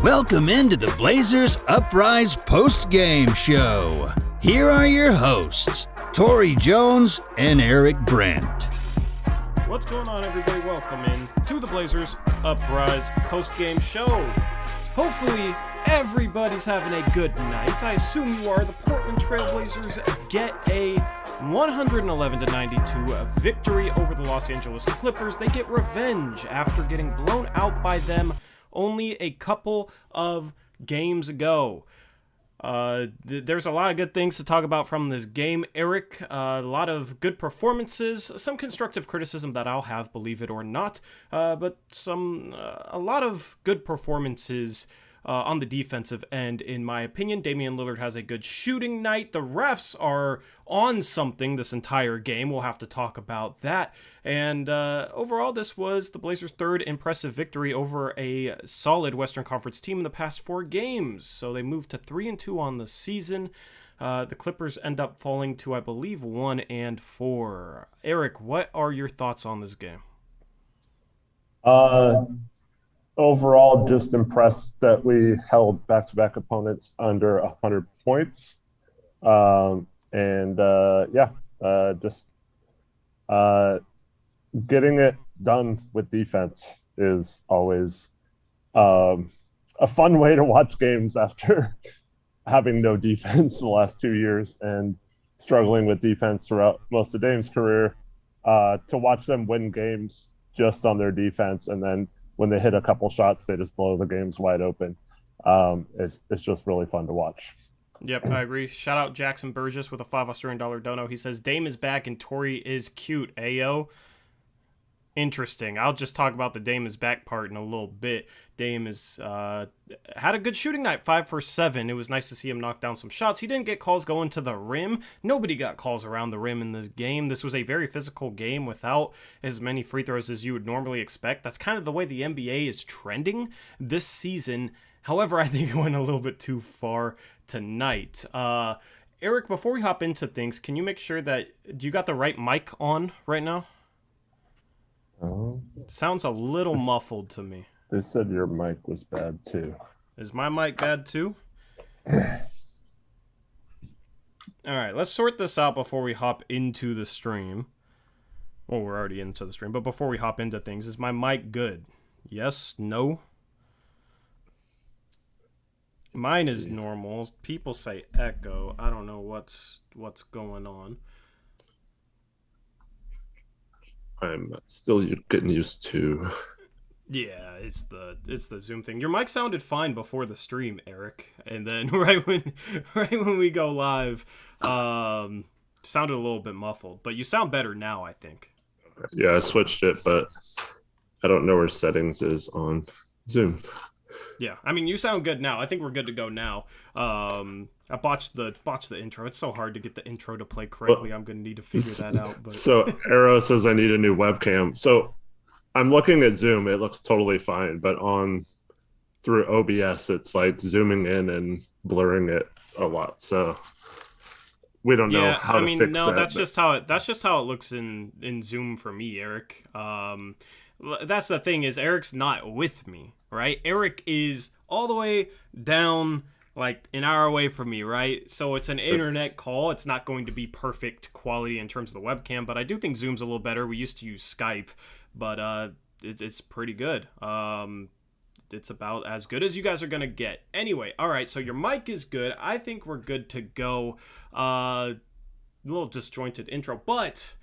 Welcome into the Blazers Uprise Postgame Show. Here are your hosts, Torrey Jones and Eric Brent. What's going on, everybody? Welcome in to the Blazers Uprise Postgame Show. Hopefully, everybody's having a good night. I assume you are. The Portland Trail Blazers get a 111-92 victory over the Los Angeles Clippers. They get revenge after getting blown out by them only a couple of games ago. There's a lot of good things to talk about from this game, Eric. A lot of good performances, some constructive criticism that I'll have, believe it or not, but a lot of good performances on the defensive end, in my opinion. Damian Lillard has a good shooting night. The refs are on something this entire game. We'll have to talk about that. And overall, this was the Blazers' third impressive victory over a solid Western Conference team in the past 4 games. So they moved to 3-2 on the season. The Clippers end up falling to, I believe, 1-4. Eric, what are your thoughts on this game? Overall, just impressed that we held back-to-back opponents under 100 points. Getting it done with defense is always a fun way to watch games after having no defense the last 2 years and struggling with defense throughout most of Dame's career. To watch them win games just on their defense, and then when they hit a couple shots, they just blow the games wide open. It's just really fun to watch. Yep, I agree. Shout out Jackson Burgess with a $5 Australian dono. He says, Dame is back and Torrey is cute, ayo. Interesting. I'll just talk about the Dame is back part in a little bit. Dame is had a good shooting night, 5 for 7. It was nice to see him knock down some shots. He didn't get calls going to the rim. Nobody got calls around the rim in this game. This was a very physical game without as many free throws as you would normally expect. That's kind of the way the NBA is trending this season. However, I think it went a little bit too far tonight. Eric, before we hop into things, can you make sure that you got the right mic on right now? Sounds a little muffled to me. They said your mic was bad too. Is my mic bad too? All right, let's sort this out before we hop into the stream. Well, we're already into the stream, but before we hop into things, is my mic good? Yes? No? Mine is normal. People say echo. I don't know what's going on. I'm still getting used to. Yeah, it's the Zoom thing. Your mic sounded fine before the stream, Eric, and then right when we go live, sounded a little bit muffled. But you sound better now, I think. Yeah, I switched it, but I don't know where settings is on Zoom. Yeah, I mean, you sound good now. I think we're good to go now. I botched the intro. It's so hard to get the intro to play correctly. I'm going to need to figure that out. But So Arrow says I need a new webcam. So I'm looking at Zoom. It looks totally fine, but through OBS, it's like zooming in and blurring it a lot. So we don't know how to fix that. No, that's just how it looks in Zoom for me, Eric. That's the thing, is Eric's not with me, right? Eric is all the way down like an hour away from me, right? So it's an internet call. It's not going to be perfect quality in terms of the webcam, but I do think Zoom's a little better. We used to use Skype, but it's pretty good. It's about as good as you guys are going to get. Anyway, all right, so your mic is good. I think we're good to go. A little disjointed intro, but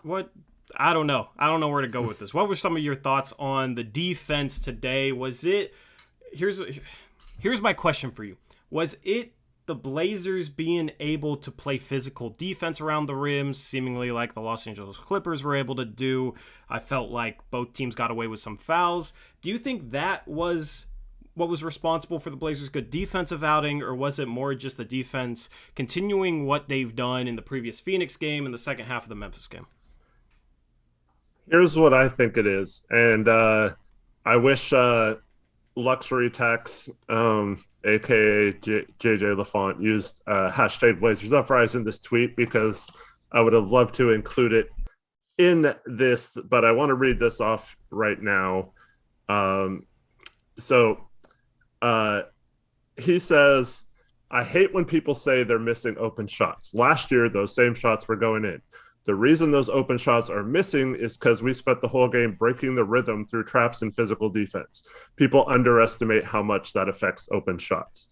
what... I don't know. I don't know where to go with this. What were some of your thoughts on the defense today? Was it... Here's my question for you. Was it the Blazers being able to play physical defense around the rim, seemingly like the Los Angeles Clippers were able to do? I felt like both teams got away with some fouls. Do you think that was what was responsible for the Blazers' good defensive outing, or was it more just the defense continuing what they've done in the previous Phoenix game and the second half of the Memphis game? Here's what I think it is, and I wish Luxury Tax, aka JJ LaFont, used hashtag Blazers Uprise in this tweet, because I would have loved to include it in this, but I want to read this off right now. So he says, I hate when people say they're missing open shots. Last year, those same shots were going in. The reason those open shots are missing is because we spent the whole game breaking the rhythm through traps and physical defense. People underestimate how much that affects open shots.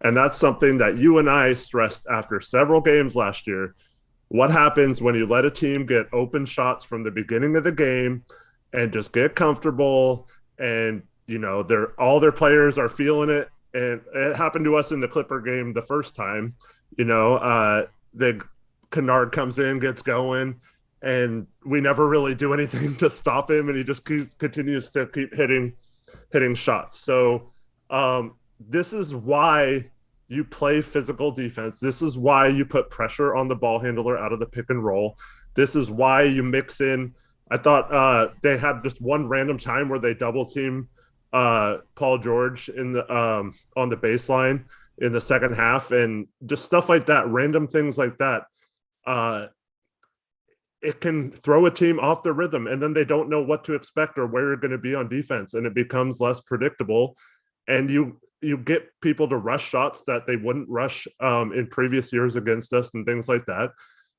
And that's something that you and I stressed after several games last year. What happens when you let a team get open shots from the beginning of the game and just get comfortable and, you know, all their players are feeling it. And it happened to us in the Clipper game the first time. You know, the Kennard comes in, gets going, and we never really do anything to stop him, and he just continues to keep hitting shots. So this is why you play physical defense. This is why you put pressure on the ball handler out of the pick and roll. This is why you mix in. I thought they had just one random time where they double team Paul George in the on the baseline in the second half, and just stuff like that, random things like that. It can throw a team off their rhythm, and then they don't know what to expect or where you're going to be on defense, and it becomes less predictable. And you get people to rush shots that they wouldn't rush in previous years against us and things like that.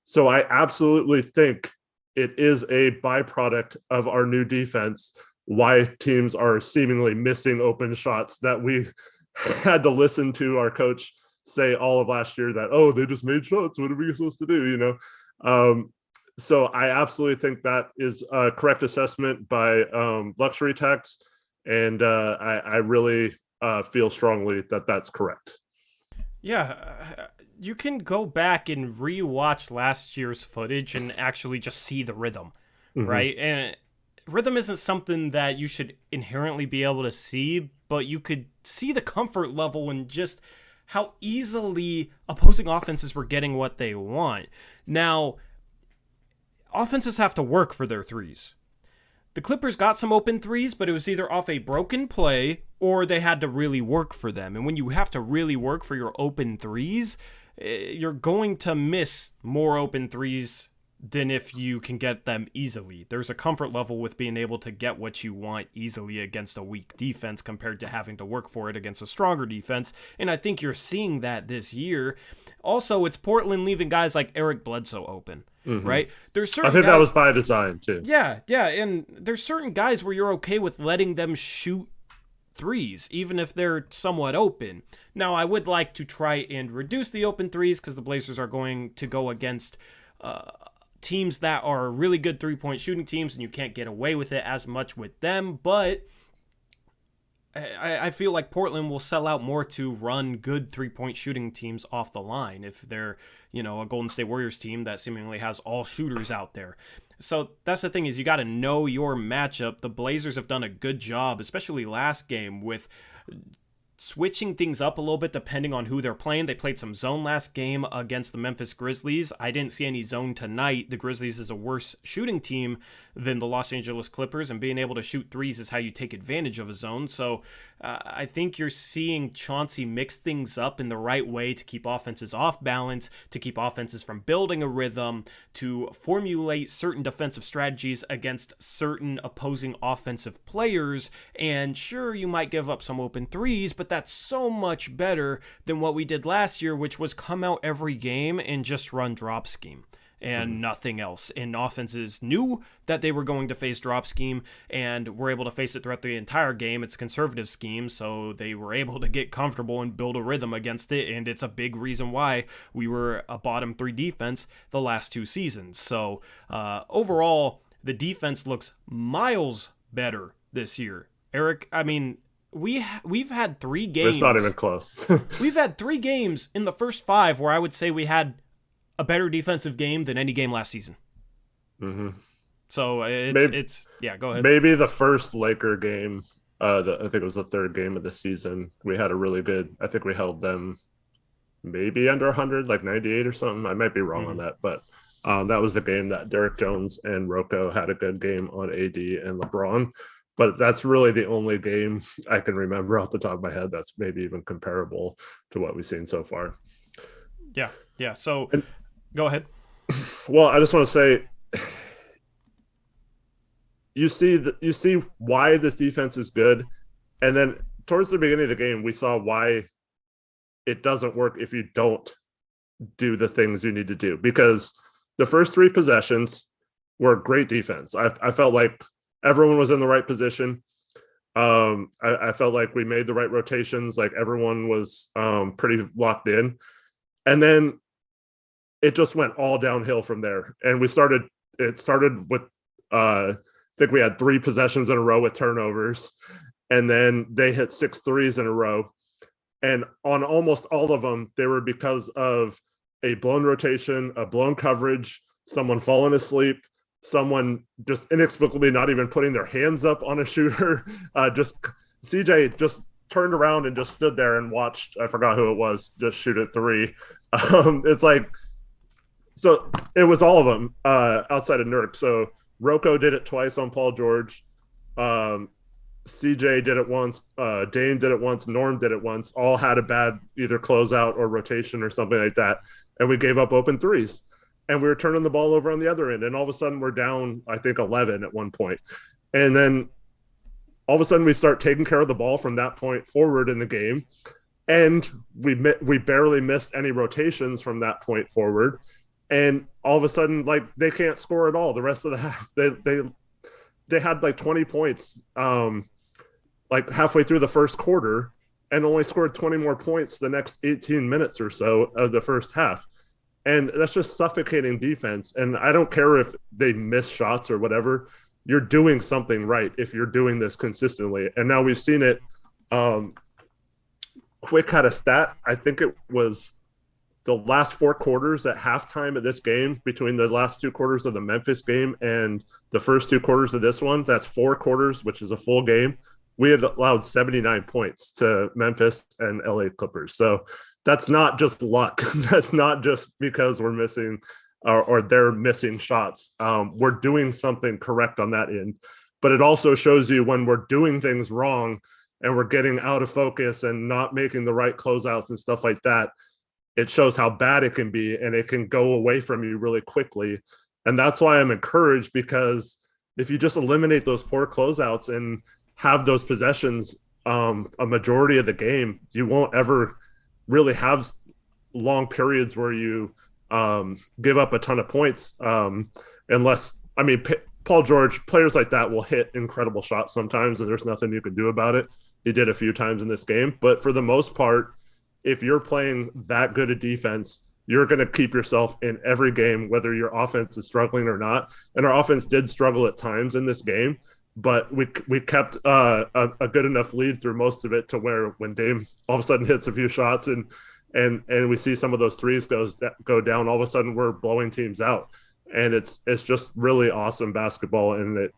So I absolutely think it is a byproduct of our new defense why teams are seemingly missing open shots that we had to listen to our coach say all of last year that, oh, they just made shots. What are we supposed to do? You know? So I absolutely think that is a correct assessment by Luxury Tax. And I really feel strongly that that's correct. Yeah, you can go back and re-watch last year's footage and actually just see the rhythm, right? And rhythm isn't something that you should inherently be able to see, but you could see the comfort level and just how easily opposing offenses were getting what they want. Now, offenses have to work for their threes. The Clippers got some open threes, but it was either off a broken play or they had to really work for them. And when you have to really work for your open threes, you're going to miss more open threes than if you can get them easily. There's a comfort level with being able to get what you want easily against a weak defense compared to having to work for it against a stronger defense. And I think you're seeing that this year. Also, it's Portland leaving guys like Eric Bledsoe open. Right? There's certain I think guys, that was by design too. Yeah, and there's certain guys where you're okay with letting them shoot threes, even if they're somewhat open. Now, I would like to try and reduce the open threes because the Blazers are going to go against teams that are really good three-point shooting teams, and you can't get away with it as much with them, but I feel like Portland will sell out more to run good three-point shooting teams off the line if they're, you know, a Golden State Warriors team that seemingly has all shooters out there. So that's the thing, is you got to know your matchup. The Blazers have done a good job, especially last game, with switching things up a little bit depending on who they're playing. They played some zone last game against the Memphis Grizzlies. I didn't see any zone tonight. The Grizzlies is a worse shooting team than the Los Angeles Clippers, and being able to shoot threes is how you take advantage of a zone. So I think you're seeing Chauncey mix things up in the right way to keep offenses off balance, to keep offenses from building a rhythm, to formulate certain defensive strategies against certain opposing offensive players. And sure, you might give up some open threes, but that's so much better than what we did last year, which was come out every game and just run drop scheme and nothing else. And offenses knew that they were going to face drop scheme and were able to face it throughout the entire game. It's a conservative scheme, so they were able to get comfortable and build a rhythm against it, and it's a big reason why we were a bottom 3 defense the last 2 seasons. So overall, the defense looks miles better this year. Eric, I mean, we've had 3 games. It's not even close. We've had 3 games in the first 5 where I would say we had a better defensive game than any game last season. So it's go ahead. Maybe the first Laker game, I think it was the 3rd game of the season, we had a really good, I think we held them maybe under 100, like 98 or something. I might be wrong on that, but that was the game that Derek Jones and Rocco had a good game on AD and LeBron. But that's really the only game I can remember off the top of my head that's maybe even comparable to what we've seen so far. Yeah. So go ahead. Well, I just want to say, you see why this defense is good, and then towards the beginning of the game, we saw why it doesn't work if you don't do the things you need to do, because the first 3 possessions were great defense. I felt like everyone was in the right position. I felt like we made the right rotations, like everyone was pretty locked in. And then it just went all downhill from there. And it started with, I think we had 3 possessions in a row with turnovers. And then they hit 6 threes in a row. And on almost all of them, they were because of a blown rotation, a blown coverage, someone falling asleep, someone just inexplicably not even putting their hands up on a shooter. Just CJ just turned around and just stood there and watched, I forgot who it was, just shoot at 3. It's like, so it was all of them outside of Nurk. So Rocco did it twice on Paul George. CJ did it once. Dame did it once. Norm did it once. All had a bad either closeout or rotation or something like that. And we gave up open threes. And we were turning the ball over on the other end. And all of a sudden we're down, I think, 11 at one point. And then all of a sudden we start taking care of the ball from that point forward in the game. And we barely missed any rotations from that point forward. And all of a sudden, like, they can't score at all the rest of the half. They had like 20 points like halfway through the first quarter and only scored 20 more points the next 18 minutes or so of the first half. And that's just suffocating defense. And I don't care if they miss shots or whatever. You're doing something right if you're doing this consistently. And now we've seen it. Quick had a stat. I think it was the last 4 quarters at halftime of this game, between the last 2 quarters of the Memphis game and the first 2 quarters of this one. That's 4 quarters, which is a full game. We had allowed 79 points to Memphis and LA Clippers. So that's not just luck. That's not just because we're missing or they're missing shots. We're doing something correct on that end. But it also shows you when we're doing things wrong and we're getting out of focus and not making the right closeouts and stuff like that, it shows how bad it can be, and it can go away from you really quickly. And that's why I'm encouraged, because if you just eliminate those poor closeouts and have those possessions a majority of the game, you won't ever really have long periods where you give up a ton of points unless, I mean, Paul George, players like that will hit incredible shots sometimes, and there's nothing you can do about it. He did a few times in this game, but for the most part, if you're playing that good a defense, you're going to keep yourself in every game, whether your offense is struggling or not. And our offense did struggle at times in this game, but we kept a good enough lead through most of it to where when Dame all of a sudden hits a few shots and we see some of those threes go down, all of a sudden we're blowing teams out. And it's just really awesome basketball, and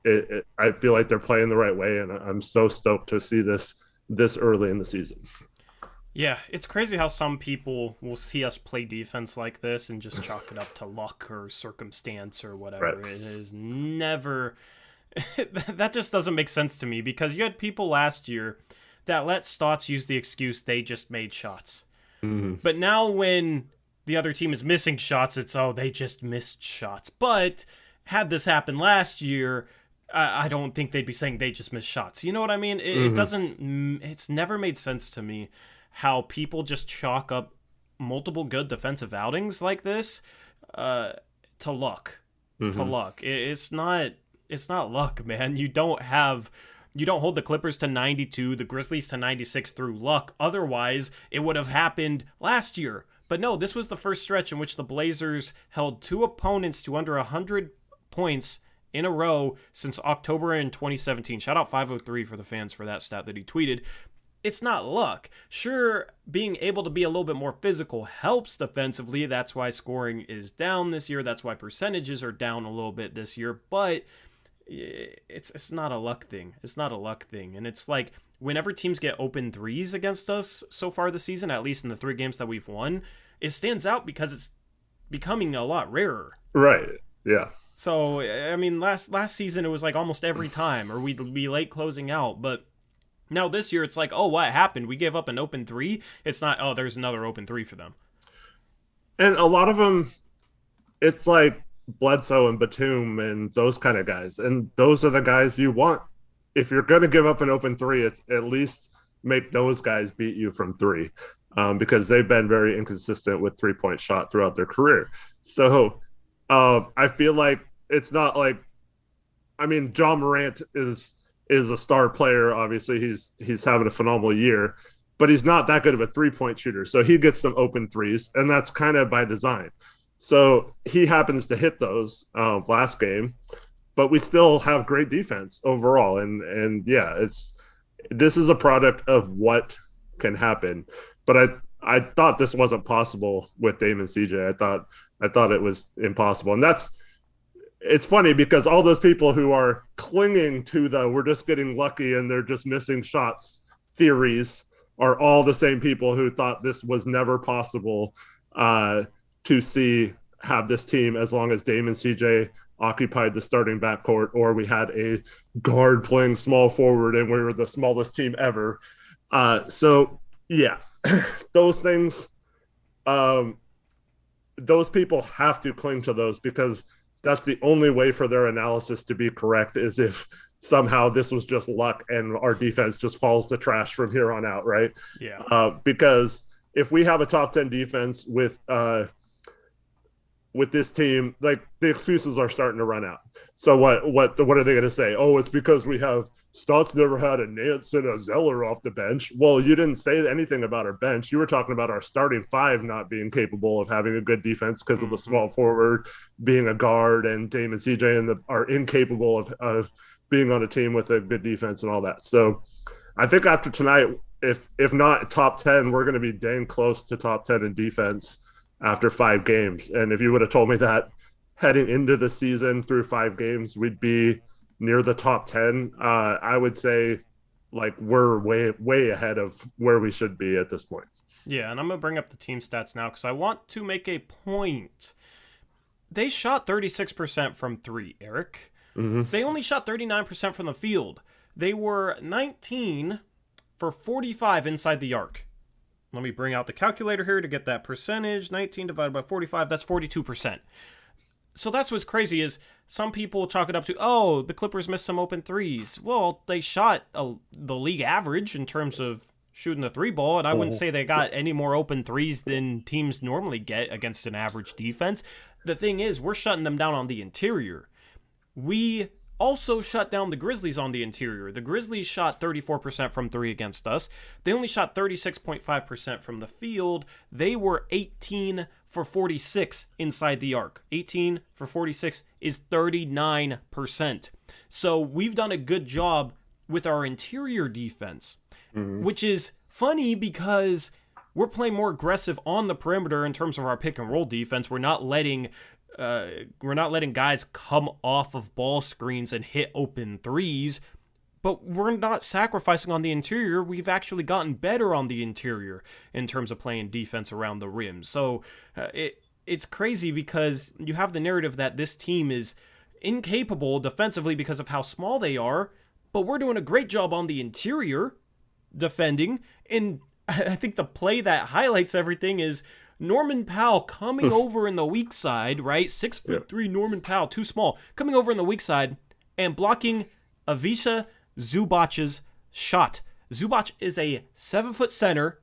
I feel like they're playing the right way, and I'm so stoked to see this early in the season. Yeah, it's crazy how some people will see us play defense like this and just chalk it up to luck or circumstance or whatever. Right. It is never that just doesn't make sense to me, because you had people last year that let Stotts use the excuse they just made shots. Mm-hmm. But now when the other team is missing shots, it's, oh, they just missed shots. But had this happened last year, I don't think they'd be saying they just missed shots. You know what I mean? It doesn't, it's never made sense to me how people just chalk up multiple good defensive outings like this to luck. Mm-hmm. To luck. It's not luck, man. You don't hold the Clippers to 92, the Grizzlies to 96 through luck. Otherwise, it would have happened last year. But no, this was the first stretch in which the Blazers held 2 opponents to under 100 points in a row since October in 2017. Shout out 503 for the fans for that stat that he tweeted. It's not luck. Sure, being able to be a little bit more physical helps defensively. That's why scoring is down this year. That's why percentages are down a little bit this year. But it's not a luck thing. It's not a luck thing. And it's like whenever teams get open threes against us so far this season, at least in the 3 games that we've won, it stands out because it's becoming a lot rarer. Right. Yeah. So, I mean, last season it was like almost every time, or we'd be late closing out. But now this year it's like, oh, what happened? We gave up an open 3. It's not, oh, there's another open 3 for them. And a lot of them, it's like Bledsoe and Batum and those kind of guys. And those are the guys you want. If you're going to give up an open 3, it's at least make those guys beat you from three, because they've been very inconsistent with 3-point shot throughout their career. So I feel like it's not like, I mean, John Morant is a star player. Obviously, he's having a phenomenal year, but he's not that good of a 3-point shooter. So he gets some open threes, and that's kind of by design. So he happens to hit those last game, but we still have great defense overall. And yeah, this is a product of what can happen. But I thought this wasn't possible with Dame and CJ. I thought it was impossible. And it's funny because all those people who are clinging to we're just getting lucky and they're just missing shots theories are all the same people who thought this was never possible to have this team as long as Dame and CJ occupied the starting backcourt, or we had a guard playing small forward and we were the smallest team ever. So yeah, those things, those people have to cling to those, because that's the only way for their analysis to be correct, is if somehow this was just luck and our defense just falls to trash from here on out, right? Yeah. Because if we have a top 10 defense with this team, like, the excuses are starting to run out. So what are they going to say? Oh, it's because we have Stotts never had a Nance and a Zeller off the bench. Well, you didn't say anything about our bench. You were talking about our starting five not being capable of having a good defense because of the small forward being a guard, and Dame and CJ are incapable of being on a team with a good defense and all that. So I think after tonight, if not top 10, we're going to be dang close to top 10 in defense after 5 games. And if you would have told me that heading into the season through 5 games, we'd be near the top 10, I would say, like, we're way ahead of where we should be at this point. Yeah, and I'm going to bring up the team stats now because I want to make a point. They shot 36% from 3, Eric. Mm-hmm. They only shot 39% from the field. They were 19 for 45 inside the arc. Let me bring out the calculator here to get that percentage. 19 divided by 45, that's 42%. So that's what's crazy, is some people chalk it up to, oh, the Clippers missed some open threes. Well, they shot the league average in terms of shooting the 3 ball, and I wouldn't say they got any more open threes than teams normally get against an average defense. The thing is, we're shutting them down on the interior. We also shut down the Grizzlies on the interior. The Grizzlies shot 34% from 3 against us. They only shot 36.5% from the field. They were 18 for 46 inside the arc. 18 for 46 is 39%. So we've done a good job with our interior defense, which is funny because we're playing more aggressive on the perimeter in terms of our pick and roll defense. We're not letting guys come off of ball screens and hit open threes, but we're not sacrificing on the interior. We've actually gotten better on the interior in terms of playing defense around the rim. So it's crazy because you have the narrative that this team is incapable defensively because of how small they are, but we're doing a great job on the interior defending. And I think the play that highlights everything is Norman Powell coming over in the weak side, right? 6'3" Norman Powell, too small, coming over in the weak side and blocking Ivica Zubac's shot. Zubac is a 7-foot center,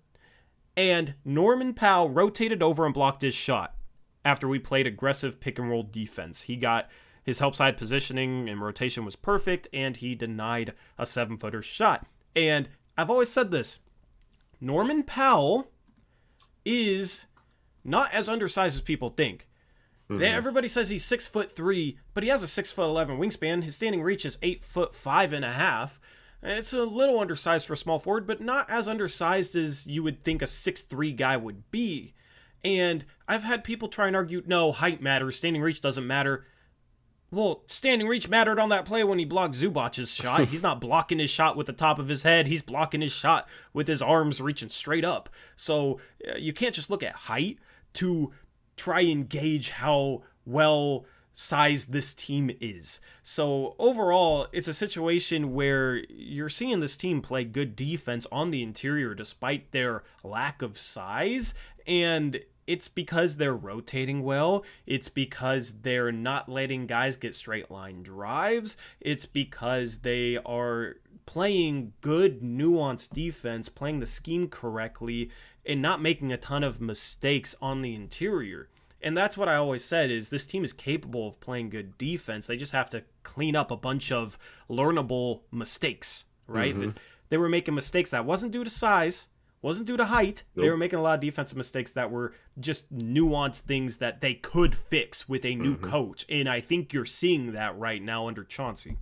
and Norman Powell rotated over and blocked his shot after we played aggressive pick and roll defense. He got his help side positioning and rotation was perfect, and he denied a 7-footer shot. And I've always said this, Norman Powell is not as undersized as people think. Everybody says he's 6'3", but he has a 6'11" wingspan. His standing reach is 8'5.5". It's a little undersized for a small forward, but not as undersized as you would think a 6'3" guy would be. And I've had people try and argue, no, height matters, standing reach doesn't matter. Well, standing reach mattered on that play when he blocked Zubac's shot. He's not blocking his shot with the top of his head. He's blocking his shot with his arms reaching straight up. So you can't just look at height to try and gauge how well sized this team is. So overall, it's a situation where you're seeing this team play good defense on the interior despite their lack of size, and it's because they're rotating well. It's because they're not letting guys get straight line drives. It's because they are playing good, nuanced defense, playing the scheme correctly, and not making a ton of mistakes on the interior. And that's what I always said, is this team is capable of playing good defense. They just have to clean up a bunch of learnable mistakes, right? They were making mistakes that wasn't due to size, wasn't due to height. Nope. They were making a lot of defensive mistakes that were just nuanced things that they could fix with a new coach. And I think you're seeing that right now under Chauncey.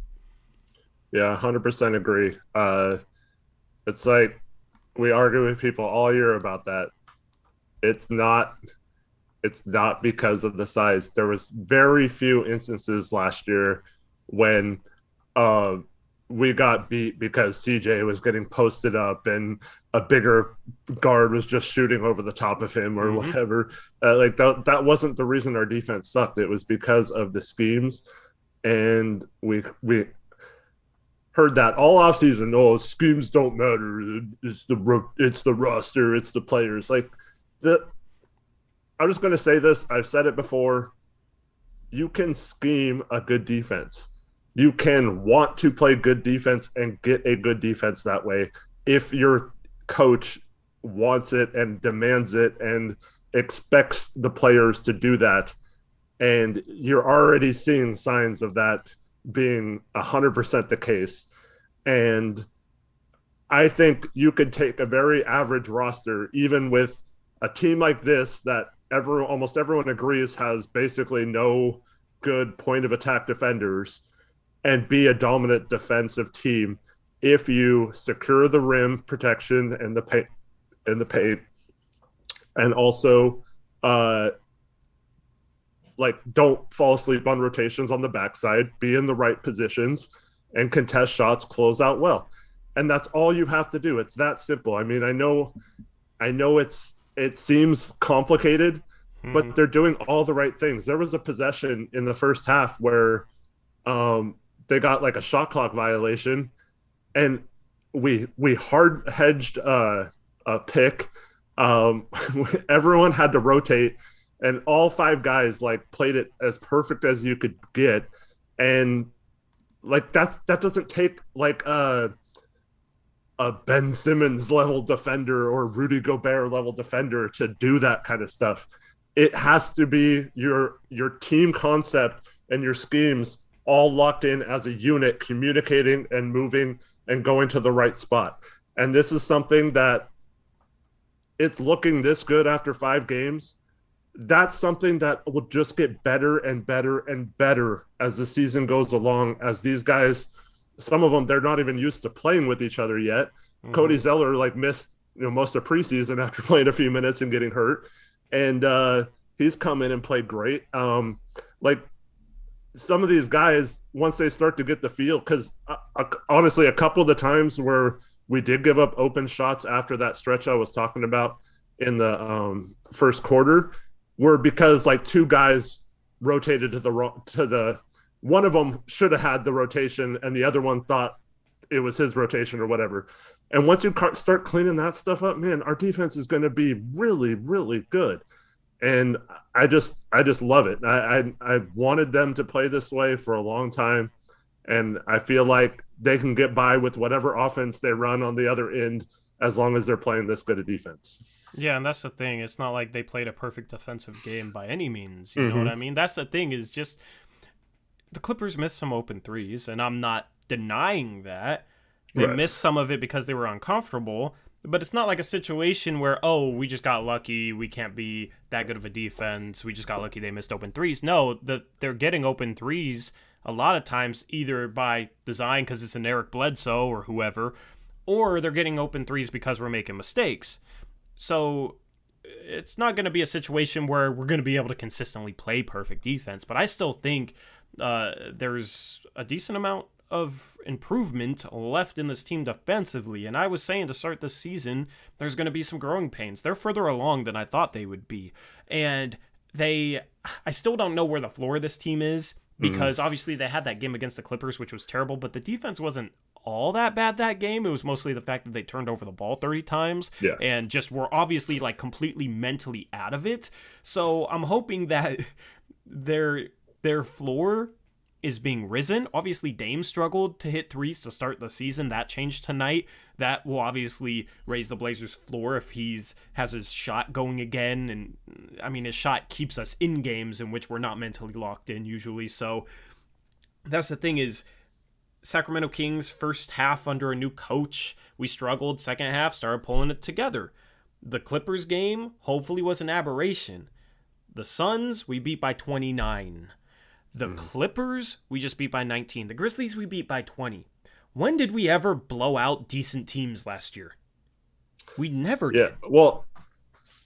Yeah, 100% agree. It's like we argue with people all year about that. It's not because of the size. There was very few instances last year when we got beat because CJ was getting posted up and a bigger guard was just shooting over the top of him or whatever. Like that wasn't the reason our defense sucked. It was because of the schemes, and we heard that all offseason. Oh, schemes don't matter. It's the roster. It's the players. Like I'm just going to say this. I've said it before. You can scheme a good defense. You can want to play good defense and get a good defense that way if your coach wants it and demands it and expects the players to do that. And you're already seeing signs of that being 100% the case. And I think you could take a very average roster, even with a team like this that almost everyone agrees has basically no good point of attack defenders, and be a dominant defensive team if you secure the rim protection and the paint, and also don't fall asleep on rotations on the backside, be in the right positions, and contest shots, close out well. And that's all you have to do. It's that simple. I mean, I know it seems complicated, but they're doing all the right things. There was a possession in the first half where they got like a shot clock violation, and we hard hedged a pick. Everyone had to rotate, and all five guys like played it as perfect as you could get. And like that doesn't take like a Ben Simmons level defender or Rudy Gobert level defender to do that kind of stuff. It has to be your team concept and your schemes all locked in as a unit, communicating and moving and going to the right spot. And this is something that it's looking this good after 5 games. That's something that will just get better and better and better as the season goes along, as these guys, some of them, they're not even used to playing with each other yet. Cody Zeller missed most of preseason after playing a few minutes and getting hurt. And he's come in and played great. Some of these guys, once they start to get the feel, because honestly, a couple of the times where we did give up open shots after that stretch I was talking about in the first quarter were because like 2 guys rotated to the one of them should have had the rotation and the other one thought it was his rotation or whatever. And once you start cleaning that stuff up, man, our defense is going to be really, really good. And I just love it. I wanted them to play this way for a long time, and I feel like they can get by with whatever offense they run on the other end as long as they're playing this good a defense. Yeah, and that's the thing. It's not like they played a perfect defensive game by any means. You know what I mean? That's the thing, is just the Clippers missed some open threes, and I'm not denying that. They missed some of it because they were uncomfortable. But it's not like a situation where, oh, we just got lucky, we can't be that good of a defense, we just got lucky they missed open threes. No, they're getting open threes a lot of times either by design because it's an Eric Bledsoe or whoever, or they're getting open threes because we're making mistakes. So it's not going to be a situation where we're going to be able to consistently play perfect defense, but I still think there's a decent amount of improvement left in this team defensively. And I was saying to start this season, there's going to be some growing pains. They're further along than I thought they would be. And I still don't know where the floor of this team is, because obviously they had that game against the Clippers, which was terrible, but the defense wasn't all that bad that game. It was mostly the fact that they turned over the ball 30 times and just were obviously like completely mentally out of it. So I'm hoping that their floor is being risen. Obviously, Dame struggled to hit threes to start the season. That changed tonight. That will obviously raise the Blazers' floor if has his shot going again. And I mean, his shot keeps us in games in which we're not mentally locked in usually. So that's the thing is, Sacramento Kings first half under a new coach, we struggled. Second half, started pulling it together. The Clippers game hopefully was an aberration. The Suns, we beat by 29. The Clippers, we just beat by 19. The Grizzlies, we beat by 20. When did we ever blow out decent teams last year? We never did. Well,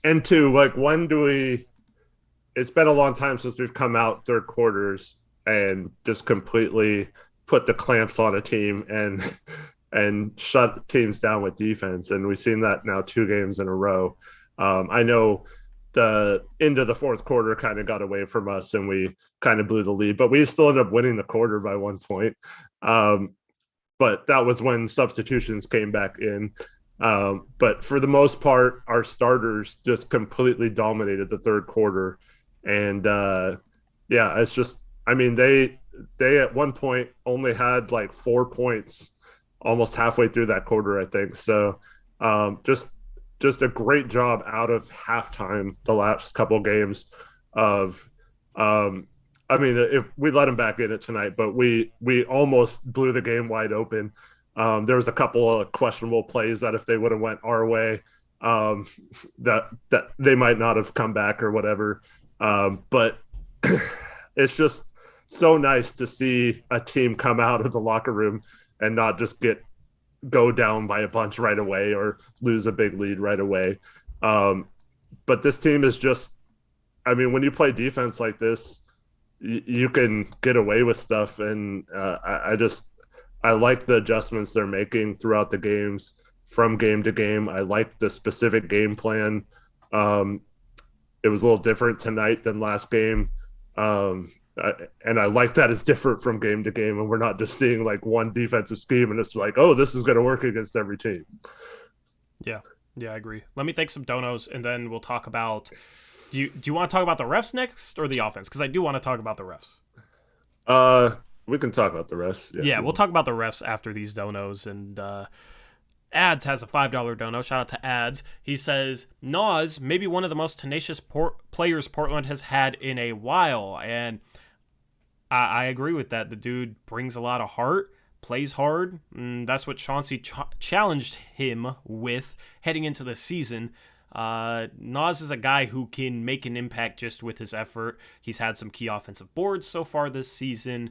and two, like, when do we... It's been a long time since we've come out third quarters and just completely put the clamps on a team and shut teams down with defense. And we've seen that now 2 games in a row. I know the end of the fourth quarter kind of got away from us and we kind of blew the lead, but we still ended up winning the quarter by 1 point. But that was when substitutions came back in. But for the most part, our starters just completely dominated the third quarter. And it's just, I mean, they at one point only had like 4 points almost halfway through that quarter, I think. So just a great job out of halftime the last couple of games of I mean, if we let them back in it tonight, but we almost blew the game wide open. There was a couple of questionable plays that if they would have went our way, that they might not have come back or whatever. But it's just so nice to see a team come out of the locker room and not just go down by a bunch right away or lose a big lead right away. But this team is just, I mean, when you play defense like this, you can get away with stuff. And I like the adjustments they're making throughout the games from game to game. I like the specific game plan. It was a little different tonight than last game. And I like that it's different from game to game, and we're not just seeing like one defensive scheme and it's like, oh, this is going to work against every team. Yeah, I agree. Let me take some donos, and then we'll talk about. Do you want to talk about the refs next or the offense? Because I do want to talk about the refs. We can talk about the refs. Yeah, we'll talk about the refs after these donos. And Ads has a $5 dono. Shout out to Ads. He says, Nas, maybe one of the most tenacious players Portland has had in a while. And I agree with that. The dude brings a lot of heart, plays hard. And that's what Chauncey challenged him with heading into the season. Nas is a guy who can make an impact just with his effort. He's had some key offensive boards so far this season.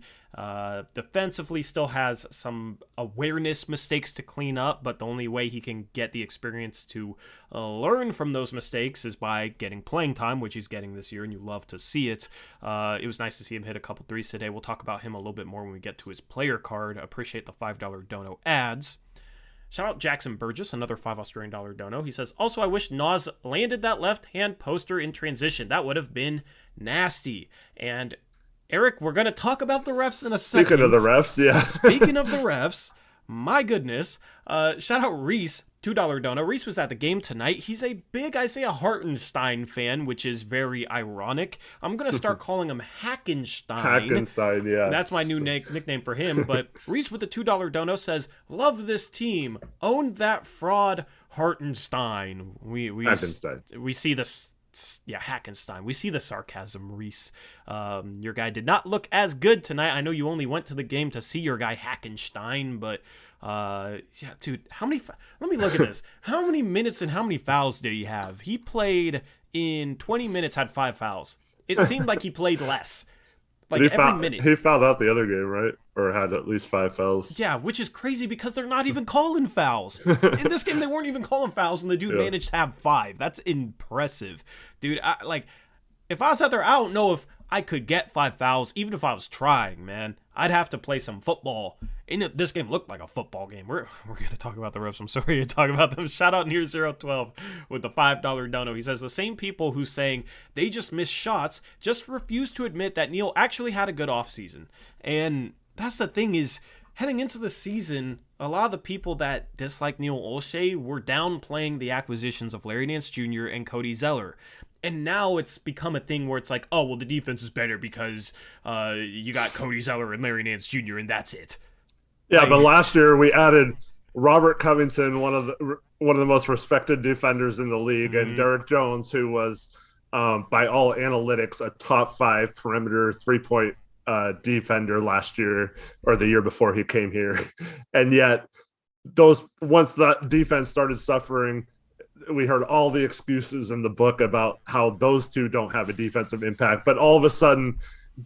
Defensively still has some awareness mistakes to clean up, but the only way he can get the experience to learn from those mistakes is by getting playing time, which he's getting this year, and you love to see it. It was nice to see him hit a couple threes today. We'll talk about him a little bit more when we get to his player card. Appreciate the $5 dono. Ads. Shout out Jackson Burgess, another $5 Australian dono. He says, also, I wish Nas landed that left-hand poster in transition. That would have been nasty. And, Eric, we're going to talk about the refs in a second. Speaking of the refs, yeah. Speaking of the refs, my goodness. Shout out Reese, $2 dono. Reese was at the game tonight. He's a big Isaiah Hartenstein fan, which is very ironic. I'm going to start calling him Hackenstein. Hackenstein, yeah. That's my new nickname for him. But Reese with the $2 dono says, love this team. Owned that fraud Hartenstein. We see this. Yeah, Hackenstein. We see the sarcasm, Reese. Your guy did not look as good tonight. I know you only went to the game to see your guy Hackenstein, but yeah, dude, how many? Let me look at this. How many minutes and how many fouls did he have? He played in 20 minutes, had 5 fouls. It seemed like he played less. Like every minute. He fouled out the other game, right? Or had at least 5 fouls. Yeah, which is crazy because they're not even calling fouls. In this game, they weren't even calling fouls, and the dude managed to have 5. That's impressive. Dude, if I was out there, I don't know if I could get 5 fouls, even if I was trying, man. I'd have to play some football. This game looked like a football game. We're going to talk about the refs. I'm sorry to talk about them. Shout out Near 012 with the $5 dono. He says, the same people who saying they just missed shots just refuse to admit that Neil actually had a good offseason. And that's the thing is, heading into the season, a lot of the people that dislike Neil Olshey were downplaying the acquisitions of Larry Nance Jr. and Cody Zeller. And now it's become a thing where it's like, oh, well, the defense is better because you got Cody Zeller and Larry Nance Jr., and that's it. Yeah, but last year we added Robert Covington, one of the most respected defenders in the league, and Derek Jones, who was, by all analytics, a top 5 perimeter 3-point defender last year or the year before he came here. And yet, once that defense started suffering, we heard all the excuses in the book about how those two don't have a defensive impact. But all of a sudden,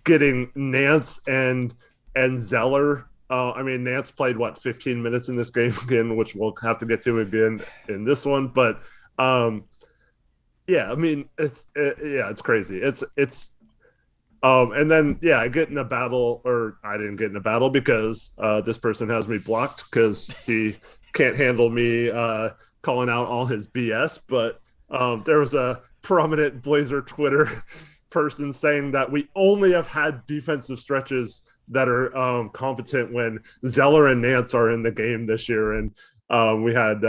getting Nance and Zeller. Nance played 15 minutes in this game again, which we'll have to get to again in this one. But it's crazy. And then I get in a battle, or I didn't get in a battle because this person has me blocked because he can't handle me calling out all his BS. But there was a prominent Blazer Twitter person saying that we only have had defensive stretches that are competent when Zeller and Nance are in the game this year. And we had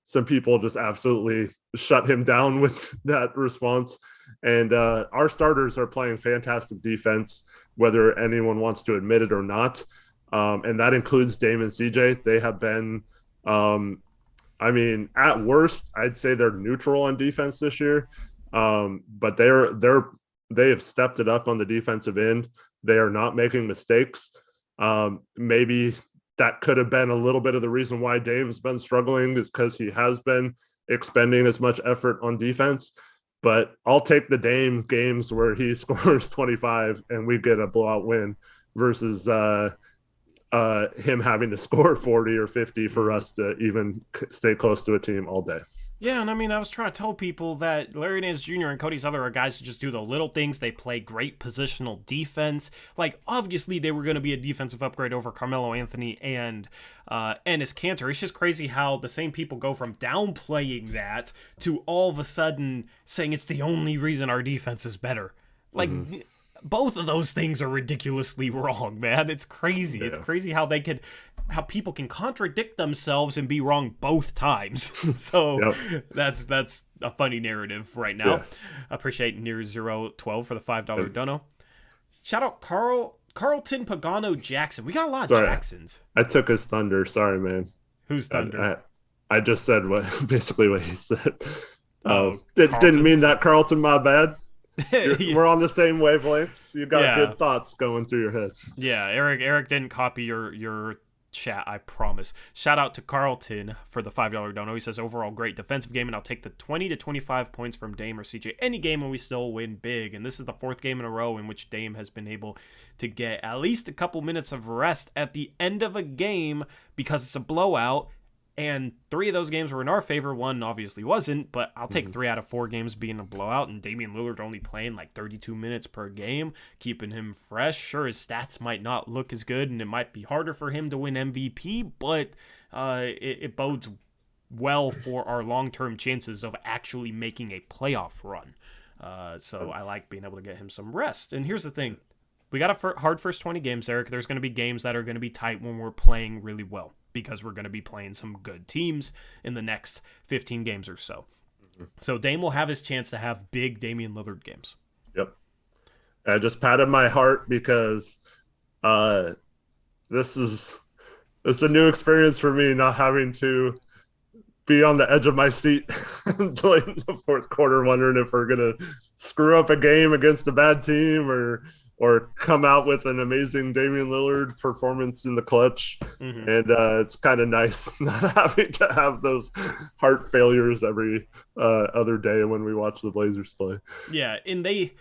some people just absolutely shut him down with that response. And our starters are playing fantastic defense, whether anyone wants to admit it or not. And that includes Dame and CJ. They have been, at worst, I'd say they're neutral on defense this year. But they have stepped it up on the defensive end. They are not making mistakes. Maybe that could have been a little bit of the reason why Dame's been struggling, is because he has been expending as much effort on defense. But I'll take the Dame games where he scores 25 and we get a blowout win versus him having to score 40 or 50 for us to even stay close to a team all day. Yeah, and I was trying to tell people that Larry Nance Jr. and Cody Zeller are guys who just do the little things. They play great positional defense. Like, obviously, they were going to be a defensive upgrade over Carmelo Anthony and Enes Kanter. It's just crazy how the same people go from downplaying that to all of a sudden saying it's the only reason our defense is better. Like, both of those things are ridiculously wrong, man. It's crazy. Yeah. It's crazy how people can contradict themselves and be wrong both times. So that's a funny narrative right now. Yeah. Appreciate Near012 for the $5 dono. Shout out Carlton Pagano Jackson. We got a lot of Jacksons. I took his thunder. Sorry, man. Who's thunder? I just said basically what he said. Didn't mean that, Carlton. My bad. We're on the same wavelength. You got good thoughts going through your head. Yeah, Eric didn't copy your chat, I promise. Shout out to Carlton for the $5 dono. He says, overall great defensive game, and I'll take the 20 to 25 points from Dame or CJ any game, and we still win big. And this is the 4th game in a row in which Dame has been able to get at least a couple minutes of rest at the end of a game because it's a blowout. And 3 of those games were in our favor. 1 obviously wasn't, but I'll take 3 out of 4 games being a blowout. And Damian Lillard only playing like 32 minutes per game, keeping him fresh. Sure, his stats might not look as good, and it might be harder for him to win MVP, but it bodes well for our long-term chances of actually making a playoff run. So I like being able to get him some rest. And here's the thing. We got a hard first 20 games, Eric. There's going to be games that are going to be tight when we're playing really well, because we're going to be playing some good teams in the next 15 games or so. So Dame will have his chance to have big Damian Lillard games. Yep. I just patted my heart because this is a new experience for me, not having to be on the edge of my seat until in the 4th quarter, wondering if we're going to screw up a game against a bad team or come out with an amazing Damian Lillard performance in the clutch. And it's kind of nice not having to have those heart failures every other day when we watch the Blazers play. Yeah, and they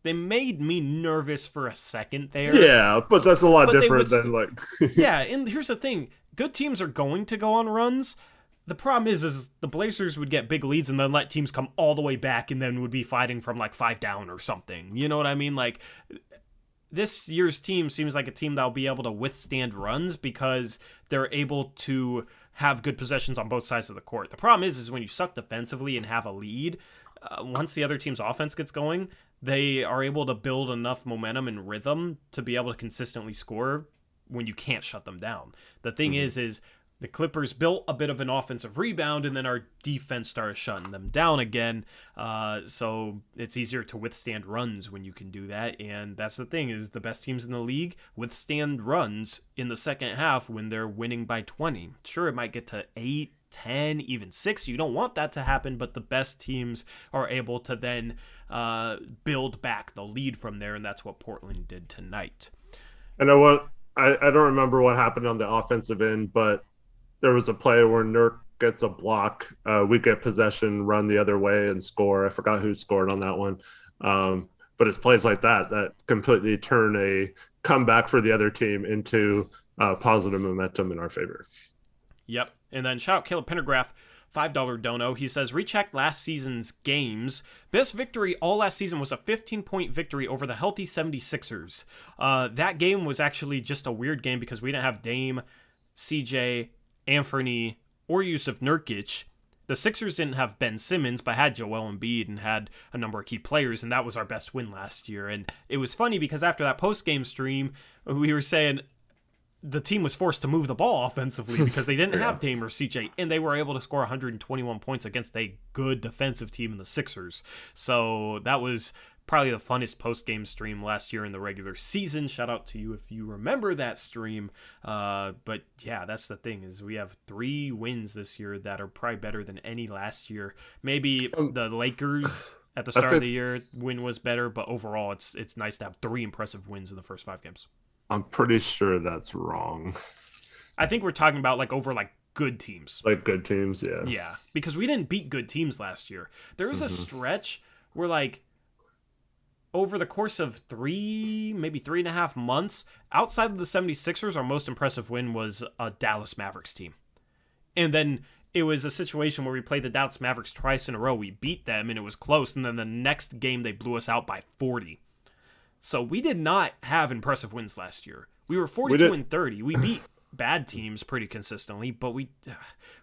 made me nervous for a second there. Yeah, but that's a lot different than Yeah, and here's the thing. Good teams are going to go on runs. The problem is the Blazers would get big leads and then let teams come all the way back and then would be fighting from like 5 down or something. You know what I mean? Like, this year's team seems like a team that'll be able to withstand runs because they're able to have good possessions on both sides of the court. The problem is when you suck defensively and have a lead, once the other team's offense gets going, they are able to build enough momentum and rhythm to be able to consistently score when you can't shut them down. The thing is The Clippers built a bit of an offensive rebound, and then our defense started shutting them down again. So it's easier to withstand runs when you can do that. And that's the thing, is the best teams in the league withstand runs in the second half when they're winning by 20. Sure, it might get to 8, 10, even 6. You don't want that to happen, but the best teams are able to then build back the lead from there, and that's what Portland did tonight. I don't remember what happened on the offensive end, but there was a play where Nurk gets a block. We get possession, run the other way, and score. I forgot who scored on that one. But it's plays like that completely turn a comeback for the other team into positive momentum in our favor. Yep. And then shout out Caleb Pendergraph, $5 dono. He says, recheck last season's games. Best victory all last season was a 15-point victory over the healthy 76ers. That game was actually just a weird game because we didn't have Dame, CJ, Anthony, or Yusuf Nurkic. The Sixers didn't have Ben Simmons, but had Joel Embiid and had a number of key players, and that was our best win last year. And it was funny because after that post-game stream, we were saying the team was forced to move the ball offensively because they didn't have Dame or CJ, and they were able to score 121 points against a good defensive team in the Sixers. So that was probably the funnest post-game stream last year in the regular season. Shout out to you if you remember that stream. But yeah, that's the thing, is we have 3 wins this year that are probably better than any last year. Maybe the Lakers at the start of the year win was better, but overall it's nice to have 3 impressive wins in the first 5 games. I'm pretty sure that's wrong. I think we're talking about over good teams. Like good teams, yeah. Yeah, because we didn't beat good teams last year. There was a stretch where over the course of 3, maybe 3.5 months, outside of the 76ers, our most impressive win was a Dallas Mavericks team. And then it was a situation where we played the Dallas Mavericks twice in a row. We beat them, and it was close. And then the next game, they blew us out by 40. So we did not have impressive wins last year. We were 42-30. We beat bad teams pretty consistently, but we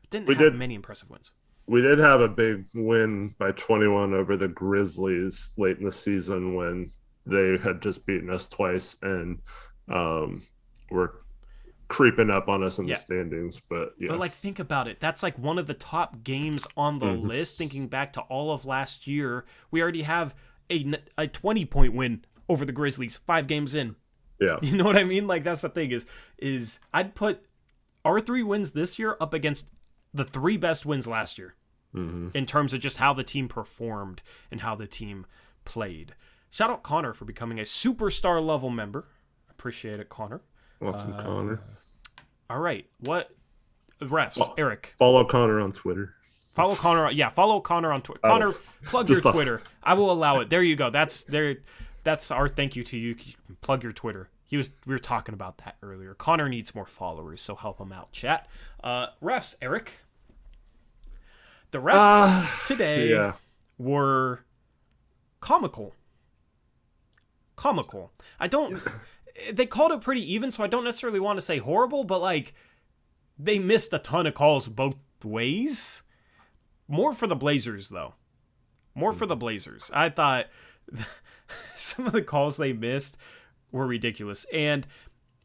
didn't have many impressive wins. We did have a big win by 21 over the Grizzlies late in the season when they had just beaten us twice and were creeping up on us in the standings. But think about it. That's one of the top games on the list. Thinking back to all of last year, we already have a 20-point win over the Grizzlies 5 games in. Yeah. You know what I mean? That's the thing is I'd put our 3 wins this year up against the 3 best wins last year in terms of just how the team performed and how the team played. Shout out Connor for becoming a superstar level member. Appreciate it, Connor. Awesome, Connor. All right. What refs, Eric? Follow Connor on Twitter. Follow Connor. Yeah, follow Connor on Twitter. Connor, plug your Twitter. I will allow it. There you go. That's our thank you to you. Plug your Twitter. We were talking about that earlier. Connor needs more followers, so help him out, chat. Refs, Eric. The refs today were comical. They called it pretty even, so I don't necessarily want to say horrible, but they missed a ton of calls both ways. More for the Blazers, though. I thought some of the calls they missed were ridiculous. And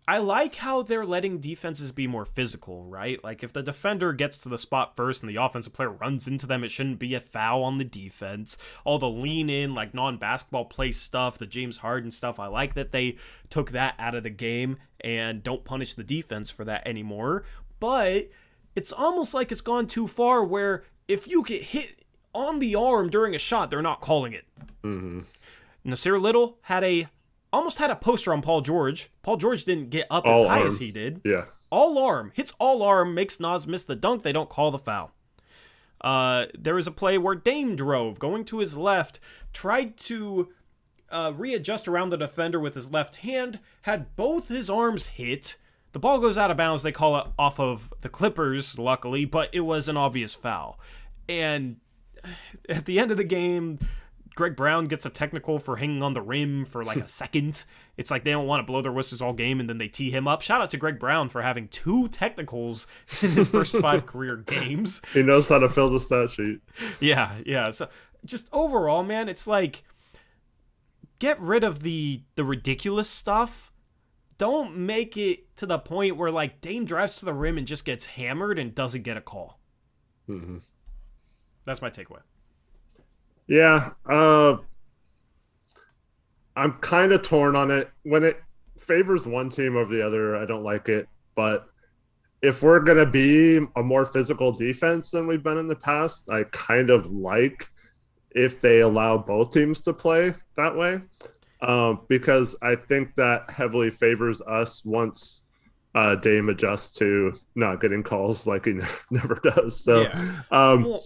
I like how they're letting defenses be more physical, right? If the defender gets to the spot first and the offensive player runs into them, it shouldn't be a foul on the defense. All the lean in, non-basketball play stuff, the James Harden stuff, I like that they took that out of the game and don't punish the defense for that anymore. But it's almost like it's gone too far where if you get hit on the arm during a shot, they're not calling it. Nasir Little almost had a poster on Paul George. Paul George didn't get up as high as he did. Yeah. All arm. Hits all arm, makes Nas miss the dunk. They don't call the foul. There was a play where Dame drove, going to his left, tried to readjust around the defender with his left hand, had both his arms hit. The ball goes out of bounds. They call it off of the Clippers, luckily, but it was an obvious foul. And at the end of the game, Greg Brown gets a technical for hanging on the rim for a second. It's they don't want to blow their whistles all game, and then they tee him up. Shout out to Greg Brown for having 2 technicals in his first 5 career games. He knows how to fill the stat sheet. Yeah. So just overall, man, it's get rid of the ridiculous stuff. don't make it to the point where like Dame drives to the rim and just gets hammered and doesn't get a call. Mm-hmm. That's my takeaway. Yeah, I'm kind of torn on it. When it favors one team over the other, I don't like it. But if we're going to be a more physical defense than we've been in the past, I kind of like if they allow both teams to play that way. Because I think that heavily favors us once Dame adjusts to not getting calls like he never does. So, yeah. Well,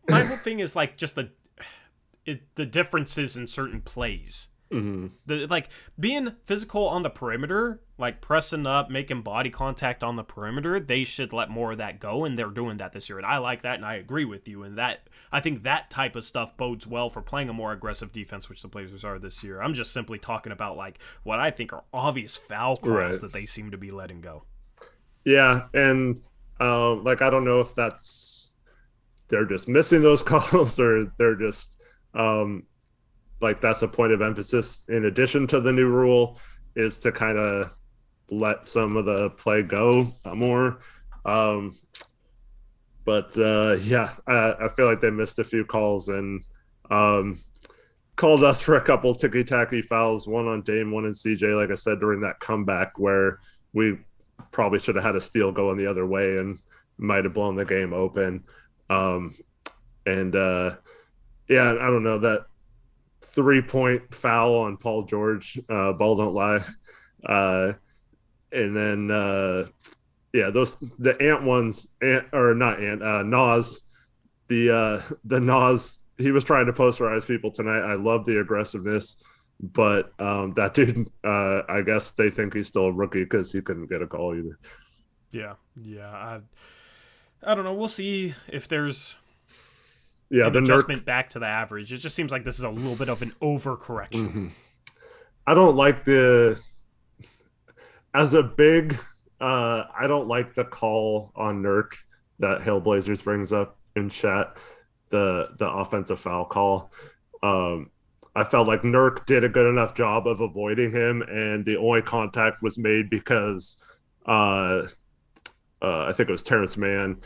my whole thing is like just the differences in certain plays. Mm-hmm. Like being physical on the perimeter, like pressing up, making body contact on the perimeter, they should let more of that go, and they're doing that this year. And I like that, and I agree with you. And that I think that type of stuff bodes well for playing a more aggressive defense, which the Blazers are this year. I'm just simply talking about like what I think are obvious foul calls that they seem to be letting go. Yeah, and like I don't know if they're just missing those calls or they're just like that's a point of emphasis in addition to the new rule is to kind of let some of the play go more. But yeah, I feel like they missed a few calls and called us for a couple ticky-tacky fouls, one on Dame, one on CJ, like I said, during that comeback where we probably should have had a steal going the other way and might have blown the game open. Yeah, I don't know, that 3-point foul on Paul George, ball don't lie. And then, yeah, the Ant ones, Nas, the Nas, he was trying to posterize people tonight. I love the aggressiveness, but that dude, I guess they think he's still a rookie because he couldn't get a call either. Yeah. I don't know. We'll see if there's an the adjustment back to the average. It just seems like this is a little bit of an overcorrection. Mm-hmm. I don't like as a big, I don't like the call on Nurk that Hillblazers brings up in chat, the offensive foul call. I felt like Nurk did a good enough job of avoiding him, and the only contact was made because I think it was Terrence Mann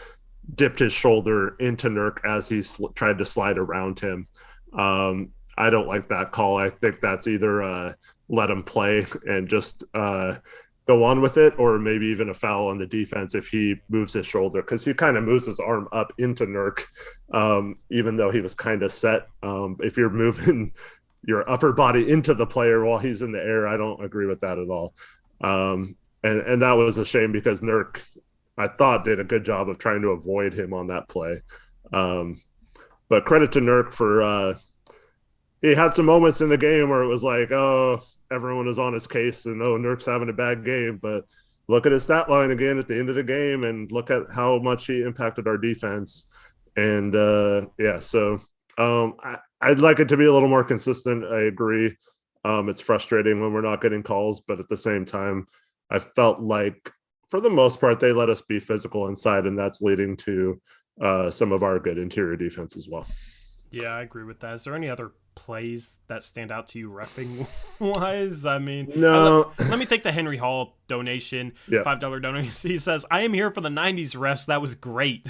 dipped his shoulder into Nurk as he tried to slide around him. I don't like that call. I think that's either let him play and just go on with it, or maybe even a foul on the defense if he moves his shoulder, because he kind of moves his arm up into Nurk, even though he was kind of set. If you're moving your upper body into the player while he's in the air, I don't agree with that at all. And that was a shame because Nurk, I thought, did a good job of trying to avoid him on that play. But credit to Nurk for he had some moments in the game where it was like, oh, everyone is on his case and Nurk's having a bad game. But look at his stat line again at the end of the game and look at how much he impacted our defense. And so I'd like it to be a little more consistent. I agree. It's frustrating when we're not getting calls, but at the same time, I felt like for the most part, they let us be physical inside, and that's leading to some of our good interior defense as well. Yeah, I agree with that. Is there any other plays that stand out to you reffing wise? I mean, no. Let me take the Henry Hall donation, $5 donation. He says, I am here for the 90s refs. That was great.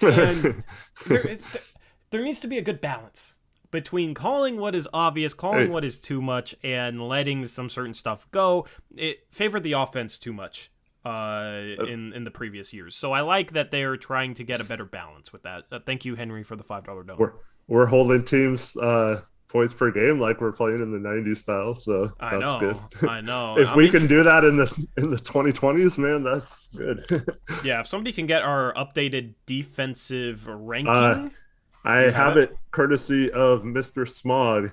And there needs to be a good balance between calling what is obvious, calling what is too much, and letting some certain stuff go. It favored the offense too much in the previous years. So I like that they're trying to get a better balance with that. Thank you, Henry, for the $5 donation. We're holding teams points per game like we're playing in the 90s style, so that's good. I know. If we can do that in the 2020s, man, that's good. Yeah, if somebody can get our updated defensive ranking. I have it courtesy of Mr. Smog,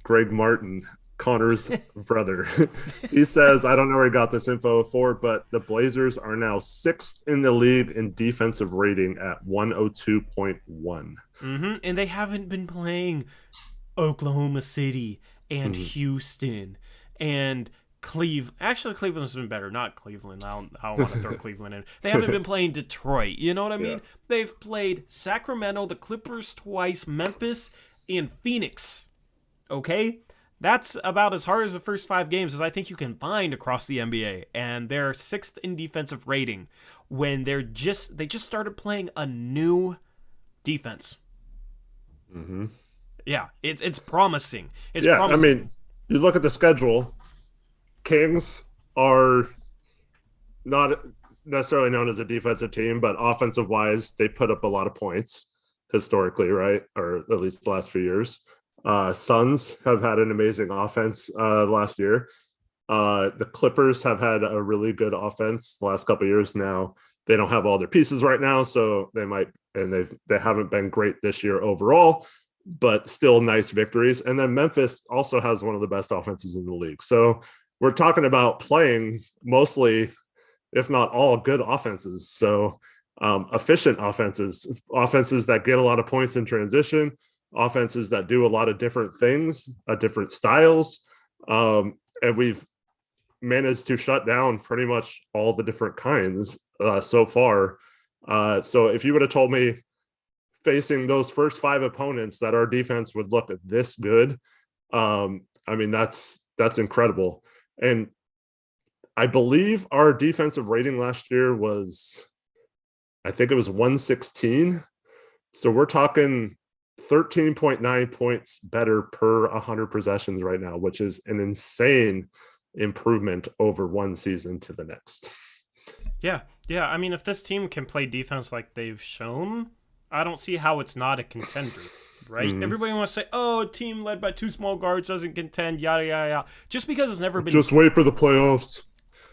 Greg Martin, Connor's brother. He says, I don't know where he got this info for, but the Blazers are now 6th in the league in defensive rating at 102.1. Mm-hmm. And they haven't been playing Oklahoma City and Houston and Cleveland. Actually, Cleveland's been better. Not Cleveland. I don't want to throw Cleveland in. They haven't been playing Detroit. You know what I mean? Yeah. They've played Sacramento, the Clippers twice, Memphis, and Phoenix. Okay? That's about as hard as the first 5 games as I think you can find across the NBA. And they're 6th in defensive rating when they just started playing a new defense. Mm-hmm. Yeah, it's promising. It's yeah, promising. I mean, you look at the schedule. Kings are not necessarily known as a defensive team, but offensive wise, they put up a lot of points historically, right? Or at least the last few years. Suns have had an amazing offense last year. The Clippers have had a really good offense the last couple of years now. They don't have all their pieces right now, so they might, and they haven't been great this year overall, but still nice victories. And then Memphis also has one of the best offenses in the league. So we're talking about playing mostly, if not all, good offenses. So efficient offenses that get a lot of points in transition, offenses that do a lot of different things, different styles. And we've managed to shut down pretty much all the different kinds so far. So if you would have told me facing those first 5 opponents that our defense would look this good, I mean, that's incredible. And I believe our defensive rating last year was, I think it was 116. So we're talking 13.9 points better per 100 possessions right now, which is an insane improvement over one season to the next. Yeah. I mean, if this team can play defense like they've shown, I don't see how it's not a contender, right? Mm-hmm. Everybody wants to say, oh, a team led by 2 small guards doesn't contend, yada, yada, yada. Just because it's never been... Just wait for the playoffs.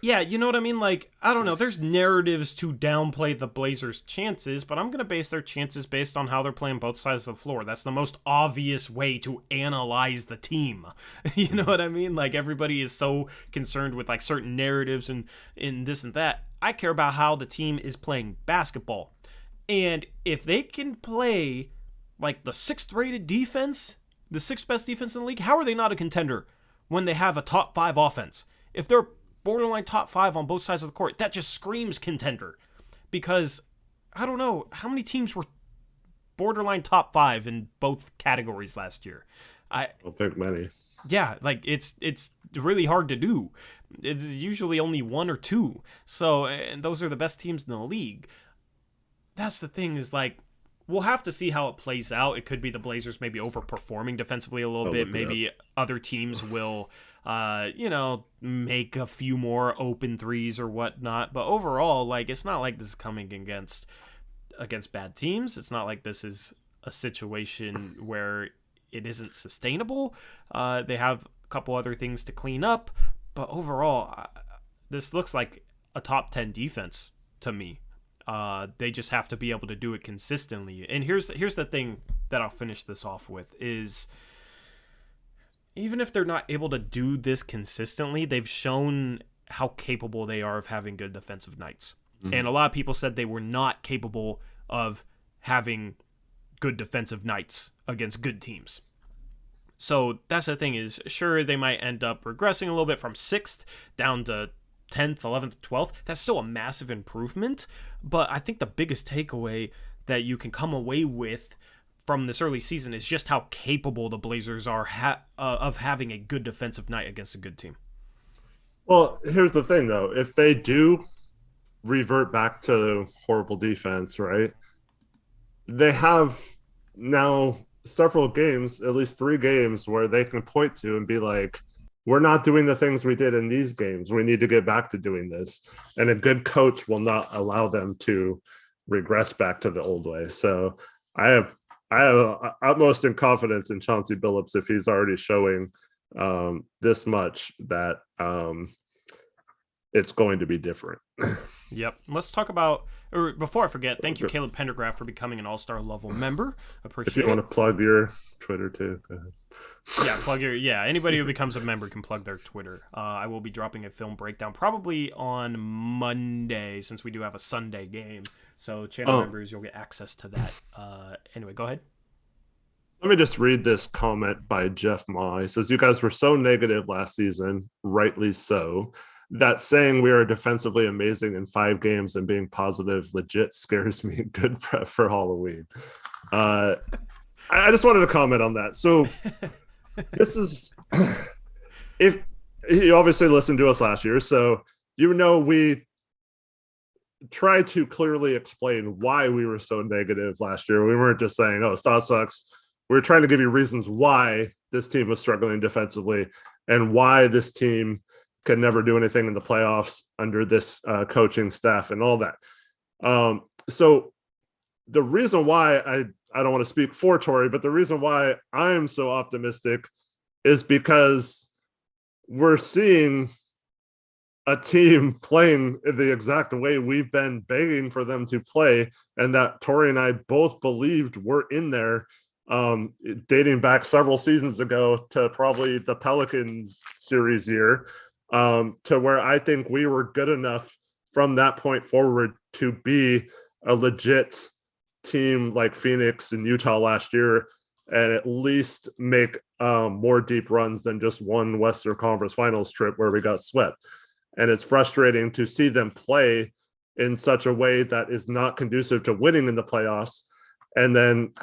Yeah, you know what I mean? Like, I don't know. There's narratives to downplay the Blazers' chances, but I'm going to base their chances based on how they're playing both sides of the floor. That's the most obvious way to analyze the team. You know what I mean? Like, everybody is so concerned with, like, certain narratives and this and that. I care about how the team is playing basketball. And if they can play, like, the 6th rated defense, the 6th best defense in the league, how are they not a contender when they have a top 5 offense? If they're borderline top 5 on both sides of the court, that just screams contender. Because I don't know how many teams were borderline top 5 in both categories last year. I don't think many. Yeah, like it's really hard to do. It's usually only 1 or 2. So, and those are the best teams in the league. That's the thing, is like, we'll have to see how it plays out. It could be the Blazers maybe overperforming defensively a little bit. Maybe other teams will make a few more open threes or whatnot. But overall, like, it's not like this is coming against bad teams. It's not like this is a situation where it isn't sustainable. They have a couple other things to clean up. But overall, this looks like a top 10 defense to me. They just have to be able to do it consistently. And here's the thing that I'll finish this off with is, even if they're not able to do this consistently, they've shown how capable they are of having good defensive nights. Mm-hmm. And a lot of people said they were not capable of having good defensive nights against good teams. So that's the thing, is sure, they might end up regressing a little bit from 6th down to 10th, 11th, 12th. That's still a massive improvement. But I think the biggest takeaway that you can come away with from this early season is just how capable the Blazers are of having a good defensive night against a good team. Well, here's the thing, though. If they do revert back to horrible defense, right, they have now several games, at least 3 games, where they can point to and be like, we're not doing the things we did in these games. We need to get back to doing this. And a good coach will not allow them to regress back to the old way. So I have utmost in confidence in Chauncey Billups if he's already showing this much that it's going to be different. Yep. Let's talk about, or before I forget, thank you, Caleb Pendergraft, for becoming an all-star level member. Appreciate it. If you want to plug your Twitter too, go ahead. Anybody who becomes a member can plug their Twitter. I will be dropping a film breakdown probably on Monday, since we do have a Sunday game. So channel members, you'll get access to that. Anyway, go ahead. Let me just read this comment by Jeff Ma. He says, you guys were so negative last season, rightly so. That saying we are defensively amazing in 5 games and being positive legit scares me. Good prep for Halloween. I just wanted to comment on that. So This is if you obviously listened to us last year, so we tried to clearly explain why we were so negative last year. We weren't just saying, "Oh, Stott sucks." We were trying to give you reasons why this team was struggling defensively and why this team could never do anything in the playoffs under this coaching staff and all that. So the reason why I don't want to speak for Torrey, but the reason why I am so optimistic is because we're seeing a team playing the exact way we've been begging for them to play, and that Torrey and I both believed were in there, dating back several seasons ago to probably the Pelicans series year, to where I think we were good enough from that point forward to be a legit team like Phoenix and Utah last year, and at least make more deep runs than just one Western Conference Finals trip where we got swept. And it's frustrating to see them play in such a way that is not conducive to winning in the playoffs. And then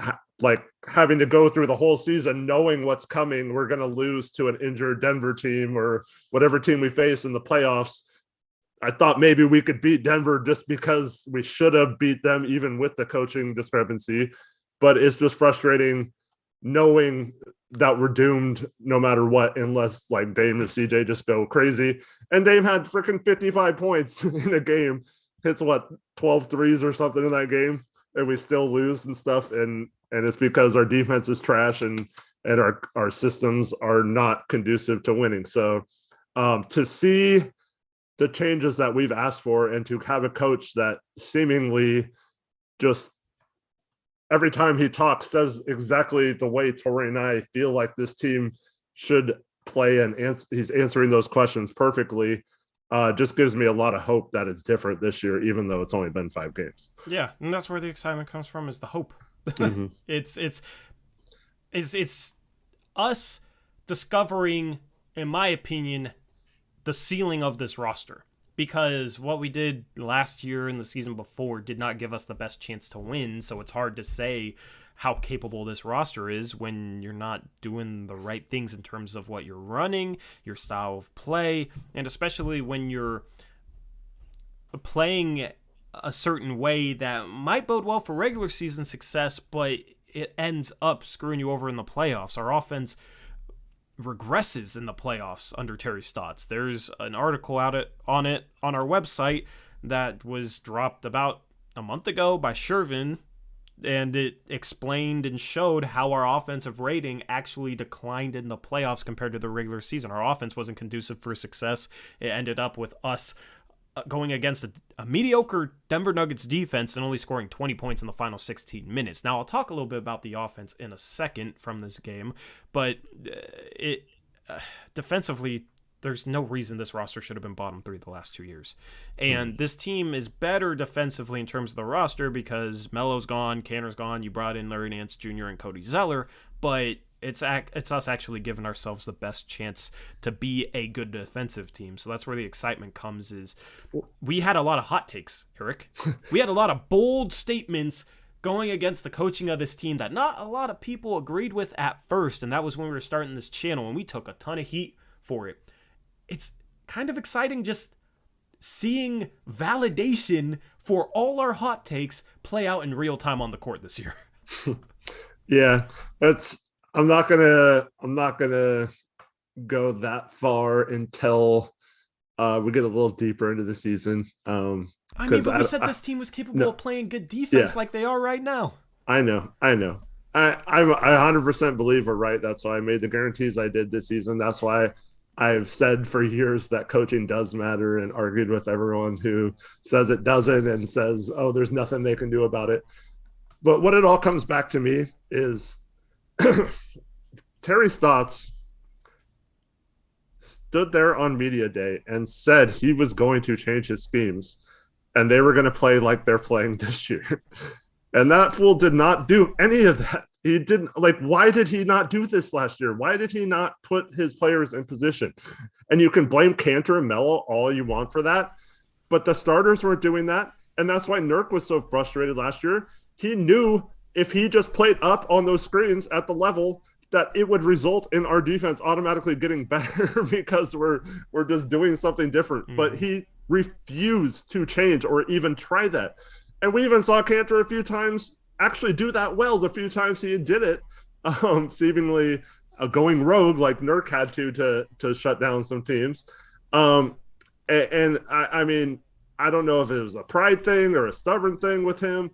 having to go through the whole season knowing what's coming. We're going to lose to an injured Denver team or whatever team we face in the playoffs. I thought maybe we could beat Denver just because we should have beat them even with the coaching discrepancy. But it's just frustrating knowing that we're doomed no matter what, unless like Dame and CJ just go crazy. And Dame had freaking 55 points in a game, hits 12 threes or something in that game, and we still lose and stuff. And it's because our defense is trash and our systems are not conducive to winning. So to see the changes that we've asked for and to have a coach that seemingly just every time he talks says exactly the way Torrey and I feel like this team should play, and he's answering those questions perfectly, just gives me a lot of hope that it's different this year, even though it's only been 5 games. Yeah, and that's where the excitement comes from, is the hope. Mm-hmm. It's us discovering, in my opinion, the ceiling of this roster. Because what we did last year and the season before did not give us the best chance to win, so it's hard to say how capable this roster is when you're not doing the right things in terms of what you're running, your style of play, and especially when you're playing a certain way that might bode well for regular season success, but it ends up screwing you over in the playoffs. Our offense regresses in the playoffs under Terry Stotts. There's an article on our website that was dropped about a month ago by Shervin, and it explained and showed how our offensive rating actually declined in the playoffs compared to the regular season. Our offense wasn't conducive for success. It ended up with us going against a mediocre Denver Nuggets defense and only scoring 20 points in the final 16 minutes. Now, I'll talk a little bit about the offense in a second from this game, but defensively, there's no reason this roster should have been bottom 3 the last 2 years. And this team is better defensively in terms of the roster because Melo's gone, Canner's gone, you brought in Larry Nance Jr. and Cody Zeller, but it's us actually giving ourselves the best chance to be a good defensive team. So that's where the excitement comes. Is we had a lot of hot takes, Eric. We had a lot of bold statements going against the coaching of this team that not a lot of people agreed with at first, and that was when we were starting this channel, and we took a ton of heat for it. It's kind of exciting just seeing validation for all our hot takes play out in real time on the court this year. Yeah, I'm not gonna go that far until we get a little deeper into the season. But we said this team was capable of playing good defense like they are right now. I know. I 100% believe we're right. That's why I made the guarantees I did this season. That's why I've said for years that coaching does matter, and argued with everyone who says it doesn't and says, oh, there's nothing they can do about it. But what it all comes back to me is Terry Stotts stood there on media day and said he was going to change his schemes and they were going to play like they're playing this year. And that fool did not do any of that. He didn't, why did he not do this last year? Why did he not put his players in position? And you can blame Cantor and Melo all you want for that, but the starters weren't doing that. And that's why Nurk was so frustrated last year. He knew if he just played up on those screens at the level that it would result in our defense automatically getting better because we're just doing something different. But he refused to change or even try that. And we even saw Cantor a few times actually do that well. The few times he did it, seemingly going rogue like Nurk had to shut down some teams. And I mean, I don't know if it was a pride thing or a stubborn thing with him,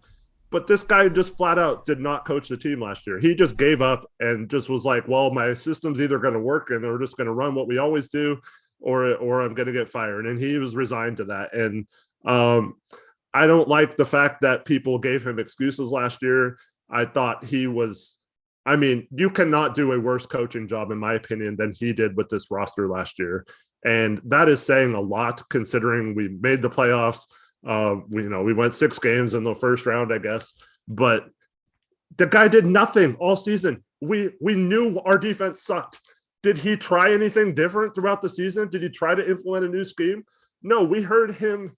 but this guy just flat out did not coach the team last year. He just gave up and just was like, well, my system's either going to work and we're just going to run what we always do, or I'm going to get fired. And he was resigned to that. And I don't like the fact that people gave him excuses last year. I thought he was, I mean, you cannot do a worse coaching job, in my opinion, than he did with this roster last year. And that is saying a lot considering we made the playoffs. We went 6 games in the first round, I guess, but the guy did nothing all season. We knew our defense sucked. Did he try anything different throughout the season? Did he try to implement a new scheme? No, we heard him.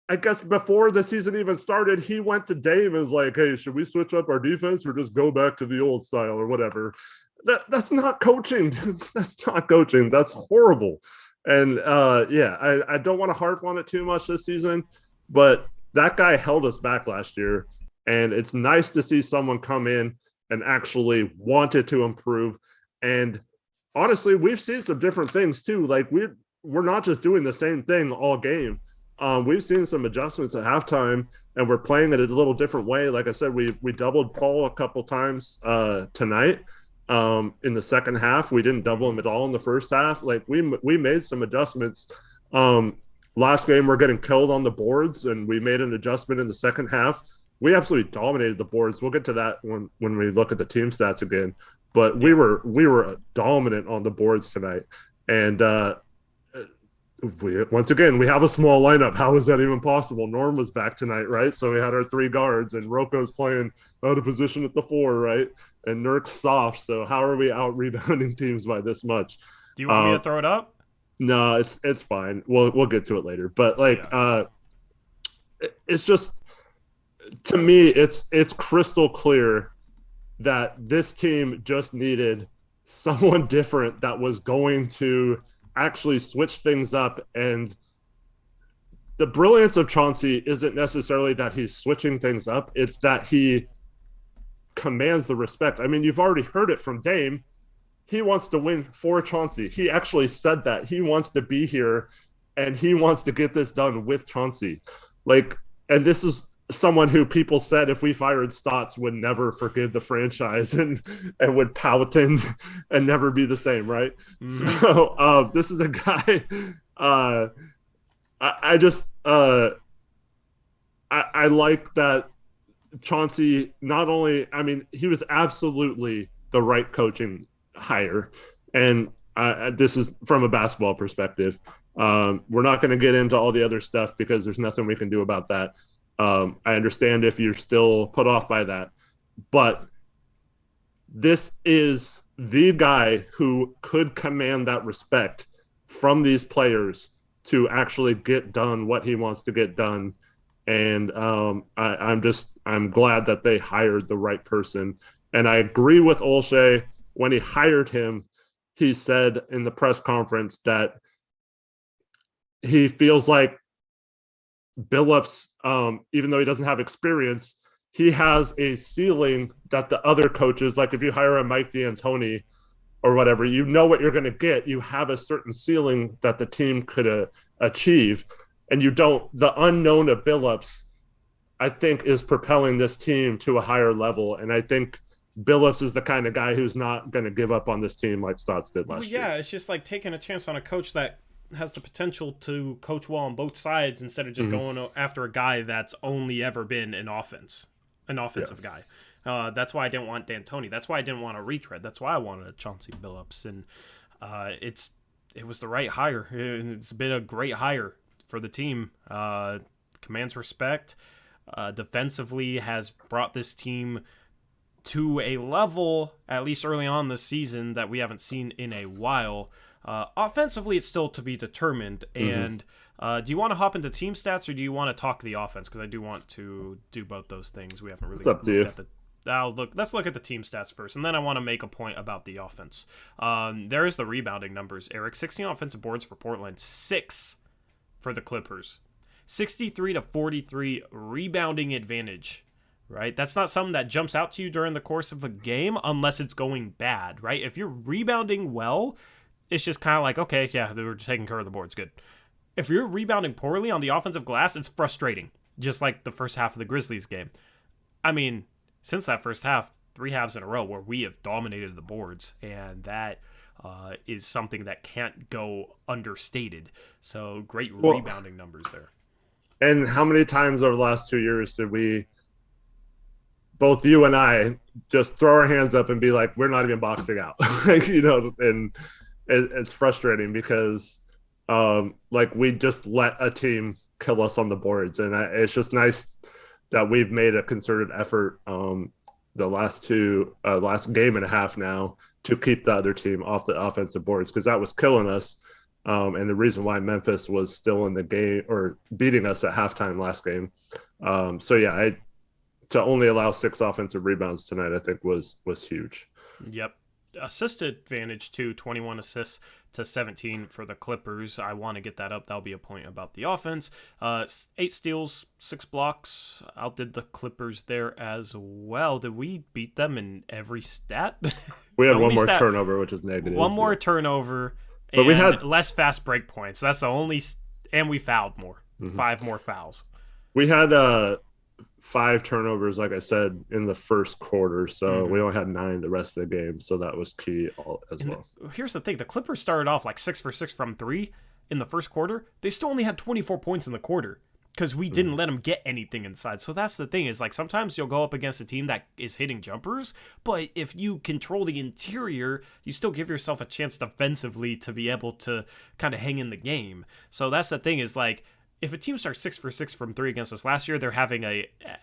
I guess before the season even started, he went to Dame and was like, hey, should we switch up our defense or just go back to the old style or whatever? That's not coaching. That's not coaching. That's horrible. And I don't want to harp on it too much this season, but that guy held us back last year. And it's nice to see someone come in and actually wanted to improve. And honestly, we've seen some different things too. Like we're not just doing the same thing all game. We've seen some adjustments at halftime, and we're playing it a little different way. Like I said, we doubled Paul a couple times tonight. In the second half, we didn't double him at all in the first half. Like we made some adjustments. Last game, we're getting killed on the boards, and we made an adjustment in the second half. We absolutely dominated the boards. We'll get to that when we look at the team stats again. But we were dominant on the boards tonight, and once again, we have a small lineup. How is that even possible? Norm was back tonight, right? So we had our 3 guards, and Roko's playing out of position at the 4, right? And Nurk's soft. So how are we out rebounding teams by this much? Do you want me to throw it up? No, it's fine. We'll get to it later. But it's just, to me, it's crystal clear that this team just needed someone different that was going to actually switch things up. And the brilliance of Chauncey isn't necessarily that he's switching things up, it's that he commands the respect. I mean, you've already heard it from Dame. He wants to win for Chauncey. He actually said that he wants to be here and he wants to get this done with Chauncey. Like, and this is someone who people said if we fired Stotts would never forgive the franchise and would pout and never be the same, right? Mm-hmm. So this is a guy I like that Chauncey not only, I mean, he was absolutely the right coaching hire. And this is from a basketball perspective. We're not going to get into all the other stuff because there's nothing we can do about that. I understand if you're still put off by that, but this is the guy who could command that respect from these players to actually get done what he wants to get done. And I'm glad that they hired the right person. And I agree with Olshey. When he hired him, he said in the press conference that he feels like Billups, even though he doesn't have experience, he has a ceiling that the other coaches, like if you hire a Mike D'Antoni or whatever, you know what you're going to get. You have a certain ceiling that the team could achieve, and you don't. The unknown of Billups, I think, is propelling this team to a higher level, and I think Billups is the kind of guy who's not going to give up on this team like Stotts did last year. Yeah, it's just like taking a chance on a coach that has the potential to coach well on both sides instead of just going after a guy that's only ever been an offensive guy. That's why I didn't want D'Antoni. That's why I didn't want a retread. That's why I wanted a Chauncey Billups. And it was the right hire. It's been a great hire for the team. Commands respect. Defensively has brought this team to a level, at least early on this season, that we haven't seen in a while. Offensively, it's still to be determined. And do you want to hop into team stats, or do you want to talk the offense? Because I do want to do both those things. We haven't really looked at the let's look at the team stats first, and then I want to make a point about the offense. There's the rebounding numbers. Eric, 16 offensive boards for Portland, 6 for the Clippers. 63-43 rebounding advantage, right? That's not something that jumps out to you during the course of a game unless it's going bad, right? If you're rebounding well, it's just kind of like, okay, yeah, they were taking care of the boards, good. If you're rebounding poorly on the offensive glass, it's frustrating, just like the first half of the Grizzlies game. I mean, since that first half, 3 halves in a row where we have dominated the boards, and that is something that can't go understated. So great rebounding numbers there. And how many times over the last 2 years did we, both you and I, just throw our hands up and be like, we're not even boxing out? And it's frustrating because we just let a team kill us on the boards. And it's just nice that we've made a concerted effort the last game and a half now to keep the other team off the offensive boards, because that was killing us. And the reason why Memphis was still in the game or beating us at halftime last game. To only allow 6 offensive rebounds tonight, I think was huge. Yep. Assist advantage too, 21 assists to 17 for the Clippers. I want to get that up. That'll be a point about the offense. 8 steals, 6 blocks. Outdid the Clippers there as well. Did we beat them in every stat? We had one more turnover, which is negative. One more turnover. But we had less fast break points. That's the only, and we fouled more. 5 more fouls. We had 5 turnovers, like I said, in the first quarter. So we only had 9 the rest of the game. So that was key as well. Here's the thing: the Clippers started off like 6 for 6 from 3 in the first quarter. They still only had 24 points in the quarter because we didn't let them get anything inside. So that's the thing, is like sometimes you'll go up against a team that is hitting jumpers, but if you control the interior, you still give yourself a chance defensively to be able to kind of hang in the game. So that's the thing, is like, if a team starts 6 for 6 from 3 against us last year, they're having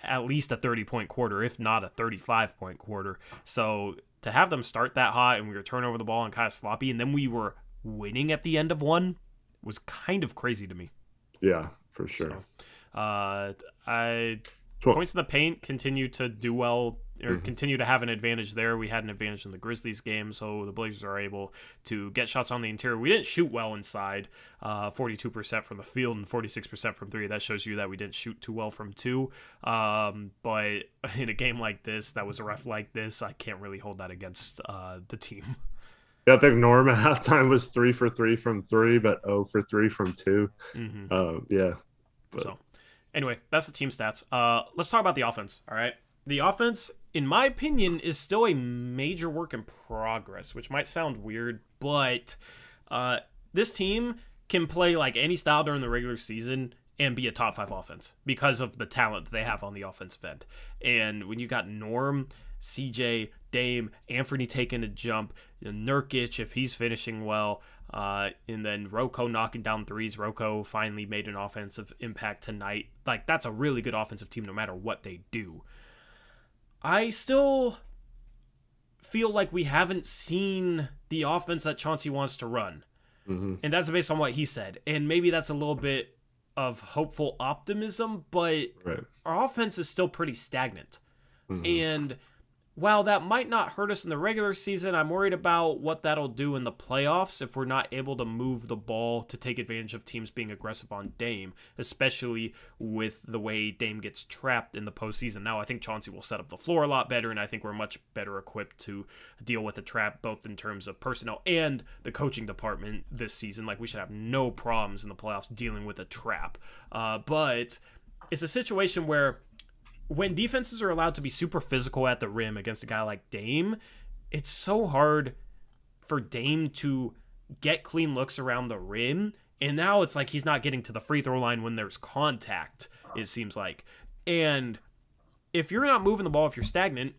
at least a 30-point quarter, if not a 35-point quarter. So to have them start that hot and we were turning over the ball and kind of sloppy, and then we were winning at the end of one, was kind of crazy to me. Yeah, for sure. Points in the paint continue to do well, or continue to have an advantage there. We had an advantage in the Grizzlies game, so the Blazers are able to get shots on the interior. We didn't shoot well inside, 42% from the field and 46% from 3. That shows you that we didn't shoot too well from 2. But in a game like this, that was a ref like this, I can't really hold that against the team. Yeah, I think Norm at halftime was 3 for 3 from 3, but 0 for 3 from 2. So anyway, that's the team stats. Let's talk about the offense, all right? The offense, in my opinion, is still a major work in progress, which might sound weird, but this team can play like any style during the regular season and be a top 5 offense because of the talent that they have on the offensive end. And when you got Norm, CJ, Dame, Anthony taking a jump, Nurkic, if he's finishing well, and then Rocco knocking down threes. Rocco finally made an offensive impact tonight. Like, that's a really good offensive team no matter what they do. I still feel like we haven't seen the offense that Chauncey wants to run. And that's based on what he said. And maybe that's a little bit of hopeful optimism, but our offense is still pretty stagnant. And while that might not hurt us in the regular season, I'm worried about what that'll do in the playoffs if we're not able to move the ball to take advantage of teams being aggressive on Dame, especially with the way Dame gets trapped in the postseason. Now, I think Chauncey will set up the floor a lot better, and I think we're much better equipped to deal with the trap, both in terms of personnel and the coaching department this season. Like, we should have no problems in the playoffs dealing with a trap. But it's a situation where when defenses are allowed to be super physical at the rim against a guy like Dame, it's so hard for Dame to get clean looks around the rim. And now it's like he's not getting to the free throw line when there's contact, it seems like. And if you're not moving the ball, if you're stagnant,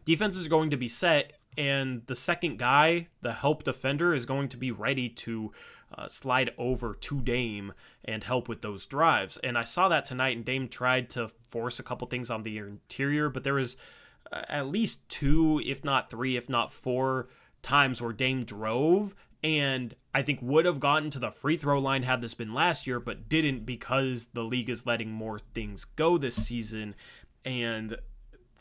defenses are going to be set, and the second guy, the help defender, is going to be ready to slide over to Dame and help with those drives. And I saw that tonight, and Dame tried to force a couple things on the interior, but there was at least 2, if not 3, if not 4 times where Dame drove and I think would have gotten to the free throw line had this been last year, but didn't because the league is letting more things go this season. And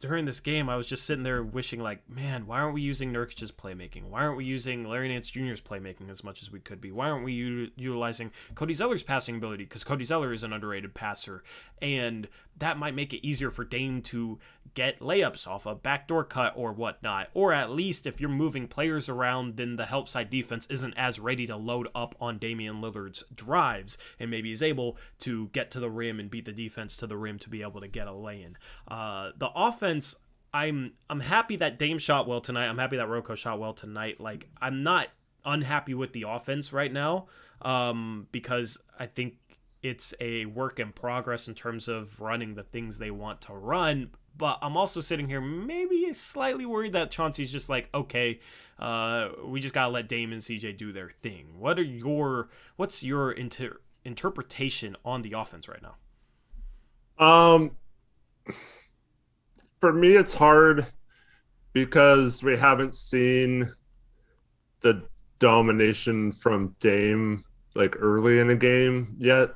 during this game, I was just sitting there wishing, like, man, why aren't we using Nurkic's playmaking? Why aren't we using Larry Nance Jr.'s playmaking as much as we could be? Why aren't we utilizing Cody Zeller's passing ability? Because Cody Zeller is an underrated passer, and that might make it easier for Dame to get layups off a backdoor cut or whatnot. Or at least if you're moving players around, then the help side defense isn't as ready to load up on Damian Lillard's drives, and maybe is able to get to the rim and beat the defense to the rim to be able to get a lay-in. The offense, I'm happy that Dame shot well tonight. I'm happy that Rocco shot well tonight. Like, I'm not unhappy with the offense right now, because I think it's a work in progress in terms of running the things they want to run. But I'm also sitting here maybe slightly worried that Chauncey's just like, okay, we just gotta let Dame and CJ do their thing. What's your interpretation on the offense right now? For me, it's hard because we haven't seen the domination from Dame like early in a game yet,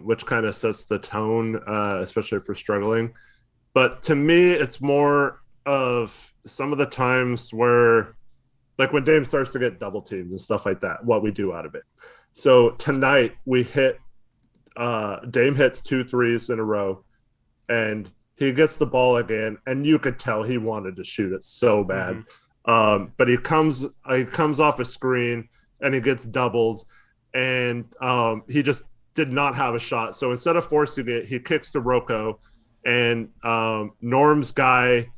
which kind of sets the tone, especially if we're struggling. But to me, it's more of some of the times where, like when Dame starts to get double teamed and stuff like that, what we do out of it. So tonight we Dame hits 2 threes in a row, and he gets the ball again, and you could tell he wanted to shoot it so bad. But he comes off a screen and he gets doubled, and he just did not have a shot. So instead of forcing it, he kicks to Rocco, and Norm's guy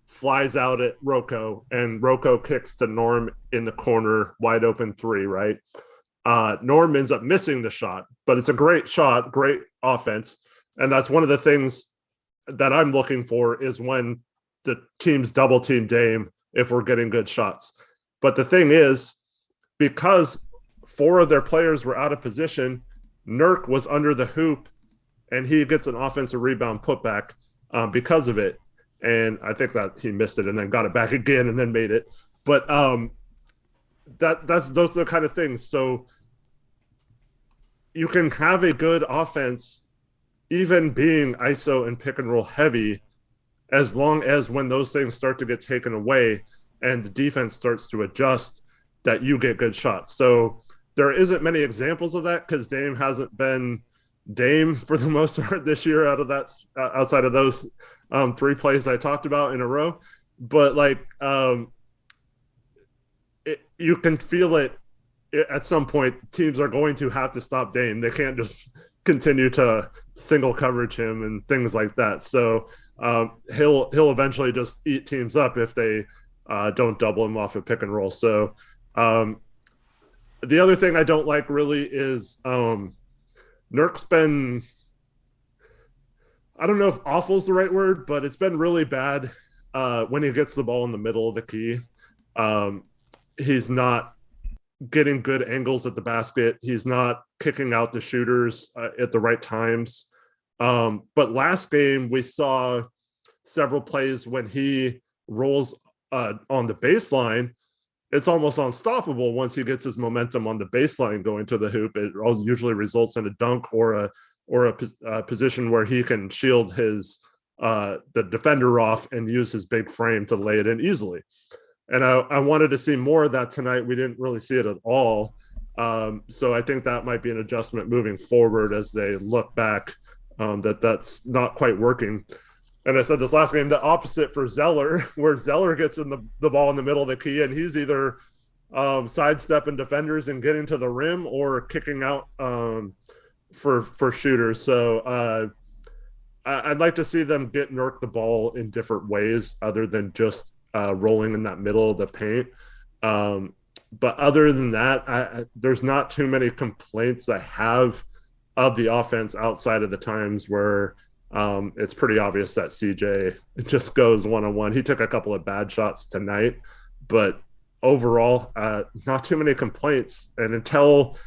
flies out at Rocco, and Rocco kicks to Norm in the corner, wide open 3, right? Norm ends up missing the shot, but it's a great shot, great offense. And that's one of the things that I'm looking for, is when the teams double team Dame, if we're getting good shots. But the thing is, because 4 of their players were out of position, Nurk was under the hoop, and he gets an offensive rebound putback because of it. And I think that he missed it and then got it back again and then made it. But those are the kind of things. So you can have a good offense even being ISO and pick and roll heavy, as long as when those things start to get taken away and the defense starts to adjust, that you get good shots. So there isn't many examples of that because Dame hasn't been Dame for the most part this year outside of those 3 plays I talked about in a row. But like you can feel it at some point. Teams are going to have to stop Dame. They can't just continue to single coverage him and things like that. So he'll eventually just eat teams up if they don't double him off a pick and roll. So the other thing I don't like really is Nurk's been, I don't know if awful is the right word, but it's been really bad when he gets the ball in the middle of the key. He's not getting good angles at the basket. He's not kicking out the shooters at the right times. But last game, we saw several plays when he rolls on the baseline. It's almost unstoppable once he gets his momentum on the baseline going to the hoop. It usually results in a dunk or a position where he can shield the defender off and use his big frame to lay it in easily. And I wanted to see more of that tonight. We didn't really see it at all. So I think that might be an adjustment moving forward as they look back, that's not quite working. And I said this last game, the opposite for Zeller, where Zeller gets in the ball in the middle of the key, and he's either sidestepping defenders and getting to the rim or kicking out for shooters. So I'd like to see them get Nurk the ball in different ways other than just rolling in that middle of the paint. But other than that, there's not too many complaints I have of the offense outside of the times where it's pretty obvious that CJ just goes one-on-one. He took a couple of bad shots tonight, but overall, not too many complaints. And until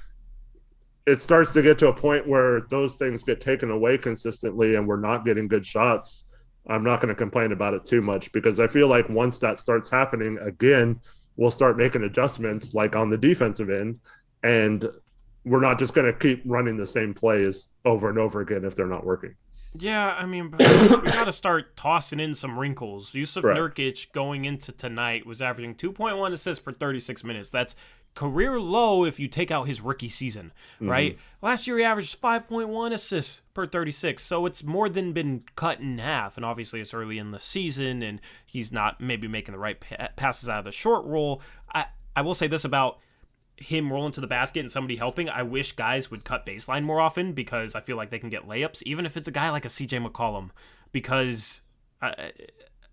it starts to get to a point where those things get taken away consistently and we're not getting good shots, I'm not going to complain about it too much, because I feel like once that starts happening again, we'll start making adjustments like on the defensive end, and we're not just going to keep running the same plays over and over again if they're not working. Yeah, I mean, but we got to start tossing in some wrinkles. Yusuf Right. Nurkic going into tonight was averaging 2.1 assists per 36 minutes. That's career low if you take out his rookie season, right? Last year he averaged 5.1 assists per 36, so it's more than been cut in half. And obviously it's early in the season, and he's not maybe making the right passes out of the short roll. I will say this about him rolling to the basket and somebody helping. I wish guys would cut baseline more often because I feel like they can get layups, even if it's a guy like a CJ McCollum, because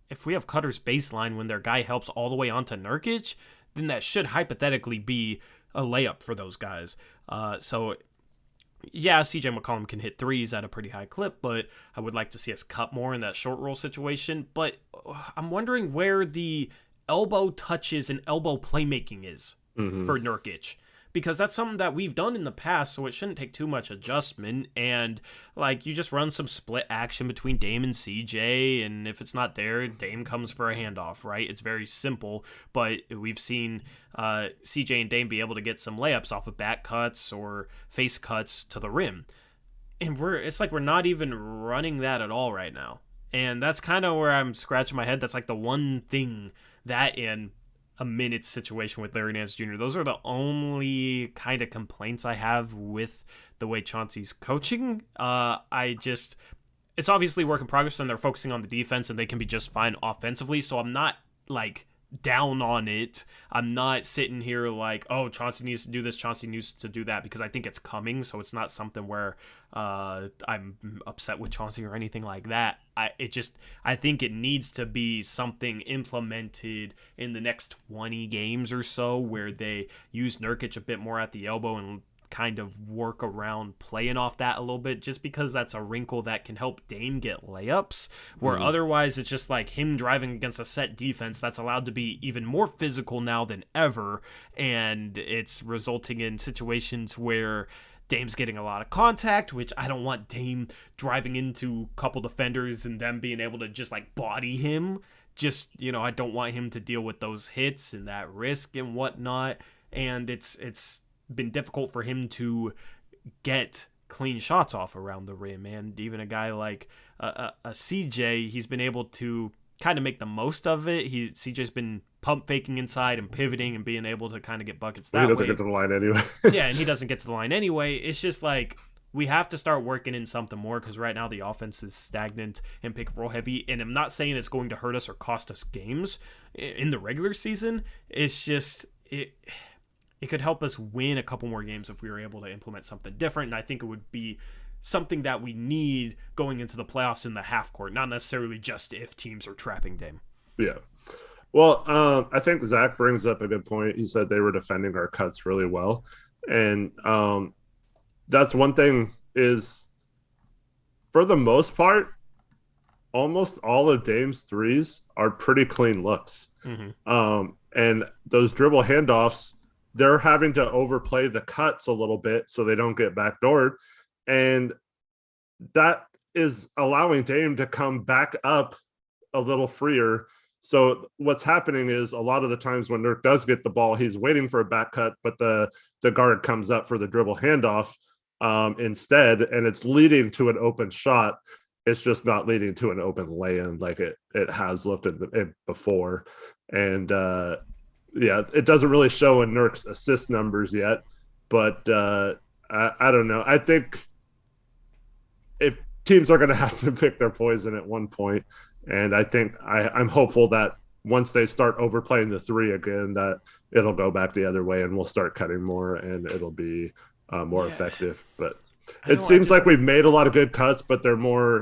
if we have cutters baseline when their guy helps all the way onto Nurkic, then that should hypothetically be a layup for those guys. So yeah, CJ McCollum can hit threes at a pretty high clip, but I would like to see us cut more in that short roll situation. But I'm wondering where the elbow touches and elbow playmaking is for Nurkic, because that's something that we've done in the past, so it shouldn't take too much adjustment. And like, you just run some split action between Dame and CJ, and if it's not there, Dame comes for a handoff, right? It's very simple, but we've seen CJ and Dame be able to get some layups off of back cuts or face cuts to the rim, and it's like we're not even running that at all right now. And that's kind of where I'm scratching my head. That's like the one thing, that in a minute situation with Larry Nance Jr. Those are the only kind of complaints I have with the way Chauncey's coaching. It's obviously work in progress, and they're focusing on the defense, and they can be just fine offensively. So I'm not like down on it. I'm not sitting here like, oh, Chauncey needs to do this, Chauncey needs to do that, because I think it's coming. So it's not something where I'm upset with Chauncey or anything like that. I think it needs to be something implemented in the next 20 games or so, where they use Nurkic a bit more at the elbow and kind of work around playing off that a little bit, just because that's a wrinkle that can help Dame get layups, where otherwise it's just like him driving against a set defense that's allowed to be even more physical now than ever, and it's resulting in situations where Dame's getting a lot of contact, which I don't want Dame driving into a couple defenders and them being able to just like body him. I don't want him to deal with those hits and that risk and whatnot. And it's been difficult for him to get clean shots off around the rim. And even a guy like a CJ, he's been able to kind of make the most of it. CJ's been pump faking inside and pivoting and being able to kind of get buckets that way. He doesn't get to the line anyway. Yeah, and he doesn't get to the line anyway. It's just like, we have to start working in something more, because right now the offense is stagnant and pick and roll heavy. And I'm not saying it's going to hurt us or cost us games in the regular season. It's just it could help us win a couple more games if we were able to implement something different. And I think it would be something that we need going into the playoffs in the half court, not necessarily just if teams are trapping Dame. Yeah. Well, I think Zach brings up a good point. He said they were defending our cuts really well. And that's one thing, is for the most part, almost all of Dame's threes are pretty clean looks. And those dribble handoffs, they're having to overplay the cuts a little bit so they don't get backdoored. And that is allowing Dame to come back up a little freer. So what's happening is, a lot of the times when Nurk does get the ball, he's waiting for a back cut, but the guard comes up for the dribble handoff instead, and it's leading to an open shot. It's just not leading to an open lay-in like it has looked before. And it doesn't really show in Nurk's assist numbers yet, but I don't know. I think if teams are going to have to pick their poison at one point, and I think I'm hopeful that once they start overplaying the three again, that it'll go back the other way and we'll start cutting more and it'll be more effective. But it seems like we've made a lot of good cuts, but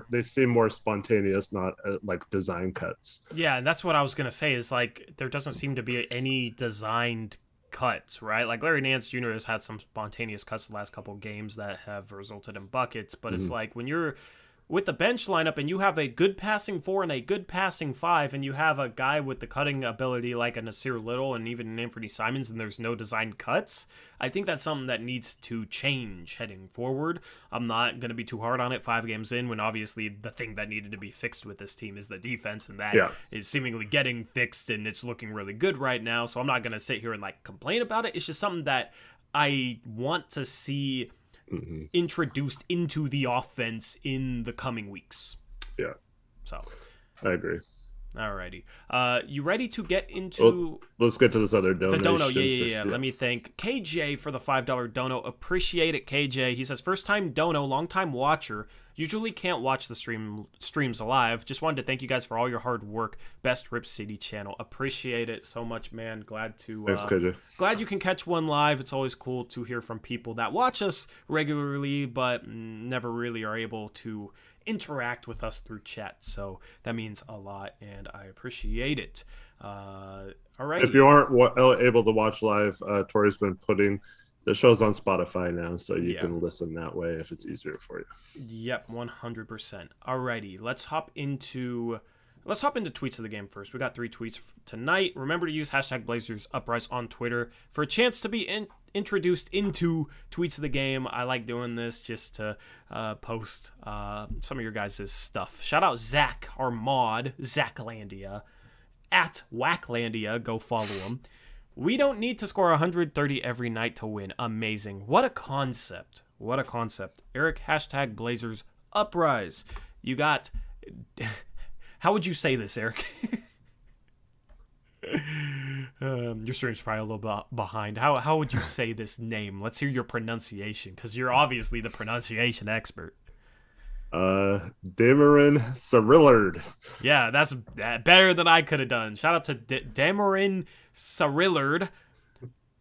they seem more spontaneous, not like design cuts. Yeah, and that's what I was going to say, is like, there doesn't seem to be any designed cuts, right? Like, Larry Nance Jr. has had some spontaneous cuts the last couple of games that have resulted in buckets, but it's like, when you're with the bench lineup and you have a good passing 4 and a good passing 5, and you have a guy with the cutting ability like a Nasir Little and even an Anthony Simons, and there's no designed cuts, I think that's something that needs to change heading forward. I'm not going to be too hard on it 5 games in, when obviously the thing that needed to be fixed with this team is the defense, and that is seemingly getting fixed, and it's looking really good right now. So I'm not going to sit here and like complain about it. It's just something that I want to see introduced into the offense in the coming weeks. Yeah. So I agree. Alrighty. You ready to get into... Let's get to this other the donation. dono? Yeah. Let me thank KJ for the $5 dono. Appreciate it, KJ. He says, first time dono, long time watcher. Usually can't watch the streams live. Just wanted to thank you guys for all your hard work. Best Rip City channel. Appreciate it so much, man. Glad to... Thanks, KJ. Glad you can catch one live. It's always cool to hear from people that watch us regularly, but never really are able to interact with us through chat. So that means a lot, and I appreciate it. All right. If you aren't able to watch live, Tori's been putting the show's on Spotify now, so you can listen that way if it's easier for you. Yep, 100%. Alrighty, let's hop into tweets of the game first. We got 3 tweets tonight. Remember to use hashtag Blazers Uprise on Twitter for a chance to be introduced into tweets of the game. I like doing this just to post some of your guys' stuff. Shout out Zach, our mod, Zachlandia, at Wacklandia. Go follow him. We don't need to score 130 every night to win. Amazing. What a concept. What a concept. Eric, hashtag Blazers Uprise. You got... How would you say this, Eric? Your stream's probably a little bit behind. How would you say this name? Let's hear your pronunciation, because you're obviously the pronunciation expert. Damian Lillard. Yeah, that's better than I could have done. Shout out to Damian Lillard.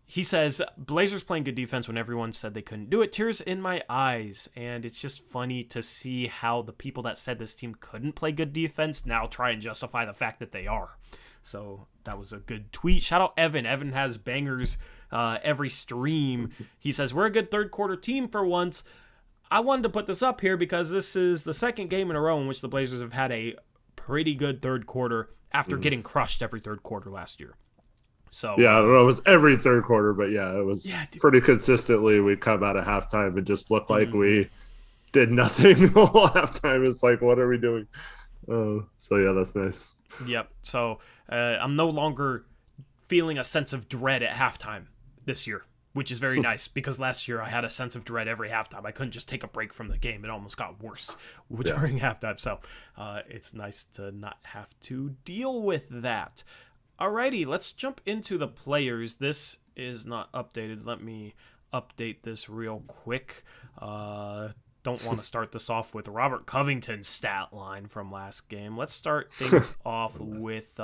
He says, Blazers playing good defense when everyone said they couldn't do it. Tears in my eyes. And it's just funny to see how the people that said this team couldn't play good defense now try and justify the fact that they are. So that was a good tweet. Shout out Evan. Evan has bangers every stream. He says, we're a good third quarter team for once. I wanted to put this up here because this is the second game in a row in which the Blazers have had a pretty good third quarter after getting crushed every third quarter last year. So yeah, I don't know, it was every third quarter, but it was pretty consistently. We come out of halftime and just looked like we did nothing the whole halftime. It's like, what are we doing? So yeah, that's nice. Yep. So I'm no longer feeling a sense of dread at halftime this year, which is very nice, because last year I had a sense of dread every halftime. I couldn't just take a break from the game. It almost got worse during halftime. So it's nice to not have to deal with that. Alrighty, let's jump into the players. This is not updated. Let me update this real quick. Don't want to start this off with Robert Covington's stat line from last game. Let's start things off with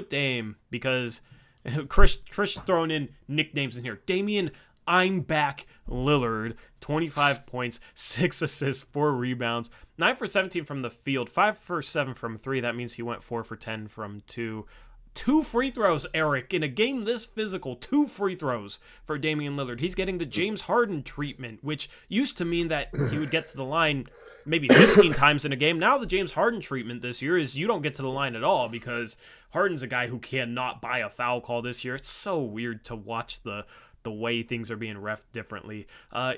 Dame, because Chris throwing in nicknames in here. Damian I'm back Lillard, 25 points, 6 assists, 4 rebounds, 9 for 17 from the field, 5 for 7 from 3. That means he went 4 for 10 from 2. 2 free throws, Eric, in a game this physical. 2 free throws for Damian Lillard. He's getting the James Harden treatment, which used to mean that he would get to the line maybe 15 times in a game. Now the James Harden treatment this year is you don't get to the line at all, because Harden's a guy who cannot buy a foul call this year. It's so weird to watch the way things are being reffed differently.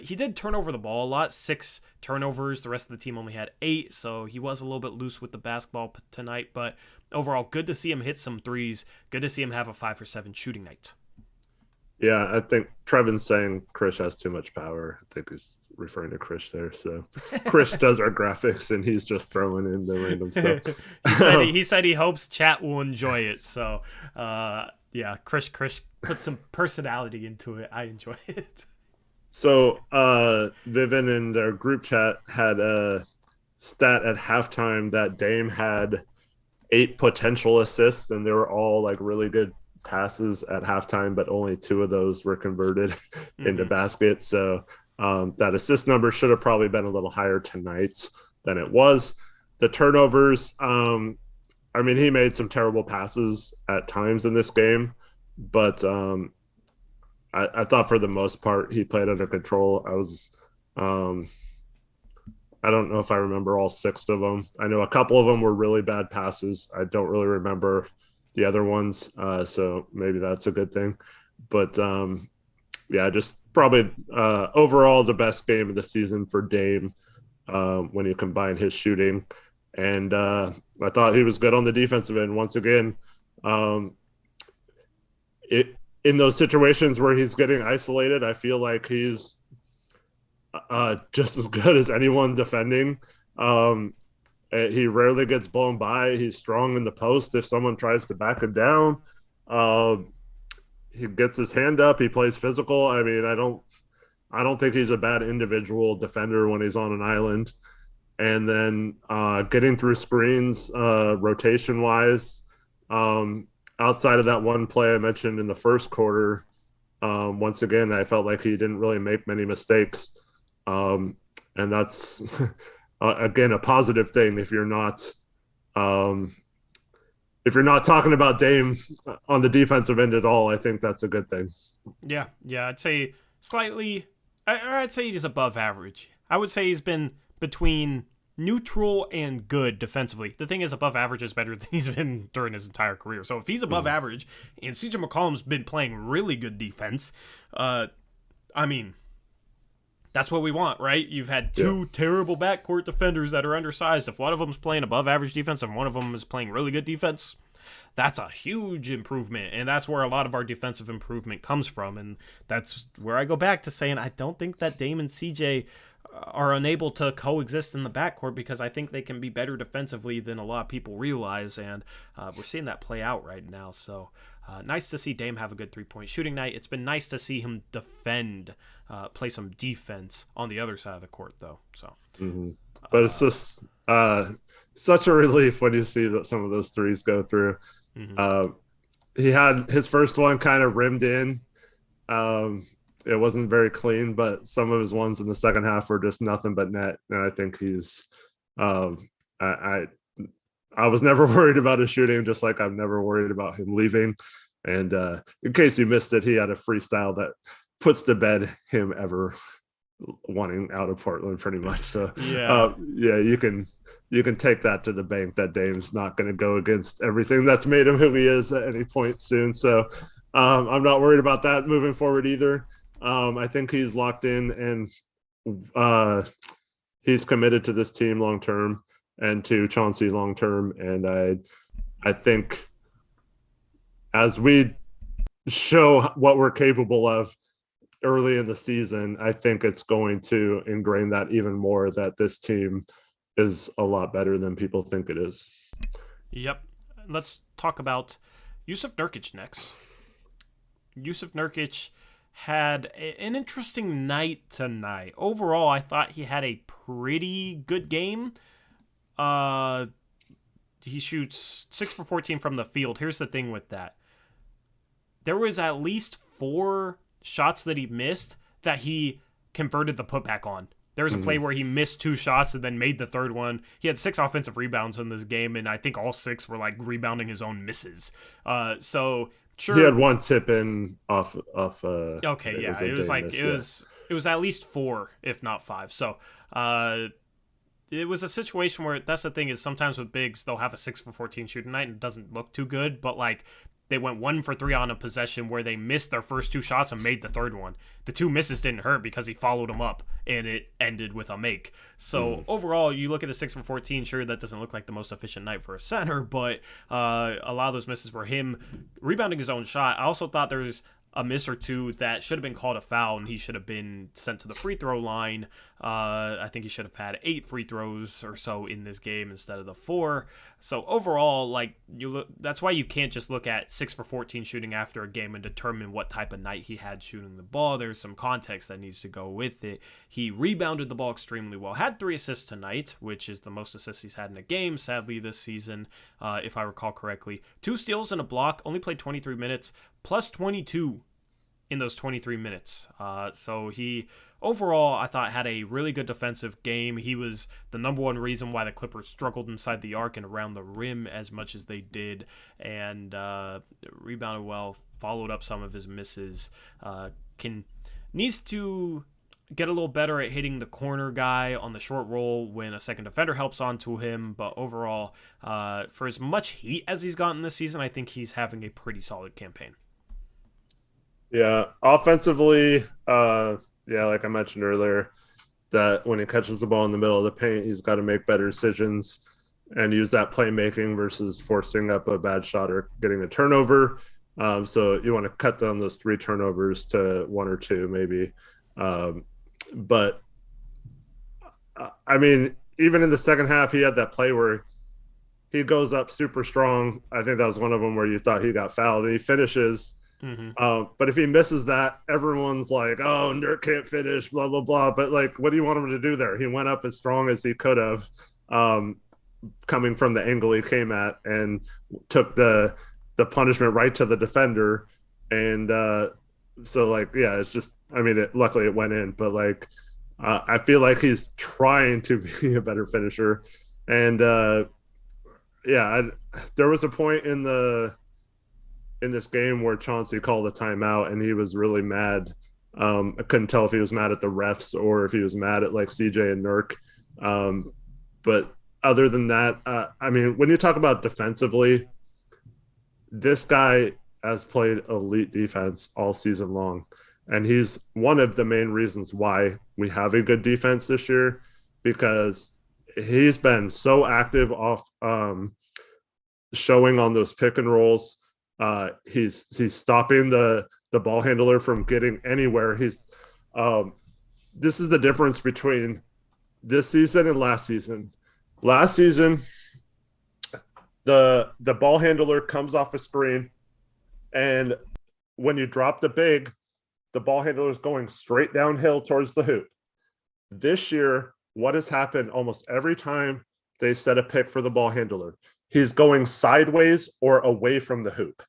He did turn over the ball a lot, 6 turnovers. The rest of the team only had 8, so he was a little bit loose with the basketball tonight. But overall, good to see him hit some threes. Good to see him have a 5 for 7 shooting night. Yeah, I think Trevin's saying Krish has too much power. I think he's referring to Krish there. So Krish does our graphics, and he's just throwing in the random stuff. he said he hopes chat will enjoy it. So, yeah, Krish put some personality into it. I enjoy it. So Vivin in their group chat had a stat at halftime that Dame had 8 potential assists, and they were all like really good passes at halftime, but only 2 of those were converted into baskets. So that assist number should have probably been a little higher tonight than it was. The turnovers, I mean, he made some terrible passes at times in this game, but I thought for the most part he played under control. I don't know if I remember all 6 of them. I know a couple of them were really bad passes. I don't really remember the other ones, so maybe that's a good thing. But yeah, just probably overall the best game of the season for Dame when you combine his shooting. And I thought he was good on the defensive end. Once again, in those situations where he's getting isolated, I feel like he's just as good as anyone defending. He rarely gets blown by. He's strong in the post if someone tries to back him down. He gets his hand up. He plays physical. I mean, I don't think he's a bad individual defender when he's on an island. And then getting through screens, rotation wise, outside of that one play I mentioned in the first quarter, once again, I felt like he didn't really make many mistakes. And that's, again, a positive thing if you're not talking about Dame on the defensive end at all. I think that's a good thing. Yeah, I'd say I'd say he's above average. I would say he's been between neutral and good defensively. The thing is, above average is better than he's been during his entire career. So if he's above average and CJ McCollum's been playing really good defense, I mean, that's what we want, right? You've had two terrible backcourt defenders that are undersized. If one of them's playing above average defense and one of them is playing really good defense, that's a huge improvement, and that's where a lot of our defensive improvement comes from. And that's where I go back to saying I don't think that Dame and CJ are unable to coexist in the backcourt, because I think they can be better defensively than a lot of people realize, and we're seeing that play out right now. So nice to see Dame have a good three-point shooting night. It's been nice to see him defend, play some defense on the other side of the court, though. So, But it's just such a relief when you see that some of those threes go through. He had his first one kind of rimmed in. It wasn't very clean, but some of his ones in the second half were just nothing but net. And I think he's I was never worried about his shooting, just like I'm never worried about him leaving. And in case you missed it, he had a freestyle that puts to bed him ever wanting out of Portland, pretty much. So you can take that to the bank, that Dame's not going to go against everything that's made him who he is at any point soon. So I'm not worried about that moving forward either. I think he's locked in, and he's committed to this team long term and to Chauncey long term. And I think as we show what we're capable of early in the season, I think it's going to ingrain that even more, that this team is a lot better than people think it is. Yep. Let's talk about Yusuf Nurkic next. Yusuf Nurkic had an interesting night tonight. Overall, I thought he had a pretty good game. He shoots 6 for 14 from the field. Here's the thing with that. There was at least 4 shots that he missed that he converted the putback on. There was a play where he missed 2 shots and then made the third one. He had 6 offensive rebounds in this game, and I think all 6 were like rebounding his own misses. So sure, he had one tip in off. Okay, yeah, it was like miss, it was at least 4, if not 5. So it was a situation where, that's the thing, is sometimes with bigs they'll have a 6 for 14 shooting night and it doesn't look too good, but like they went 1 for 3 on a possession where they missed their first 2 shots and made the third one. The 2 misses didn't hurt because he followed them up and it ended with a make. So overall, you look at the 6 for 14, sure, that doesn't look like the most efficient night for a center, but a lot of those misses were him rebounding his own shot. I also thought there's a miss or 2 that should have been called a foul and he should have been sent to the free throw line. I think he should have had 8 free throws or so in this game instead of the 4. So overall, like, that's why you can't just look at 6 for 14 shooting after a game and determine what type of night he had shooting the ball. There's some context that needs to go with it. He rebounded the ball extremely well. Had 3 assists tonight, which is the most assists he's had in a game, sadly, this season, if I recall correctly. 2 steals and a block, only played 23 minutes, plus 22 in those 23 minutes. So he, overall, I thought had a really good defensive game. He was the number one reason why the Clippers struggled inside the arc and around the rim as much as they did, and rebounded well, followed up some of his misses. Needs to get a little better at hitting the corner guy on the short roll when a second defender helps onto him, but overall, for as much heat as he's gotten this season, I think he's having a pretty solid campaign. Yeah, offensively, like I mentioned earlier, that when he catches the ball in the middle of the paint, he's got to make better decisions and use that playmaking versus forcing up a bad shot or getting a turnover. So you want to cut down those 3 turnovers to 1 or 2 maybe. But I mean, even in the second half, he had that play where he goes up super strong. I think that was one of them where you thought he got fouled, and he finishes. But if he misses that, everyone's like, "Oh, Nurk can't finish," blah blah blah. But like, what do you want him to do there? He went up as strong as he could have, coming from the angle he came at, and took the punishment right to the defender. And so, like, yeah, it's just, I mean, luckily it went in, but like, I feel like he's trying to be a better finisher, and there was a point in this game where Chauncey called a timeout and he was really mad. I couldn't tell if he was mad at the refs or if he was mad at like CJ and Nurk. But other than that, I mean, when you talk about defensively, this guy has played elite defense all season long. And he's one of the main reasons why we have a good defense this year, because he's been so active off showing on those pick and rolls. He's stopping the ball handler from getting anywhere. This is the difference between this season and last season. Last season, the ball handler comes off a screen, and when you drop the big, the ball handler is going straight downhill towards the hoop. This year, what has happened almost every time they set a pick for the ball handler, he's going sideways or away from the hoop.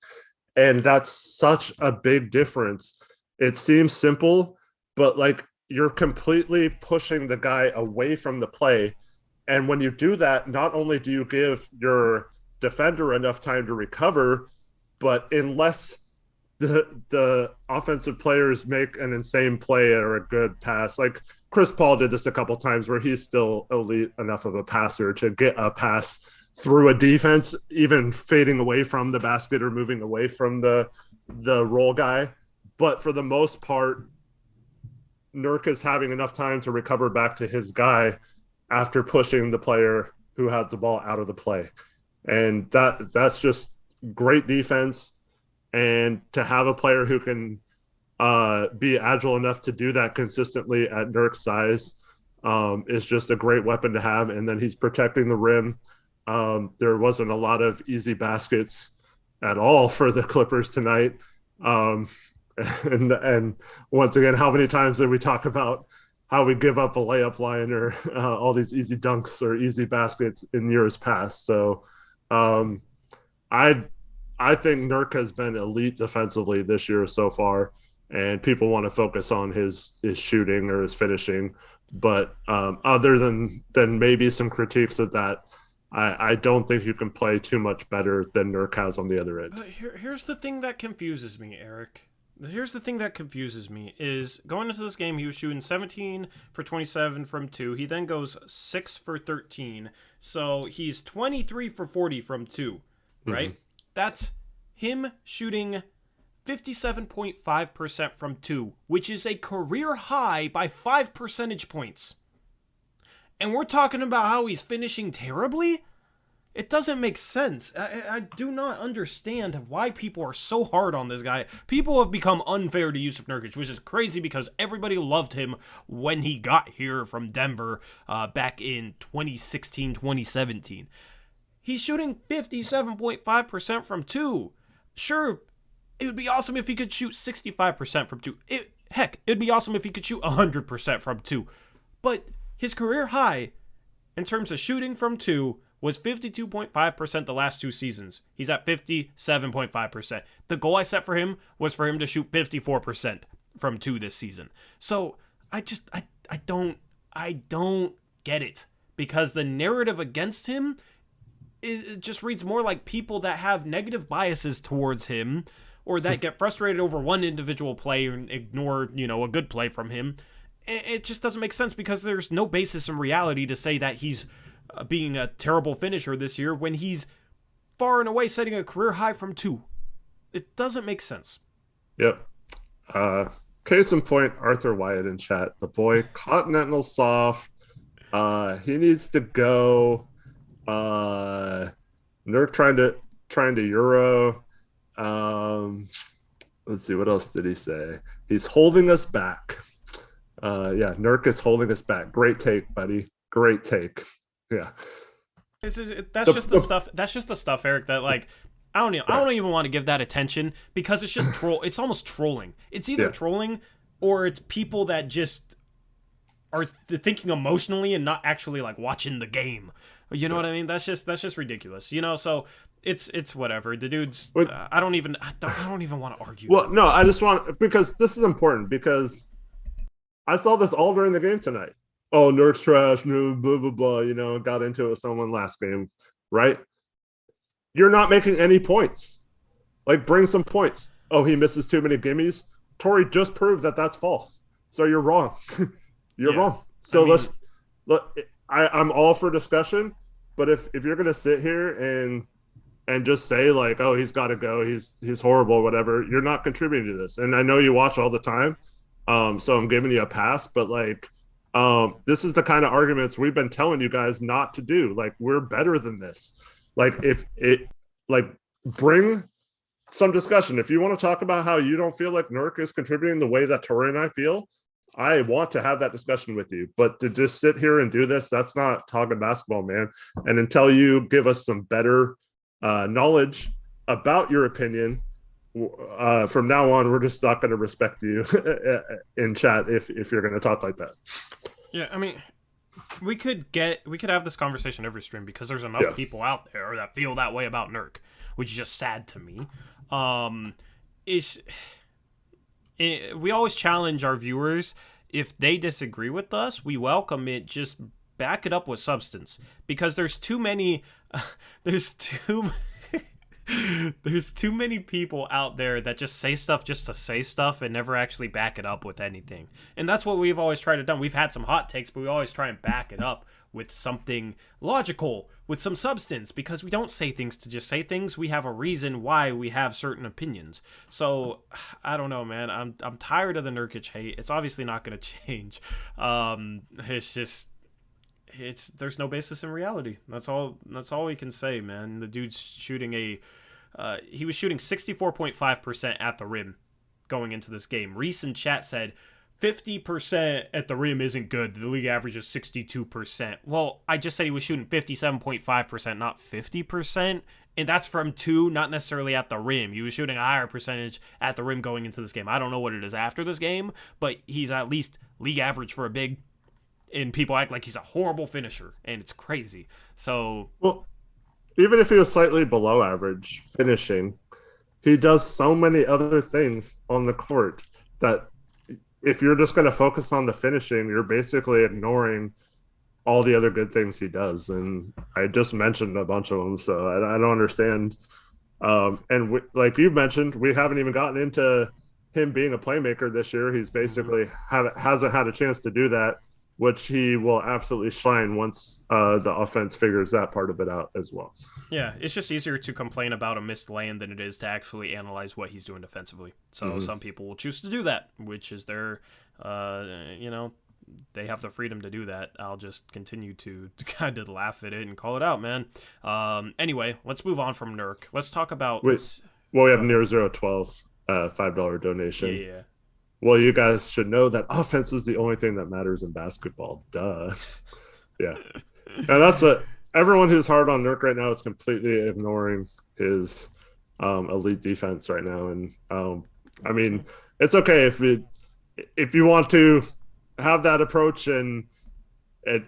And that's such a big difference. It seems simple, but like, you're completely pushing the guy away from the play. And when you do that, not only do you give your defender enough time to recover, but unless the offensive players make an insane play or a good pass, like Chris Paul did this a couple times where he's still elite enough of a passer to get a pass through a defense, even fading away from the basket or moving away from the roll guy. But for the most part, Nurk is having enough time to recover back to his guy after pushing the player who has the ball out of the play. And that's just great defense. And to have a player who can be agile enough to do that consistently at Nurk's size is just a great weapon to have. And then he's protecting the rim. There wasn't a lot of easy baskets at all for the Clippers tonight. And once again, how many times did we talk about how we give up a layup line or all these easy dunks or easy baskets in years past? So I think Nurk has been elite defensively this year so far, and people want to focus on his shooting or his finishing. But other than maybe some critiques of that, I don't think you can play too much better than Nurk has on the other end. Here's the thing that confuses me, Eric. Here's the thing that confuses me is going into this game, he was shooting 17 for 27 from 2. He then goes 6 for 13. So he's 23 for 40 from 2, right? Mm-hmm. That's him shooting 57.5% from 2, which is a career high by 5 percentage points. And we're talking about how he's finishing terribly? It doesn't make sense. I do not understand why people are so hard on this guy. People have become unfair to Yusuf Nurkic, which is crazy because everybody loved him when he got here from Denver back in 2016, 2017. He's shooting 57.5% from 2. Sure, it would be awesome if he could shoot 65% from 2. Heck, it would be awesome if he could shoot 100% from 2. But his career high in terms of shooting from 2 was 52.5% the last 2 seasons. He's at 57.5%. The goal I set for him was for him to shoot 54% from 2 this season. So I don't get it, because the narrative against him, it just reads more like people that have negative biases towards him, or that get frustrated over one individual play and ignore, a good play from him. It just doesn't make sense, because there's no basis in reality to say that he's being a terrible finisher this year when he's far and away setting a career high from 2. It doesn't make sense. Yep. Case in point, Arthur Wyatt in chat. The boy continental soft. He needs to go. Nurk trying to Euro. Let's see, what else did he say? He's holding us back. Yeah, Nurk is holding us back. Great take, buddy. great take. Yeah. That's just the stuff, Eric, that like I don't even want to give that attention because it's just it's almost trolling. It's either trolling or it's people that just are thinking emotionally and not actually like watching the game. You know what I mean? That's just ridiculous. So it's whatever. The dude's I don't even want to argue. Well, no, I just want, because this is important, because I saw this all during the game tonight. Oh, Nurk's trash, no, blah, blah, blah, got into it with someone last game, right? You're not making any points. Like, bring some points. Oh, he misses too many gimmies. Tori just proved that that's false. So you're wrong. You're wrong. So I'm all for discussion, but if you're going to sit here and just say like, oh, he's got to go, he's horrible, whatever, you're not contributing to this. And I know you watch all the time, so I'm giving you a pass, but like, this is the kind of arguments we've been telling you guys not to do. Like, we're better than this. Like, bring some discussion. If you want to talk about how you don't feel like Nurk is contributing the way that Tori and I feel, I want to have that discussion with you. But to just sit here and do this, that's not talking basketball, man. And until you give us some better knowledge about your opinion, from now on, we're just not going to respect you in chat if you're going to talk like that. Yeah, I mean, we could have this conversation every stream because there's enough people out there that feel that way about Nurk, which is just sad to me. We always challenge our viewers. If they disagree with us, we welcome it. Just back it up with substance, because there's too many there's too many people out there that just say stuff just to say stuff and never actually back it up with anything. And that's what we've always tried to do. We've had some hot takes, but we always try and back it up with something logical, with some substance, because we don't say things to just say things. We have a reason why we have certain opinions. So I don't know, man. I'm tired of the Nurkic hate. It's obviously not going to change. There's no basis in reality. That's all we can say, man. The dude's shooting he was shooting 64.5% at the rim going into this game. Reese in chat said 50% at the rim isn't good. The league average is 62%. Well, I just said he was shooting 57.5%, not 50%. And that's from two, not necessarily at the rim. He was shooting a higher percentage at the rim going into this game. I don't know what it is after this game, but he's at least league average for a big. And people act like he's a horrible finisher, and it's crazy. So, well, even if he was slightly below average finishing, he does so many other things on the court that if you're just going to focus on the finishing, you're basically ignoring all the other good things he does. And I just mentioned a bunch of them, so I don't understand. Like you've mentioned, we haven't even gotten into him being a playmaker this year. He's basically hasn't had a chance to do that, which he will absolutely shine once the offense figures that part of it out as well. Yeah, it's just easier to complain about a missed lane than it is to actually analyze what he's doing defensively. So some people will choose to do that, which is their, they have the freedom to do that. I'll just continue to kind of laugh at it and call it out, man. Anyway, let's move on from Nurk. Let's talk about this. Well, we have near 012 $5 donation. Yeah. Well, you guys should know that offense is the only thing that matters in basketball. Duh. Yeah. And that's everyone who's hard on Nurk right now is completely ignoring his elite defense right now. And I mean, it's okay if you want to have that approach and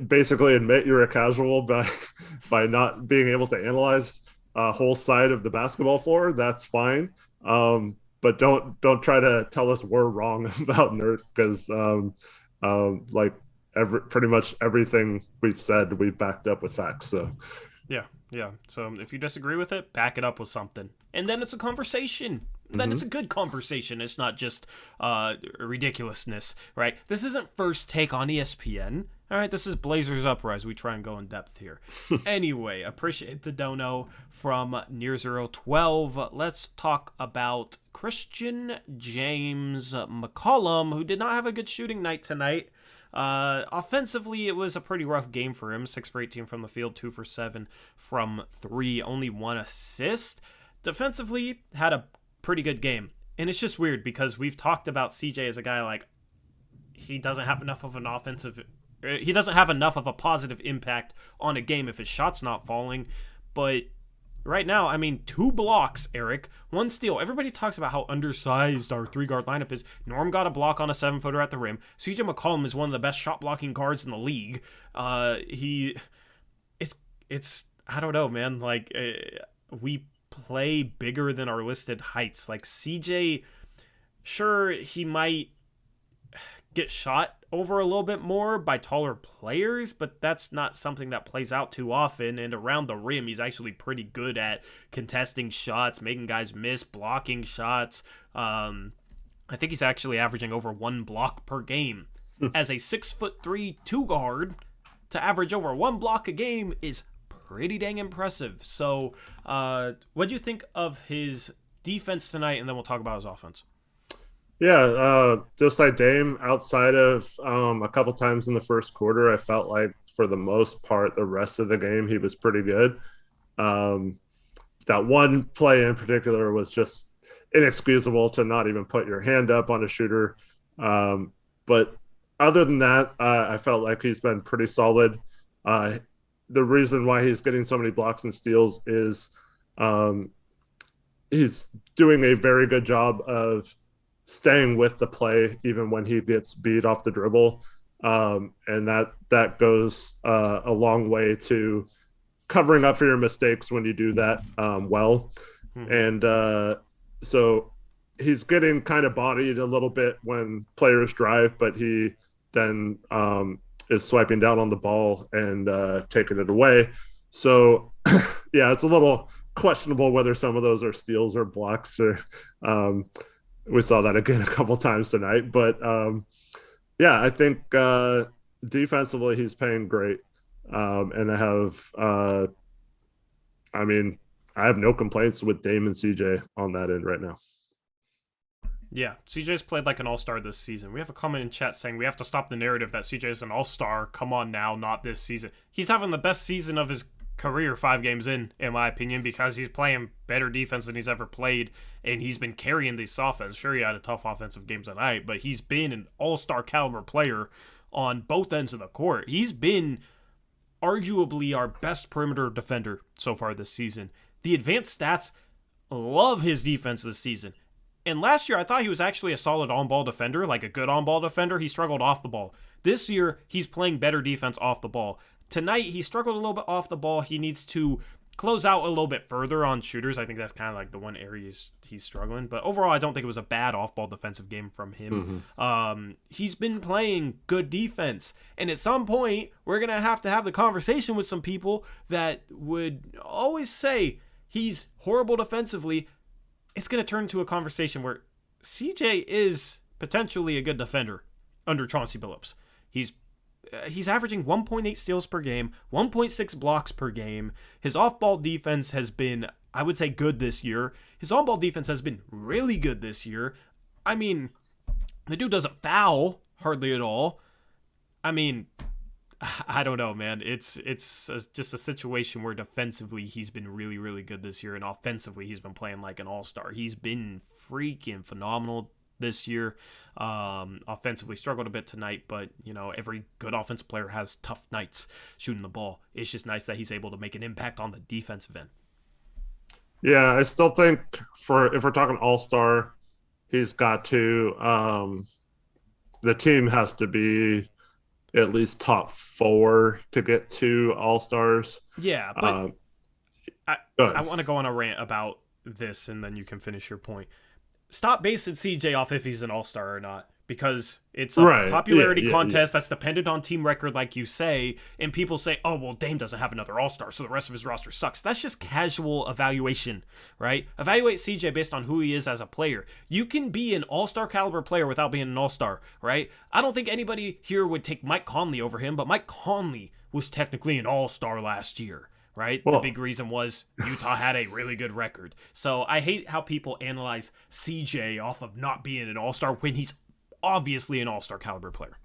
basically admit you're a casual by not being able to analyze a whole side of the basketball floor, that's fine. But don't try to tell us we're wrong about Nurk, because pretty much everything we've said we've backed up with facts. So yeah. So if you disagree with it, back it up with something, and then it's a conversation. Then it's a good conversation. It's not just ridiculousness, right? This isn't First Take on ESPN. All right, this is Blazers Uprise. We try and go in depth here. Anyway, appreciate the dono from Near 012. Let's talk about Christian James McCollum, who did not have a good shooting night tonight. Offensively, it was a pretty rough game for him. 6 for 18 from the field, 2 for 7 from 3, only 1 assist. Defensively, had a pretty good game. And it's just weird because we've talked about CJ as a guy like he doesn't have enough of an offensive He doesn't have enough of a positive impact on a game if his shot's not falling. But right now, I mean, 2 blocks, Eric, 1 steal. Everybody talks about how undersized our 3-guard lineup is. Norm got a block on a 7-footer at the rim. CJ McCollum is one of the best shot-blocking guards in the league. It's I don't know, man. Like, we play bigger than our listed heights. Like, CJ, sure, he might get shot over a little bit more by taller players, but that's not something that plays out too often. And around the rim, he's actually pretty good at contesting shots, making guys miss, blocking shots. I think he's actually averaging over 1 block per game. As a 6'3" 2-guard, to average over 1 block a game is pretty dang impressive. So what do you think of his defense tonight? And then we'll talk about his offense. Yeah, just like Dame, outside of a couple times in the first quarter, I felt like for the most part, the rest of the game, he was pretty good. That one play in particular was just inexcusable, to not even put your hand up on a shooter. But other than that, I felt like he's been pretty solid. The reason why he's getting so many blocks and steals is he's doing a very good job of staying with the play even when he gets beat off the dribble, and that goes a long way to covering up for your mistakes when you do that well. And so he's getting kind of bodied a little bit when players drive, but he then is swiping down on the ball and taking it away. So yeah, it's a little questionable whether some of those are steals or blocks, or we saw that again a couple times tonight. But yeah, I think defensively he's playing great. And I have no complaints with Dame and CJ on that end right now. Yeah, CJ's played like an all-star this season. We have a comment in chat saying we have to stop the narrative that CJ is an all-star. Come on now, not this season. He's having the best season of his career 5 games in my opinion, because he's playing better defense than he's ever played, and he's been carrying this offense. Sure, he had a tough offensive game tonight, but he's been an all-star caliber player on both ends of the court. He's been arguably our best perimeter defender so far this season. The advanced stats love his defense this season. And last year, I thought he was actually a solid on-ball defender, like a good on-ball defender. He struggled off the ball. This year, he's playing better defense off the ball. Tonight, he struggled a little bit off the ball. He needs to close out a little bit further on shooters. I think that's kind of like the one area he's struggling. But overall, I don't think it was a bad off-ball defensive game from him. He's been playing good defense. And at some point, we're going to have the conversation with some people that would always say he's horrible defensively. It's going to turn into a conversation where CJ is potentially a good defender under Chauncey Billups. He's averaging 1.8 steals per game, 1.6 blocks per game. His off-ball defense has been, I would say, good this year. His on-ball defense has been really good this year. I mean, the dude doesn't foul hardly at all. I mean, I don't know, man. It's just a situation where defensively he's been really, really good this year, and offensively he's been playing like an all-star. He's been freaking phenomenal this year. Offensively struggled a bit tonight, but every good offensive player has tough nights shooting the ball. It's just nice that he's able to make an impact on the defensive end. Yeah, I still think if we're talking all-star, he's got to the team has to be at least top 4 to get to all-stars. Yeah, but I want to go on a rant about this, and then you can finish your point. Stop basing CJ off if he's an all-star or not, because it's a popularity contest that's dependent on team record, like you say, and people say, oh, well, Dame doesn't have another all-star, so the rest of his roster sucks. That's just casual evaluation, right? Evaluate CJ based on who he is as a player. You can be an all-star caliber player without being an all-star, right? I don't think anybody here would take Mike Conley over him, but Mike Conley was technically an all-star last year. Right? Well, the big reason was Utah had a really good record. So I hate how people analyze CJ off of not being an all-star when he's obviously an all-star caliber player.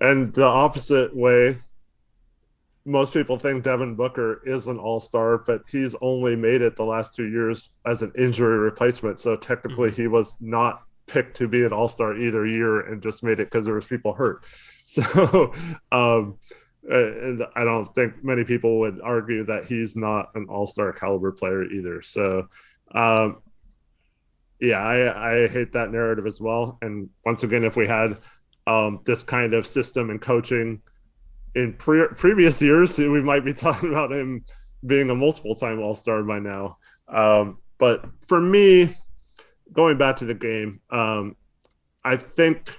And the opposite way, most people think Devin Booker is an all-star, but he's only made it the last 2 years as an injury replacement. So technically he was not picked to be an all-star either year and just made it because there was people hurt. So, and I don't think many people would argue that he's not an all-star caliber player either. So, yeah, I hate that narrative as well. And once again, if we had this kind of system and coaching in previous years, we might be talking about him being a multiple-time all-star by now. But for me, going back to the game, I think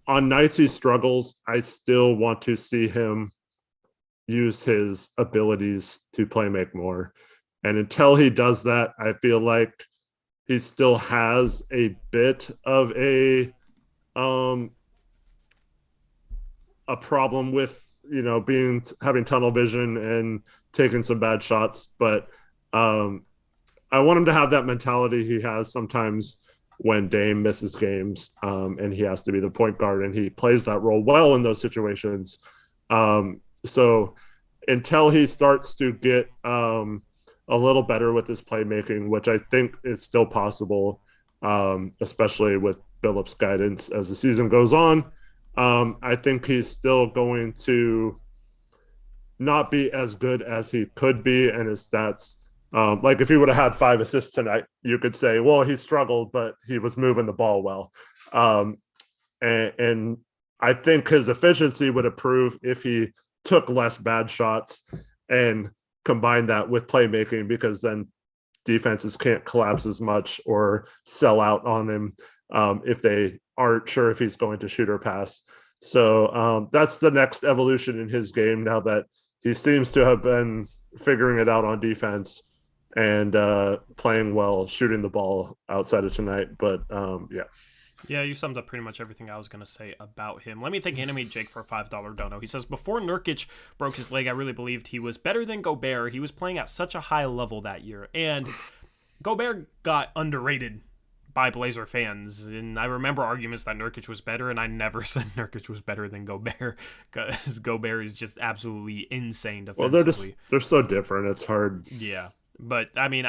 on nights he struggles, I still want to see him use his abilities to play make more. And until he does that, I feel like he still has a bit of a problem with, having tunnel vision and taking some bad shots. But I want him to have that mentality he has sometimes when Dame misses games, and he has to be the point guard, and he plays that role well in those situations. So until he starts to get a little better with his playmaking, which I think is still possible, especially with Billups' guidance as the season goes on, I think he's still going to not be as good as he could be, and his stats, like if he would have had 5 assists tonight, you could say, well, he struggled, but he was moving the ball well. And I think his efficiency would improve if he took less bad shots and combine that with playmaking, because then defenses can't collapse as much or sell out on him if they aren't sure if he's going to shoot or pass. So that's the next evolution in his game, now that he seems to have been figuring it out on defense and playing well, shooting the ball outside of tonight. But yeah. Yeah, you summed up pretty much everything I was going to say about him. Let me thank Anime Jake for a $5 dono. He says, before Nurkic broke his leg, I really believed he was better than Gobert. He was playing at such a high level that year. And Gobert got underrated by Blazer fans. And I remember arguments that Nurkic was better, and I never said Nurkic was better than Gobert, because Gobert is just absolutely insane defensively. Well, they're so different. It's hard. Yeah. But, I mean,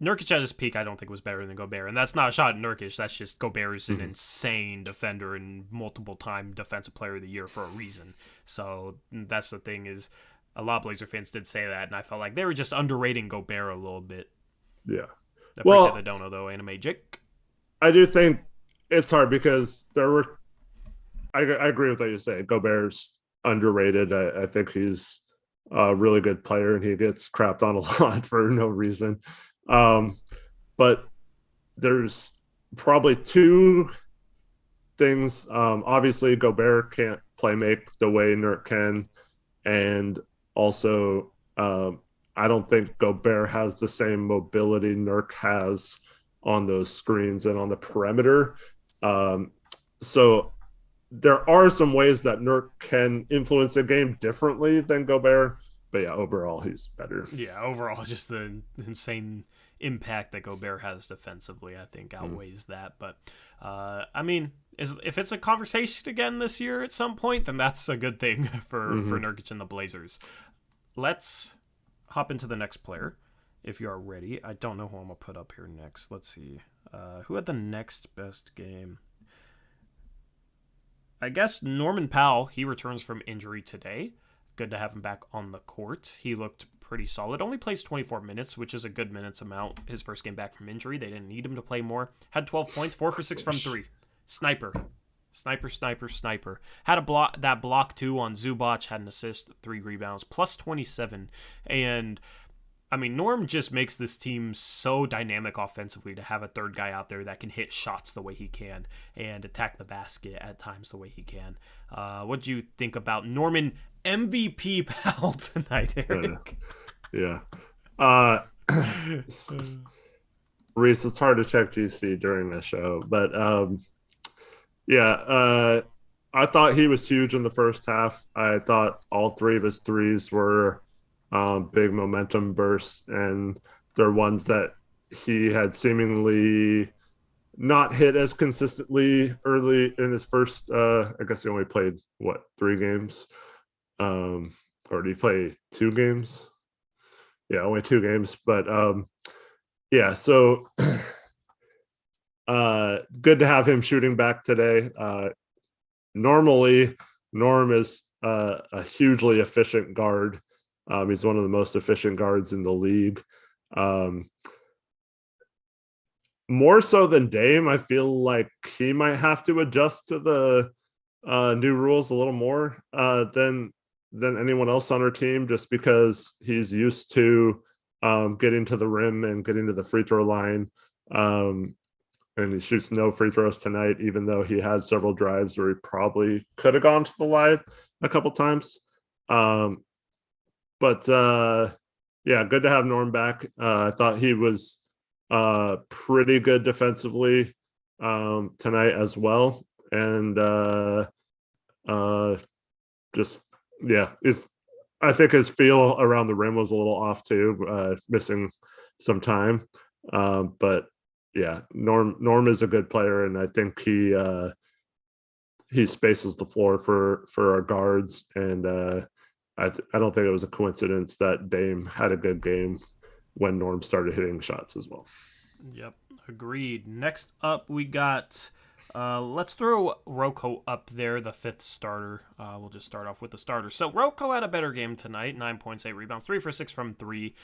Nurkic at his peak, I don't think was better than Gobert. And that's not a shot at Nurkic. That's just Gobert is an insane defender and multiple-time defensive player of the year for a reason. So that's the thing, is a lot of Blazer fans did say that, and I felt like they were just underrating Gobert a little bit. Yeah. I appreciate the dono, though, Anime Jake. I do think it's hard because I agree with what you say. Gobert's underrated. I think he's a really good player, and he gets crapped on a lot for no reason. But there's probably 2 things. Obviously, Gobert can't play make the way Nurk can, and also I don't think Gobert has the same mobility Nurk has on those screens and on the perimeter. So there are some ways that Nurk can influence a game differently than Gobert, but yeah, overall he's better. Yeah, overall just the insane impact that Gobert has defensively, I think, outweighs that. But I mean, if it's a conversation again this year at some point, then that's a good thing for Nurkic and the Blazers. Let's hop into the next player, if you are ready. I don't know who I'm gonna put up here next. Let's see, who had the next best game. I guess Norman Powell. He returns from injury today. Good to have him back on the court. He looked pretty solid. Only plays 24 minutes, which is a good minutes amount. His first game back from injury. They didn't need him to play more. Had 12 points, 4 for 6 from 3. Sniper. Had that block too on Zubac. Had an assist, 3 rebounds, plus 27. And I mean, Norm just makes this team so dynamic offensively to have a third guy out there that can hit shots the way he can and attack the basket at times the way he can. What do you think about Norman MVP Powell tonight, Eric? Yeah. Reese, it's hard to check GC during the show, but I thought he was huge in the first half. I thought all 3 of his threes were big momentum bursts, and they're ones that he had seemingly not hit as consistently early in his first I guess he only played 3 games, or did he play 2 games? Yeah, only 2 games, but so good to have him shooting back today. normally Norm is a hugely efficient guard. He's one of the most efficient guards in the league. More so than Dame, I feel like he might have to adjust to the new rules a little more than anyone else on our team, just because he's used to getting to the rim and getting to the free throw line. And he shoots no free throws tonight, even though he had several drives where he probably could have gone to the line a couple times. But yeah, good to have Norm back. I thought he was pretty good defensively tonight as well. And just, yeah, I think his feel around the rim was a little off too, missing some time. But yeah, Norm is a good player, and I think he spaces the floor for our guards. And I don't think it was a coincidence that Dame had a good game when Norm started hitting shots as well. Yep, agreed. Next up, we got let's throw Rocco up there, the fifth starter. We'll just start off with the starters. So Rocco had a better game tonight, 9 points, 8 rebounds, 3 for 6 from 3,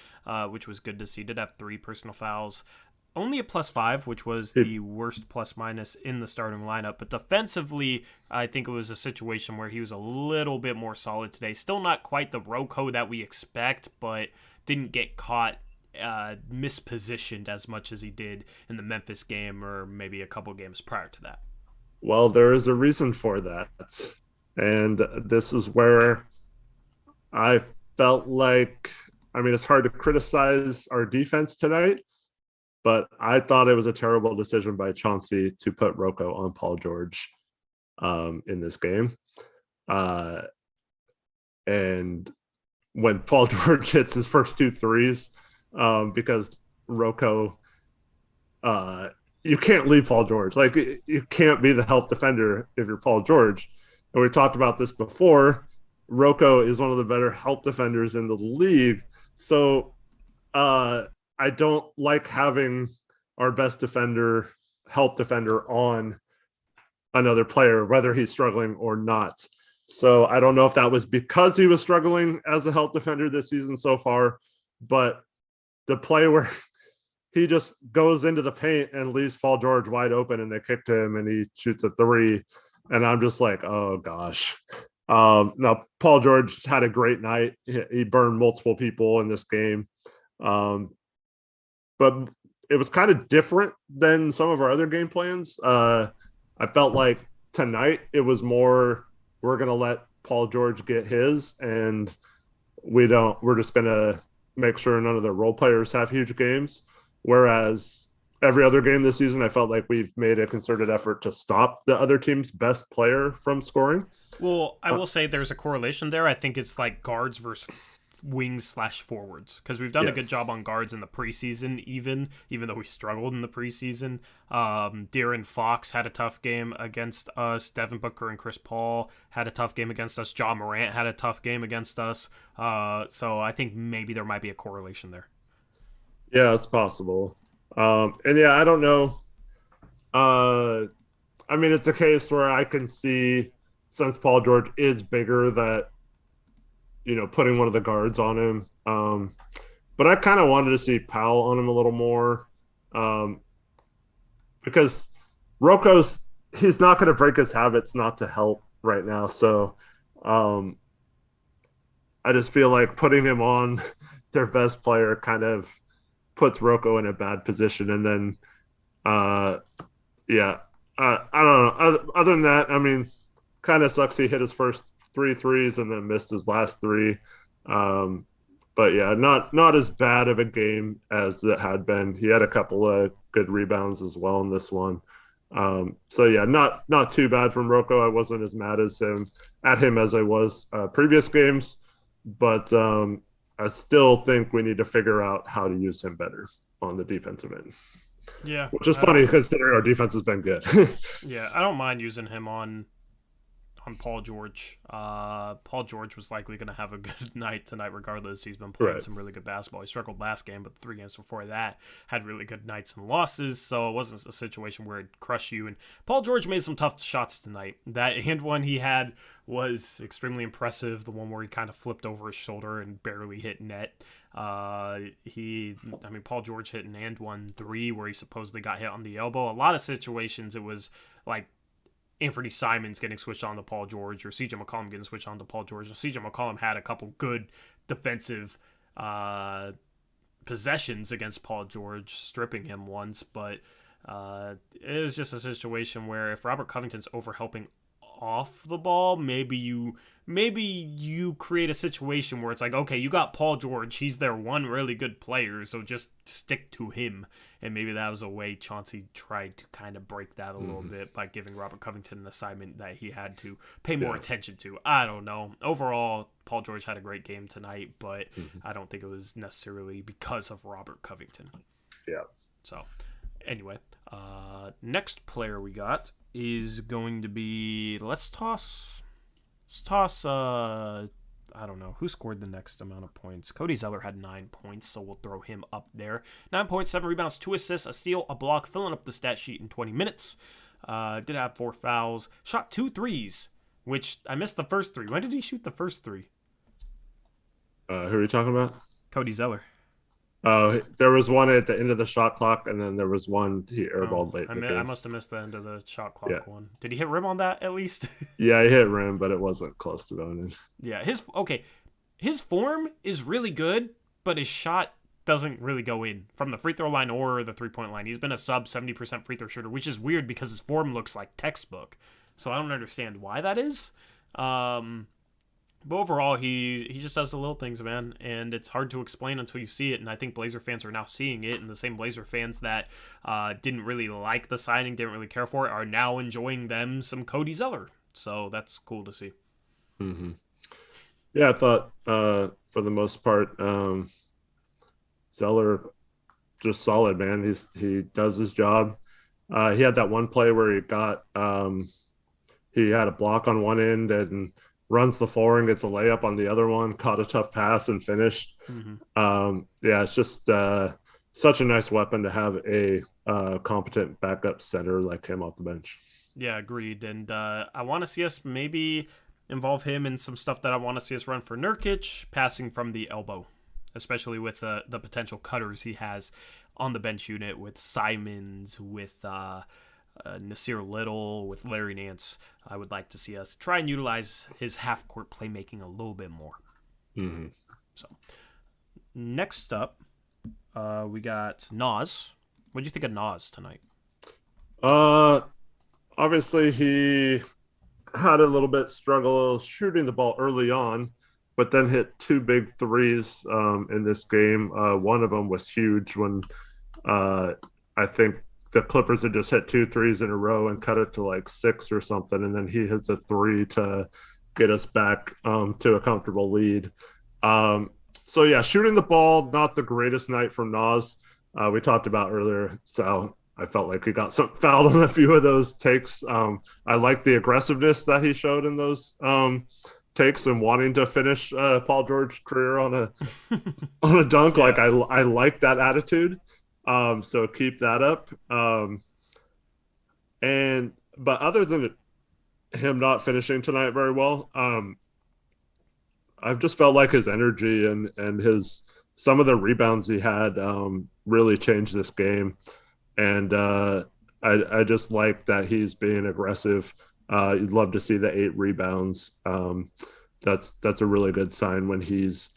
which was good to see. Did have 3 personal fouls. Only a +5, which was the worst plus-minus in the starting lineup. But defensively, I think it was a situation where he was a little bit more solid today. Still not quite the Rocco that we expect, but didn't get caught mispositioned as much as he did in the Memphis game or maybe a couple games prior to that. Well, there is a reason for that. And this is where I felt like, I mean, it's hard to criticize our defense tonight, but I thought it was a terrible decision by Chauncey to put Rocco on Paul George in this game. And when Paul George hits his first 2 threes, because Rocco, you can't leave Paul George. Like, you can't be the help defender if you're Paul George. And we talked about this before. Rocco is one of the better help defenders in the league. So I don't like having our best defender, help defender, on another player, whether he's struggling or not. So I don't know if that was because he was struggling as a help defender this season so far, but the play where he just goes into the paint and leaves Paul George wide open and they kicked him and he shoots a 3. And I'm just like, oh gosh. Now Paul George had a great night. He burned multiple people in this game. But it was kind of different than some of our other game plans. I felt like tonight it was more, we're going to let Paul George get his, and we're just going to make sure none of the role players have huge games. Whereas every other game this season, I felt like we've made a concerted effort to stop the other team's best player from scoring. Well, I will say there's a correlation there. I think it's like guards versus wings/forwards, because we've done a good job on guards in the preseason, even though we struggled in the preseason. De'Aaron Fox had a tough game against us. Devin Booker and Chris Paul had a tough game against us. Ja Morant had a tough game against us. So I think maybe there might be a correlation there. Yeah, it's possible. And yeah, I don't know. I mean, it's a case where I can see, since Paul George is bigger, that, you know, putting one of the guards on him. But I kind of wanted to see Powell on him a little more, because he's not going to break his habits not to help right now. So I just feel like putting him on their best player kind of puts Rocco in a bad position. And then, I don't know. Other than that, I mean, kind of sucks he hit his first 3 threes and then missed his last 3. But yeah, not as bad of a game as that had been. He had a couple of good rebounds as well in this one. So yeah, not too bad from Rocco. I wasn't as mad at him as I was previous games, but I still think we need to figure out how to use him better on the defensive end. Yeah, which is funny considering our defense has been good. Yeah, I don't mind using him on on Paul George. Paul George was likely going to have a good night tonight regardless. He's been playing some really good basketball. He struggled last game, but the 3 games before that had really good nights and losses, so it wasn't a situation where it'd crush you. And Paul George made some tough shots tonight. That hand one he had was extremely impressive, the one where he kind of flipped over his shoulder and barely hit net. Paul George hit an and 1-3 where he supposedly got hit on the elbow. A lot of situations it was like Anthony Simons getting switched on to Paul George or CJ McCollum getting switched on to Paul George. And CJ McCollum had a couple good defensive possessions against Paul George, stripping him once, but it was just a situation where if Robert Covington's overhelping off the ball, maybe you create a situation where it's like, okay, you got Paul George, he's their one really good player, so just stick to him. And maybe that was a way Chauncey tried to kind of break that a little bit by giving Robert Covington an assignment that he had to pay more attention to. I don't know. Overall, Paul George had a great game tonight, but I don't think it was necessarily because of Robert Covington. Yeah. So, anyway, next player we got is going to be, let's toss I don't know who scored the next amount of points. Cody Zeller had 9 points, so we'll throw him up there. 9 points, 7 rebounds, 2 assists, a steal, a block, filling up the stat sheet in 20 minutes. Did have 4 fouls, shot 2 threes, which I missed the first 3. When did he shoot the first 3? Who are you talking about? Cody Zeller. There was one at the end of the shot clock, and then there was one he airballed late. I must have missed the end of the shot clock one. Did he hit rim on that at least? Yeah, he hit rim, but it wasn't close to going in. Yeah, his form is really good, but his shot doesn't really go in from the free throw line or the 3-point line. He's been a sub 70% free throw shooter, which is weird because his form looks like textbook. So I don't understand why that is. But overall, he just does the little things, man, and it's hard to explain until you see it, and I think Blazer fans are now seeing it, and the same Blazer fans that didn't really like the signing, didn't really care for it, are now enjoying them some Cody Zeller. So that's cool to see. Mm-hmm. Yeah, I thought, for the most part, Zeller just solid, man. He does his job. He had that one play where he had a block on one end and runs the floor and gets a layup on the other one, caught a tough pass and finished. It's just such a nice weapon to have a competent backup center like him off the bench. Yeah, agreed. And I want to see us maybe involve him in some stuff that I want to see us run for Nurkic, passing from the elbow, especially with the potential cutters he has on the bench unit with Simons, with Nasir Little, with Larry Nance. I would like to see us try and utilize his half-court playmaking a little bit more. So, next up, we got Nas. What did you think of Nas tonight? Obviously, he had a little bit struggle shooting the ball early on, but then hit 2 big threes in this game. One of them was huge when I think the Clippers had just hit 2 threes in a row and cut it to like 6 or something, and then he hits a 3 to get us back to a comfortable lead. So yeah, shooting the ball, not the greatest night from Nas. We talked about earlier, so I felt like he got fouled on a few of those takes. I like the aggressiveness that he showed in those takes and wanting to finish Paul George's career on a dunk. Yeah. Like I like that attitude. So keep that up. But other than him not finishing tonight very well, I've just felt like his energy and some of the rebounds he had really changed this game. And I just like that he's being aggressive. You'd love to see the 8 rebounds. That's a really good sign when he's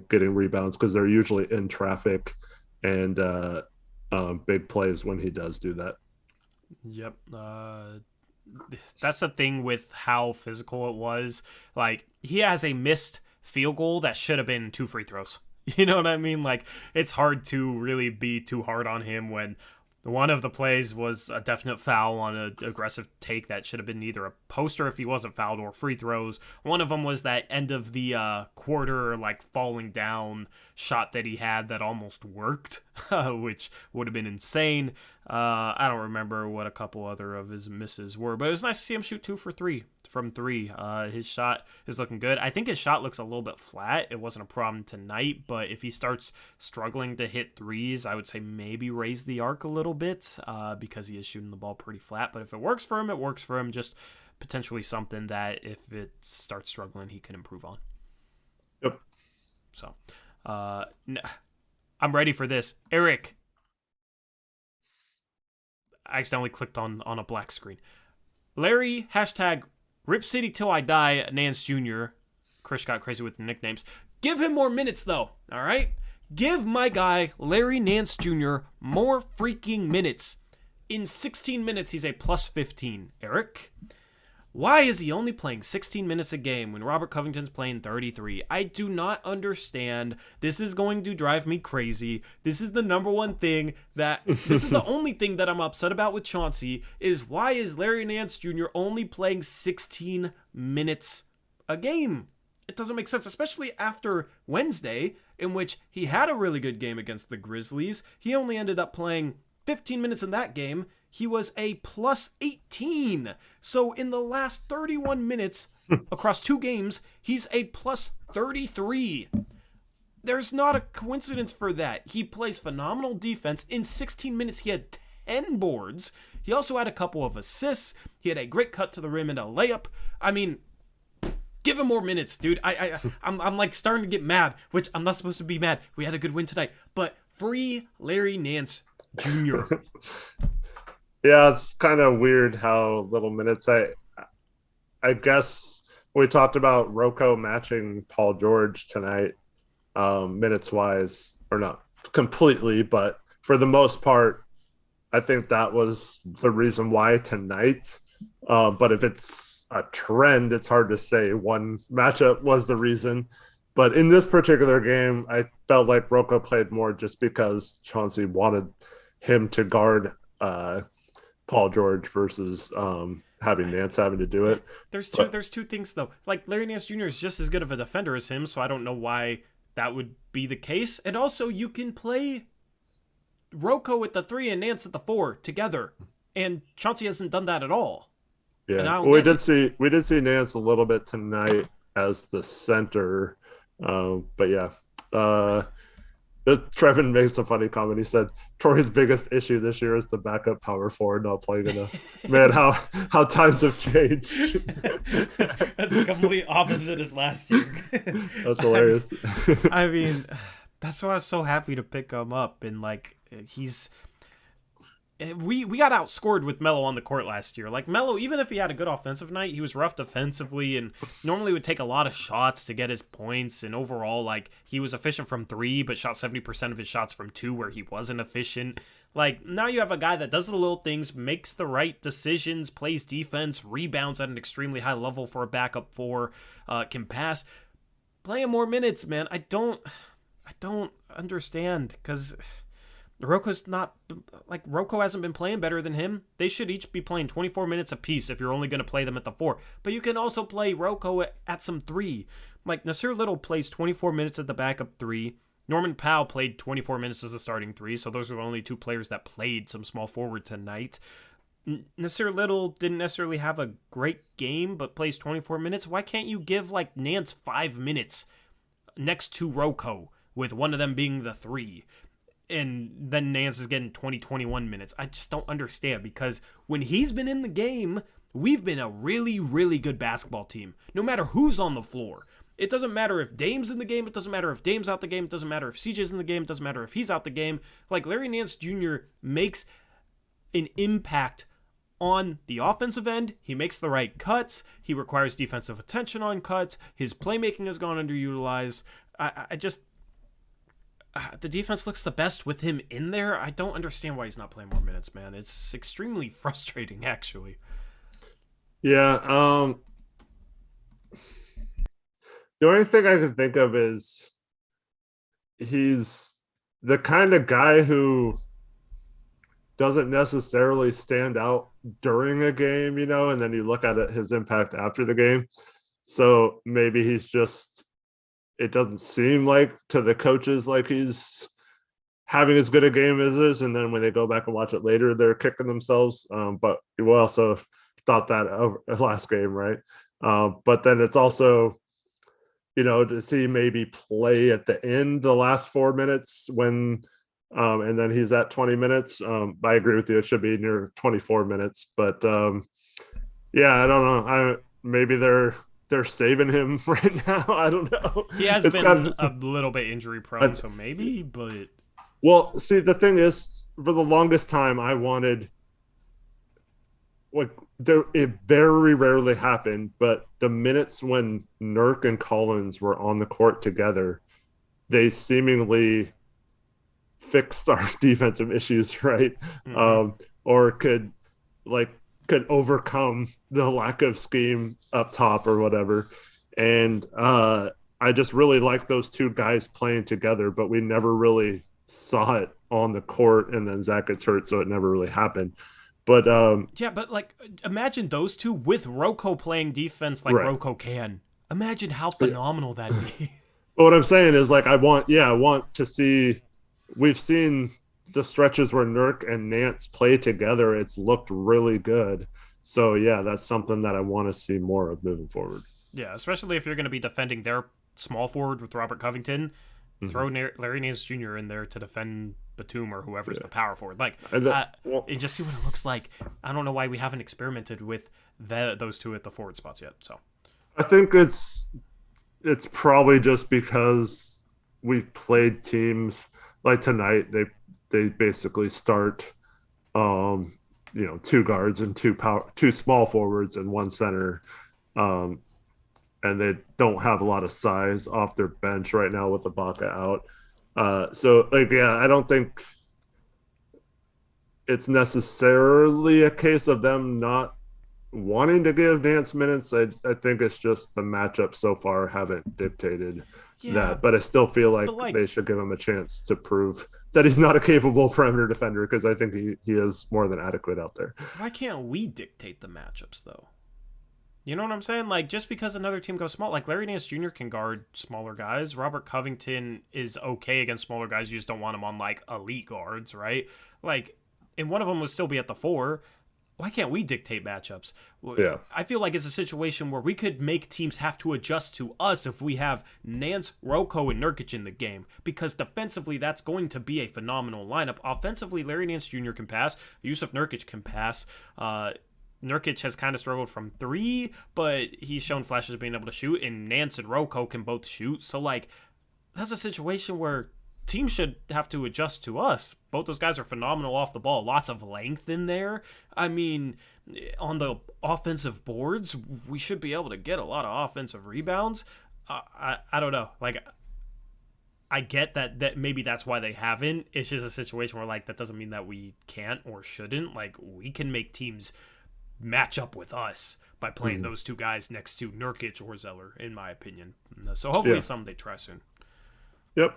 getting rebounds, because they're usually in traffic and big plays when he does do that. Yep. That's the thing with how physical it was. Like, he has a missed field goal that should have been 2 free throws. You know what I mean? Like, it's hard to really be too hard on him when one of the plays was a definite foul on an aggressive take that should have been either a poster if he wasn't fouled or free throws. One of them was that end of the quarter, like, falling down shot that he had that almost worked, which would have been insane. I don't remember what a couple other of his misses were, but it was nice to see him shoot 2 for 3 from three. His shot is looking good. I think his shot looks a little bit flat. It wasn't a problem tonight, but if he starts struggling to hit threes, I would say maybe raise the arc a little bit because he is shooting the ball pretty flat. But if it works for him, it works for him. Just potentially something that if it starts struggling, he can improve on. Yep. So I'm ready for this. Eric. I accidentally clicked on a black screen. Larry, hashtag Rip City Till I Die, Nance Jr. Chris got crazy with the nicknames. Give him more minutes, though, all right? Give my guy, Larry Nance Jr., more freaking minutes. In 16 minutes, he's a plus 15. Eric? Why is he only playing 16 minutes a game when Robert Covington's playing 33? I do not understand. This is going to drive me crazy. This is the number one thing this is the only thing that I'm upset about with Chauncey is why is Larry Nance Jr. only playing 16 minutes a game? It doesn't make sense, especially after Wednesday, in which he had a really good game against the Grizzlies. He only ended up playing 15 minutes in that game. He was a plus 18. So in the last 31 minutes across two games, he's a plus 33. There's not a coincidence for that. He plays phenomenal defense. In 16 minutes, he had 10 boards. He also had a couple of assists. He had a great cut to the rim and a layup. I mean, give him more minutes, dude. I'm like starting to get mad, which I'm not supposed to be mad. We had a good win tonight. But free Larry Nance Jr. Yeah, it's kind of weird how little minutes. I guess we talked about Rocco matching Paul George tonight, minutes wise, or not completely, but for the most part, I think that was the reason why tonight. But if it's a trend, it's hard to say one matchup was the reason. But in this particular game, I felt like Rocco played more just because Chauncey wanted him to guard Paul George versus having Nance having to do it. There's two things though. Like Larry Nance Jr. is just as good of a defender as him, so I don't know why that would be the case. And also you can play Rocco at the 3 and Nance at the 4 together. And Chauncey hasn't done that at all. Yeah. We did see Nance a little bit tonight as the center. But yeah. Trevin makes a funny comment. He said, Torrey's biggest issue this year is the backup power forward not playing enough. Man, how times have changed. That's the complete opposite as last year. That's hilarious. I mean, that's why I was so happy to pick him up. And, like, we got outscored with Melo on the court last year. Like, Melo, even if he had a good offensive night, he was rough defensively and normally would take a lot of shots to get his points. And overall, like, he was efficient from 3, but shot 70% of his shots from 2 where he wasn't efficient. Like, now you have a guy that does the little things, makes the right decisions, plays defense, rebounds at an extremely high level for a backup 4, can pass. Play him more minutes, man. I don't understand because Rocco hasn't been playing better than him. They should each be playing 24 minutes apiece if you're only going to play them at the 4. But you can also play Rocco at some 3. Like, Nasir Little plays 24 minutes at the backup 3. Norman Powell played 24 minutes as a starting 3, so those are the only 2 players that played some small forward tonight. Nasir Little didn't necessarily have a great game, but plays 24 minutes. Why can't you give, like, Nance 5 minutes next to Rocco, with one of them being the 3? And then Nance is getting 21 minutes. I just don't understand because when he's been in the game, we've been a really, really good basketball team. No matter who's on the floor. It doesn't matter if Dame's in the game. It doesn't matter if Dame's out the game. It doesn't matter if CJ's in the game. It doesn't matter if he's out the game. Like, Larry Nance Jr. makes an impact on the offensive end. He makes the right cuts. He requires defensive attention on cuts. His playmaking has gone underutilized. The defense looks the best with him in there. I don't understand why he's not playing more minutes, man. It's extremely frustrating, actually. Yeah. The only thing I can think of is he's the kind of guy who doesn't necessarily stand out during a game, and then you look at his impact after the game. So maybe he's just, it doesn't seem like to the coaches like he's having as good a game as this, and then when they go back and watch it later, they're kicking themselves. But we also thought that over last game, right? But then it's also, to see maybe play at the end, the last 4 minutes when, and then he's at 20 minutes. I agree with you. It should be near 24 minutes, but yeah, I don't know. Maybe they're saving him right now. I don't know. He has been a little bit injury prone, so maybe, but. Well, see, the thing is, for the longest time, I wanted, it very rarely happened, but the minutes when Nurk and Collins were on the court together, they seemingly fixed our defensive issues, right? Mm-hmm. Or could overcome the lack of scheme up top or whatever. And I just really like those two guys playing together, but we never really saw it on the court, and then Zach gets hurt, so it never really happened. But but imagine those two with Rocco playing defense like Rocco can. Imagine how phenomenal that'd be. But what I'm saying is, I want to see. We've seen the stretches where Nurk and Nance play together. It's looked really good. So yeah, that's something that I want to see more of moving forward. Yeah, especially if you're going to be defending their small forward with Robert Covington. Throw Larry Nance Jr. in there to defend Batum or whoever's the power forward. And just see what it looks like. I don't know why we haven't experimented with those two at the forward spots yet. So I think it's probably just because we've played teams like tonight. They basically start, two guards and two small forwards and one center. And they don't have a lot of size off their bench right now with Ibaka out. I don't think it's necessarily a case of them not wanting to give Nance minutes. I think it's just the matchup so far haven't dictated that. But I still feel like they should give him a chance to prove that he's not a capable perimeter defender, because I think he is more than adequate out there. Why can't we dictate the matchups, though? You know what I'm saying? Just because another team goes small, Larry Nance Jr. can guard smaller guys. Robert Covington is okay against smaller guys. You just don't want him on, elite guards, right? And one of them would still be at the 4. Why can't we dictate matchups? Yeah. I feel like it's a situation where we could make teams have to adjust to us if we have Nance, Rocco, and Nurkic in the game, because defensively that's going to be a phenomenal lineup. Offensively, Larry Nance Jr. can pass. Yusuf Nurkic can pass. Nurkic has kind of struggled from 3, but he's shown flashes of being able to shoot, and Nance and Rocco can both shoot. So, that's a situation where teams should have to adjust to us. Both those guys are phenomenal off the ball. Lots of length in there. I mean, on the offensive boards, we should be able to get a lot of offensive rebounds. I don't know. I get that maybe that's why they haven't. It's just a situation where, that doesn't mean that we can't or shouldn't. We can make teams match up with us by playing those two guys next to Nurkic or Zeller, in my opinion. So hopefully it's something they try soon. Yep.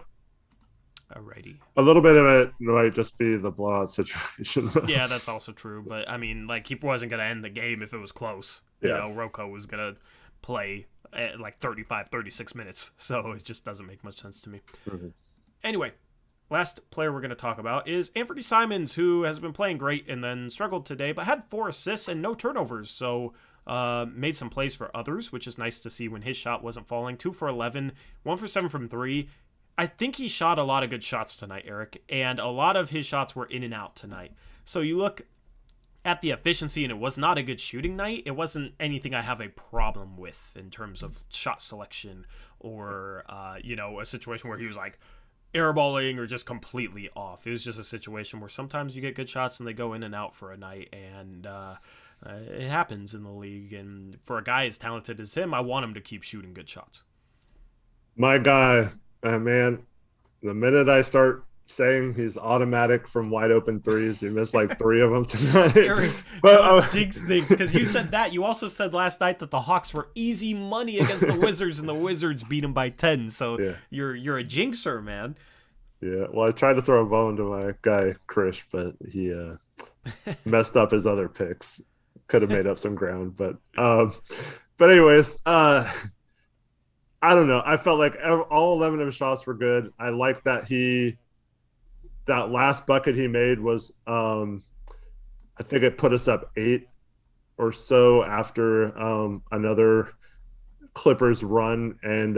Alrighty. A little bit of it might just be the blowout situation. Yeah, that's also true. But I mean, he wasn't going to end the game if it was close. Yeah. Rocco was going to play at 35, 36 minutes. So it just doesn't make much sense to me. Mm-hmm. Anyway, last player we're going to talk about is Anthony Simons, who has been playing great and then struggled today, but had 4 assists and no turnovers. So made some plays for others, which is nice to see when his shot wasn't falling. 2 for 11, 1 for 7 from 3. I think he shot a lot of good shots tonight, Eric, and a lot of his shots were in and out tonight. So you look at the efficiency, and it was not a good shooting night. It wasn't anything I have a problem with in terms of shot selection or, a situation where he was airballing or just completely off. It was just a situation where sometimes you get good shots and they go in and out for a night, and it happens in the league. And for a guy as talented as him, I want him to keep shooting good shots. My guy, man, the minute I start saying he's automatic from wide open threes, he missed 3 of them tonight. Eric, don't jinx things, because you said that. You also said last night that the Hawks were easy money against the Wizards, and the Wizards beat them by 10. So yeah. You're a jinxer, man. Yeah, well, I tried to throw a bone to my guy Krish, but he messed up his other picks. Could have made up some ground, but anyways, I don't know. I felt like all 11 of his shots were good. I like that that last bucket he made was, I think it put us up 8 or so after another Clippers run, and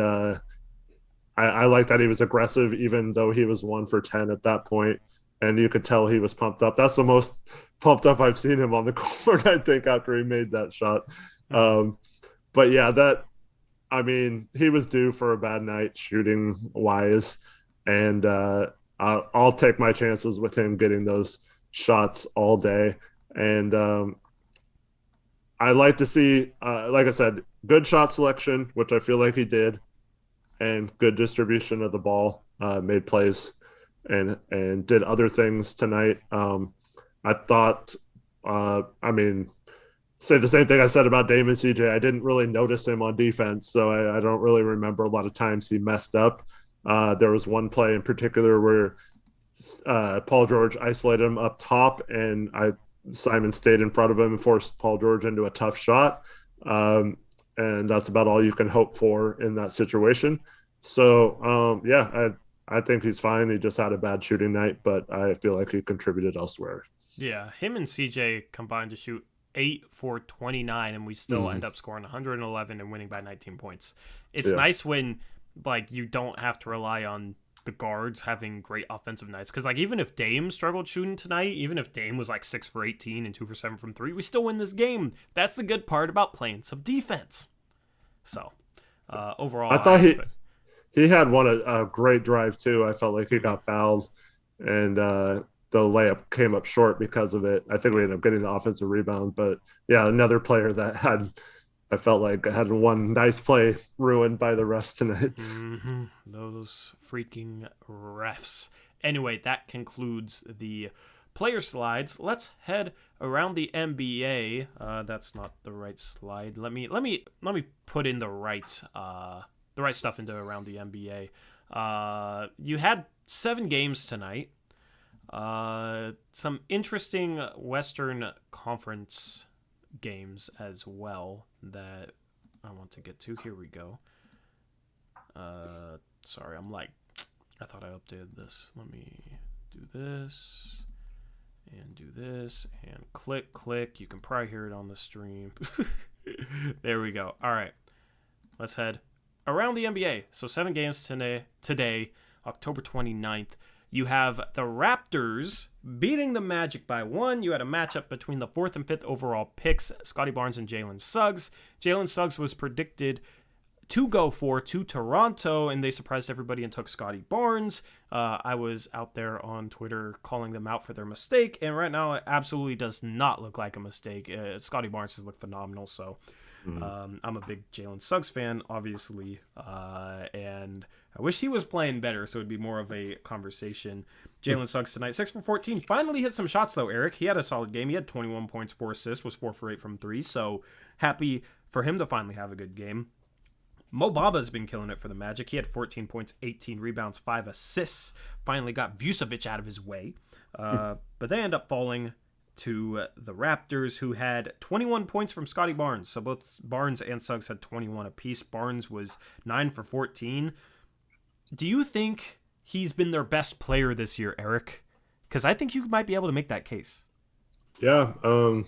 I like that he was aggressive, even though he was 1 for 10 at that point, and you could tell he was pumped up. That's the most pumped up I've seen him on the court, I think, after he made that shot. But yeah, he was due for a bad night shooting wise, and I'll take my chances with him getting those shots all day. And I like to see, like I said, good shot selection, which I feel like he did, and good distribution of the ball, made plays and did other things tonight. I thought, say the same thing I said about Damian CJ. I didn't really notice him on defense, so I don't really remember a lot of times he messed up. There was one play in particular where Paul George isolated him up top, and Simon stayed in front of him and forced Paul George into a tough shot. And that's about all you can hope for in that situation. So, I think he's fine. He just had a bad shooting night, but I feel like he contributed elsewhere. Yeah, him and CJ combined to shoot 8 for 29, and we still end up scoring 111 and winning by 19 points. It's nice when you don't have to rely on the guards having great offensive nights, because even if Dame struggled shooting tonight, even if Dame was 6 for 18 and 2 for 7 from 3, we still win this game. That's the good part about playing some defense. So overall, I thought he had a great drive too. I felt like he got fouled, and the layup came up short because of it. I think we ended up getting the offensive rebound, but yeah, another player that I felt like had one nice play ruined by the refs tonight. Those freaking refs. Anyway, that concludes the player slides. Let's head around the NBA. That's not the right slide. Let me put in the right stuff into around the NBA. You had 7 games tonight. Some interesting Western Conference games as well that I want to get to. Here we go. Sorry, I thought I updated this. Let me do this and do this and click. You can probably hear it on the stream. There we go. All right, let's head around the NBA. So 7 games today, October 29th. You have the Raptors beating the Magic by 1. You had a matchup between the 4th and 5th overall picks, Scotty Barnes and Jalen Suggs. Jalen Suggs was predicted to go to Toronto, and they surprised everybody and took Scotty Barnes. I was out there on Twitter calling them out for their mistake, and right now it absolutely does not look like a mistake. Scotty Barnes has looked phenomenal, so I'm a big Jalen Suggs fan, obviously, and I wish he was playing better, so it'd be more of a conversation. Jalen Suggs tonight, 6 for 14. Finally hit some shots, though, Eric. He had a solid game. He had 21 points, 4 assists, was 4 for 8 from 3, so happy for him to finally have a good game. Mo Bamba's been killing it for the Magic. He had 14 points, 18 rebounds, 5 assists. Finally got Vucevic out of his way. But they end up falling to the Raptors, who had 21 points from Scotty Barnes. So both Barnes and Suggs had 21 apiece. Barnes was 9 for 14. Do you think he's been their best player this year, Eric? Because I think you might be able to make that case. Yeah, I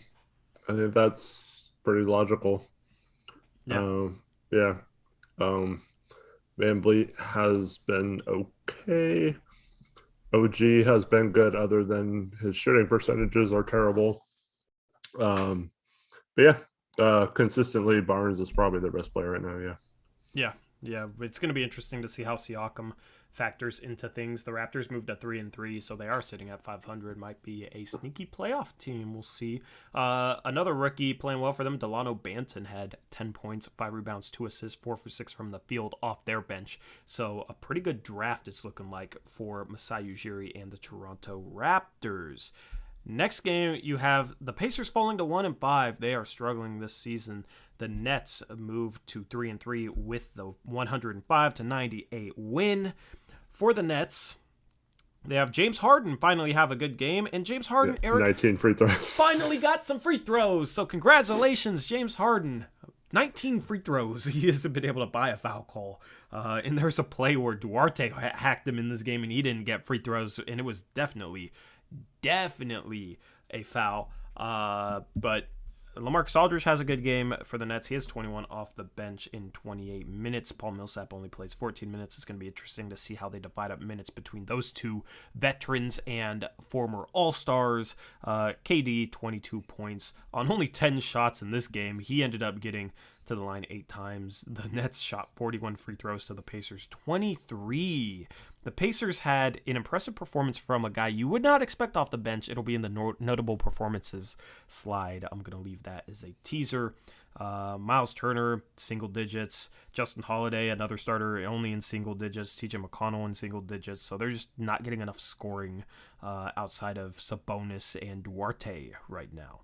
think that's pretty logical. Yeah. Van Vliet has been okay. OG has been good, other than his shooting percentages are terrible. Consistently, Barnes is probably their best player right now. Yeah. It's going to be interesting to see how Siakam factors into things. The Raptors moved to 3-3, so they are sitting at 500. Might be a sneaky playoff team. We'll see. Another rookie playing well for them, Delano Banton, had 10 points, 5 rebounds, 2 assists, 4 for 6 from the field off their bench. So a pretty good draft it's looking like for Masai Ujiri and the Toronto Raptors. Next game, you have the Pacers falling to 1-5. They are struggling this season. The Nets moved to 3-3 with the 105-98 win. For the Nets, they have James Harden finally have a good game, and James Harden, Eric, 19 free throws. Finally got some free throws. So congratulations, James Harden. 19 free throws. He hasn't been able to buy a foul call. And there's a play where Duarte hacked him in this game, and he didn't get free throws, and it was definitely a foul. But LaMarcus Aldridge has a good game for the Nets. He has 21 off the bench in 28 minutes. Paul Millsap only plays 14 minutes. It's going to be interesting to see how they divide up minutes between those two veterans and former All-Stars. KD, 22 points on only 10 shots in this game. He ended up getting to the line 8 times. The Nets shot 41 free throws to the Pacers 23. The Pacers had an impressive performance from a guy you would not expect off the bench. It'll be in the notable performances slide. I'm going to leave that as a teaser. Miles Turner, single digits. Justin Holiday, another starter, only in single digits. TJ McConnell in single digits. So they're just not getting enough scoring outside of Sabonis and Duarte right now.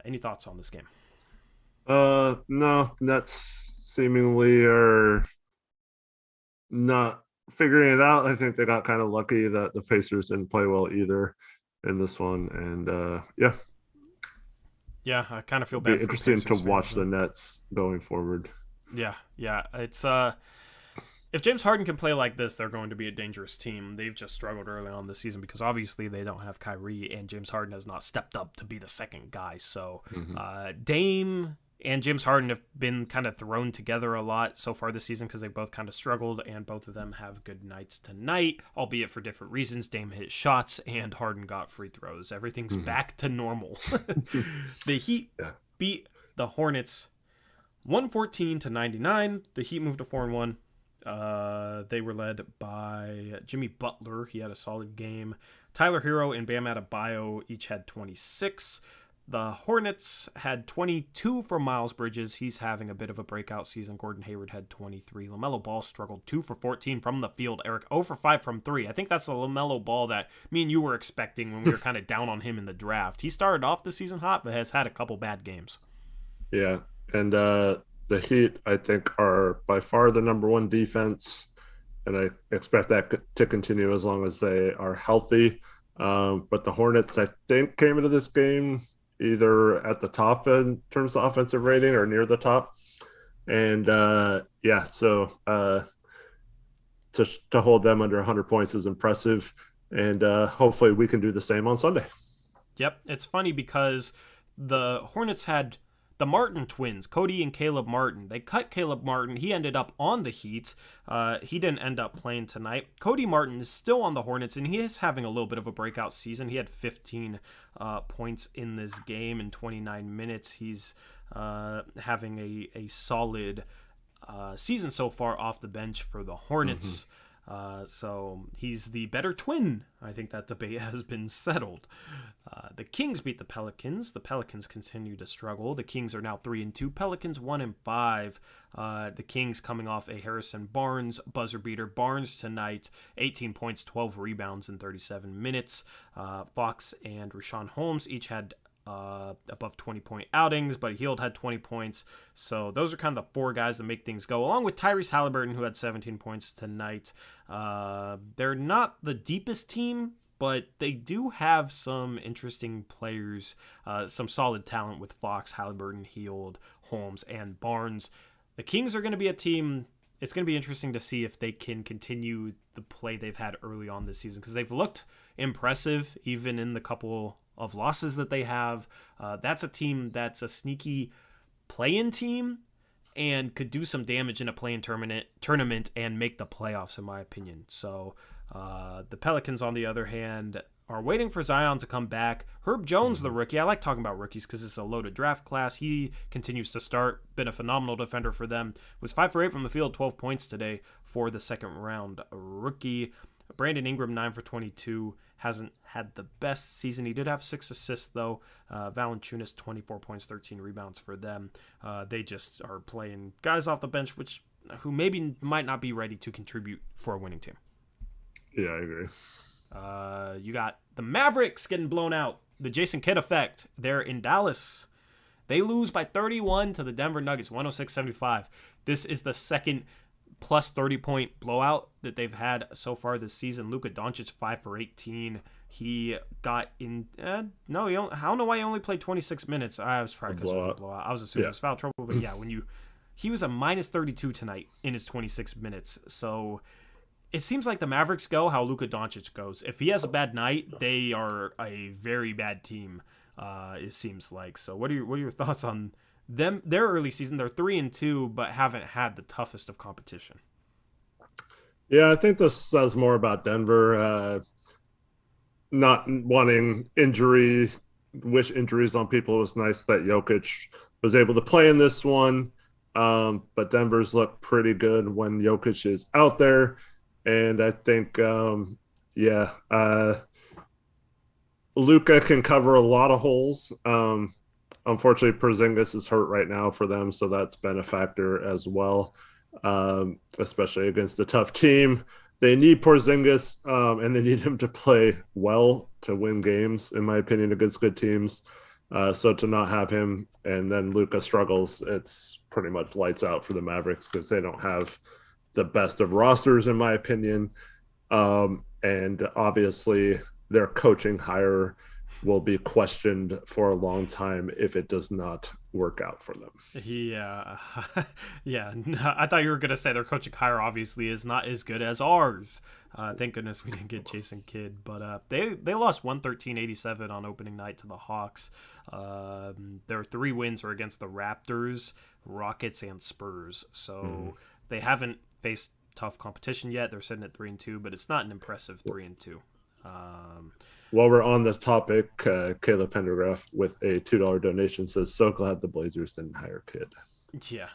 Any thoughts on this game? No, Nets seemingly are not figuring it out. I think they got kind of lucky that the Pacers didn't play well either in this one, and yeah, I kind of feel bad. Be interesting to watch the Nets going forward. Yeah, it's if James Harden can play like this, they're going to be a dangerous team. They've just struggled early on this season because obviously they don't have Kyrie, and James Harden has not stepped up to be the second guy. So Dame and James Harden have been kind of thrown together a lot so far this season because they both kind of struggled, and both of them have good nights tonight, albeit for different reasons. Dame hit shots, and Harden got free throws. Everything's back to normal. The Heat beat the Hornets 114-99. The Heat moved to 4-1. They were led by Jimmy Butler. He had a solid game. Tyler Hero and Bam Adebayo each had 26. The Hornets had 22 for Miles Bridges. He's having a bit of a breakout season. Gordon Hayward had 23. LaMelo Ball struggled 2 for 14 from the field. Eric 0 for 5 from 3. I think that's the LaMelo Ball that me and you were expecting when we were kind of down on him in the draft. He started off the season hot, but has had a couple bad games. Yeah, and the Heat, I think, are by far the number one defense, and I expect that to continue as long as they are healthy. But the Hornets, I think, came into this game either at the top in terms of offensive rating or near the top. And so to hold them under 100 points is impressive. And hopefully we can do the same on Sunday. Yep. It's funny because the Hornets had the Martin twins, Cody and Caleb Martin. They cut Caleb Martin. He ended up on the Heat. He didn't end up playing tonight. Cody Martin is still on the Hornets, and he is having a little bit of a breakout season. He had 15 points in this game in 29 minutes. He's having a solid season so far off the bench for the Hornets. So he's the better twin. I think that debate has been settled. The Kings beat the Pelicans. The Pelicans continue to struggle. The Kings are now 3-2. Pelicans 1-5. The Kings coming off a Harrison Barnes buzzer beater. Barnes tonight, 18 points, 12 rebounds in 37 minutes. Fox and Rashawn Holmes each had above 20-point outings, but Hield had 20 points. So those are kind of the 4 guys that make things go, along with Tyrese Halliburton, who had 17 points tonight. They're not the deepest team, but they do have some interesting players, some solid talent with Fox, Halliburton, Hield, Holmes, and Barnes. The Kings are going to be a team. It's going to be interesting to see if they can continue the play they've had early on this season, because they've looked impressive even in the couple of losses that they have. That's a team that's a sneaky play-in team and could do some damage in a play-in tournament and make the playoffs, in my opinion. So the Pelicans, on the other hand, are waiting for Zion to come back. Herb Jones, the rookie. I like talking about rookies because it's a loaded draft class. He continues to start. Been a phenomenal defender for them. Was 5 for 8 from the field, 12 points today for the second-round rookie. Brandon Ingram, 9 for 22. Hasn't had the best season. He did have 6 assists, though. Valanciunas, 24 points, 13 rebounds for them. They just are playing guys off the bench, who maybe might not be ready to contribute for a winning team. Yeah, I agree. You got the Mavericks getting blown out. The Jason Kidd effect. They're in Dallas. They lose by 31 to the Denver Nuggets, 106-75. This is the second plus 30-point blowout that they've had so far this season. Luka Doncic, 5 for 18. He got in. I don't know why he only played 26 minutes. I was probably because of a blowout. I was assuming it was foul trouble, but yeah, he was a minus 32 tonight in his 26 minutes. So it seems like the Mavericks go how Luka Doncic goes. If he has a bad night, they are a very bad team. It seems like. So what are your thoughts on them? Their early season, they're 3-2, but haven't had the toughest of competition. Yeah, I think this says more about Denver not wanting wish injuries on people. It was nice that Jokic was able to play in this one. But Denver's looked pretty good when Jokic is out there. And I think, Luka can cover a lot of holes. Unfortunately, Porzingis is hurt right now for them, so that's been a factor as well, especially against a tough team. They need Porzingis, and they need him to play well to win games, in my opinion, against good teams. So to not have him and then Luka struggles, it's pretty much lights out for the Mavericks because they don't have the best of rosters, in my opinion. And obviously their coaching hire will be questioned for a long time if it does not work out for them. Yeah. Yeah. I thought you were going to say their coaching hire obviously is not as good as ours. Thank goodness we didn't get Jason Kidd. But they lost 113-87 on opening night to the Hawks. Their 3 wins are against the Raptors, Rockets, and Spurs. So they haven't faced tough competition yet. They're sitting at 3-2, but it's not an impressive 3-2. While we're on the topic, Caleb Pendergraph with a $2 donation says, "So glad the Blazers didn't hire Kidd." Yeah,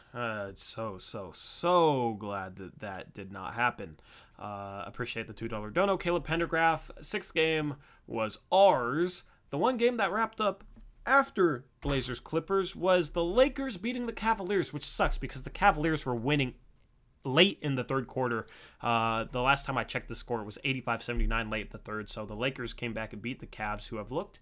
so glad that did not happen. Appreciate the $2 dono. Caleb Pendergraph, 6th game was ours. The one game that wrapped up after Blazers Clippers was the Lakers beating the Cavaliers, which sucks because the Cavaliers were winning late in the third quarter. The last time I checked the score, it was 85-79 late in the third. So the Lakers came back and beat the Cavs, who have looked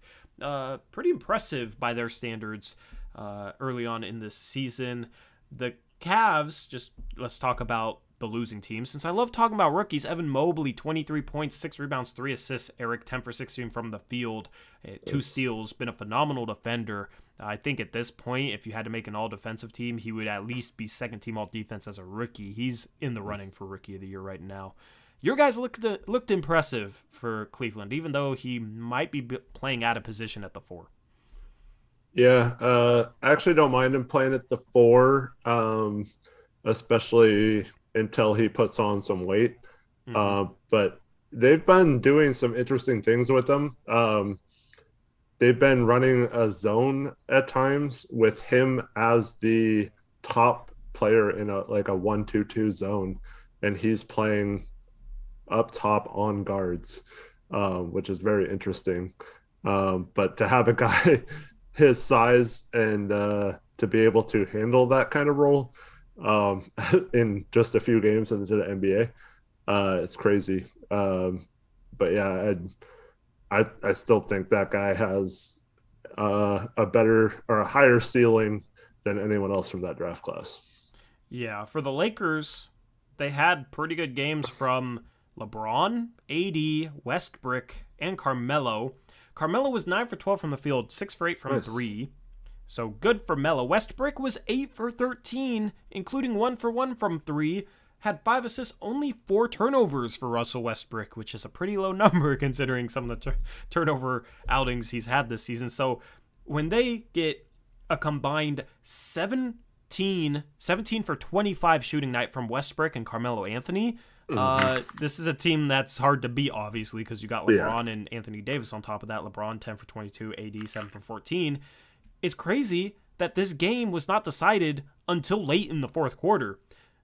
pretty impressive by their standards early on in this season. The Cavs, just let's talk about the losing team. Since I love talking about rookies, Evan Mobley, 23 points, 6 rebounds, 3 assists. Eric, 10 for 16 from the field, 2 steals, been a phenomenal defender. I think at this point, if you had to make an all-defensive team, he would at least be second-team all-defense as a rookie. He's in the running for Rookie of the Year right now. Your guys looked impressive for Cleveland, even though he might be playing out of position at the 4. Yeah, I actually don't mind him playing at the 4, especially until he puts on some weight. But they've been doing some interesting things with him. They've been running a zone at times with him as the top player in a 1-2-2 zone, and he's playing up top on guards, which is very interesting. But to have a guy his size and to be able to handle that kind of role in just a few games into the NBA, it's crazy. But yeah, I still think that guy has a better or a higher ceiling than anyone else from that draft class. Yeah, for the Lakers, they had pretty good games from LeBron, AD, Westbrook, and Carmelo. Carmelo was 9 for 12 from the field, 6 for 8 from 3. So good for Melo. Westbrook was 8 for 13, including 1 for 1 from 3. Had 5 assists, only 4 turnovers for Russell Westbrook, which is a pretty low number considering some of the turnover outings he's had this season. So when they get a combined 17 for 25 shooting night from Westbrook and Carmelo Anthony, this is a team that's hard to beat, obviously, because you got LeBron and Anthony Davis on top of that. LeBron 10 for 22, AD 7 for 14. It's crazy that this game was not decided until late in the fourth quarter.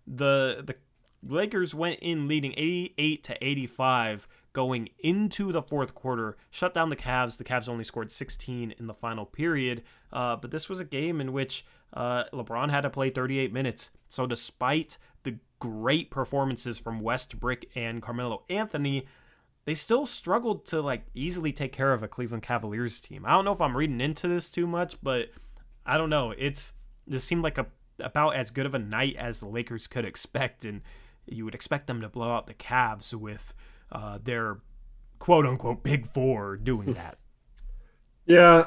The Lakers went in leading 88-85 going into the fourth quarter, shut down the Cavs. The Cavs only scored 16 in the final period, but this was a game in which LeBron had to play 38 minutes. So despite the great performances from Westbrook and Carmelo Anthony, they still struggled to easily take care of a Cleveland Cavaliers team. I don't know if I'm reading into this too much, but I don't know. This seemed like about as good of a night as the Lakers could expect, and you would expect them to blow out the Cavs with their quote-unquote Big Four doing that. Yeah,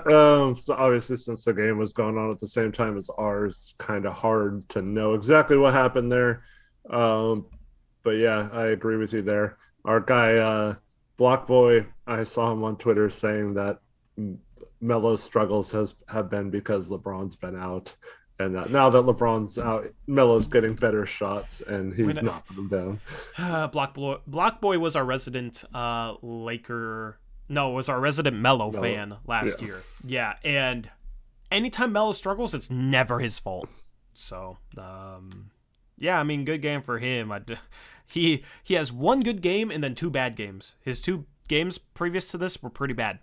so obviously since the game was going on at the same time as ours, it's kind of hard to know exactly what happened there. But yeah, I agree with you there. Our guy, Blockboy, I saw him on Twitter saying that Melo's struggles have been because LeBron's been out. And now that LeBron's out, Melo's getting better shots, and he's knocking them down. Block Boy was our resident Laker. No, was our resident Melo fan last year. Yeah, and anytime Melo struggles, it's never his fault. So, yeah, I mean, good game for him. He has one good game and then 2 bad games. His 2 games previous to this were pretty bad.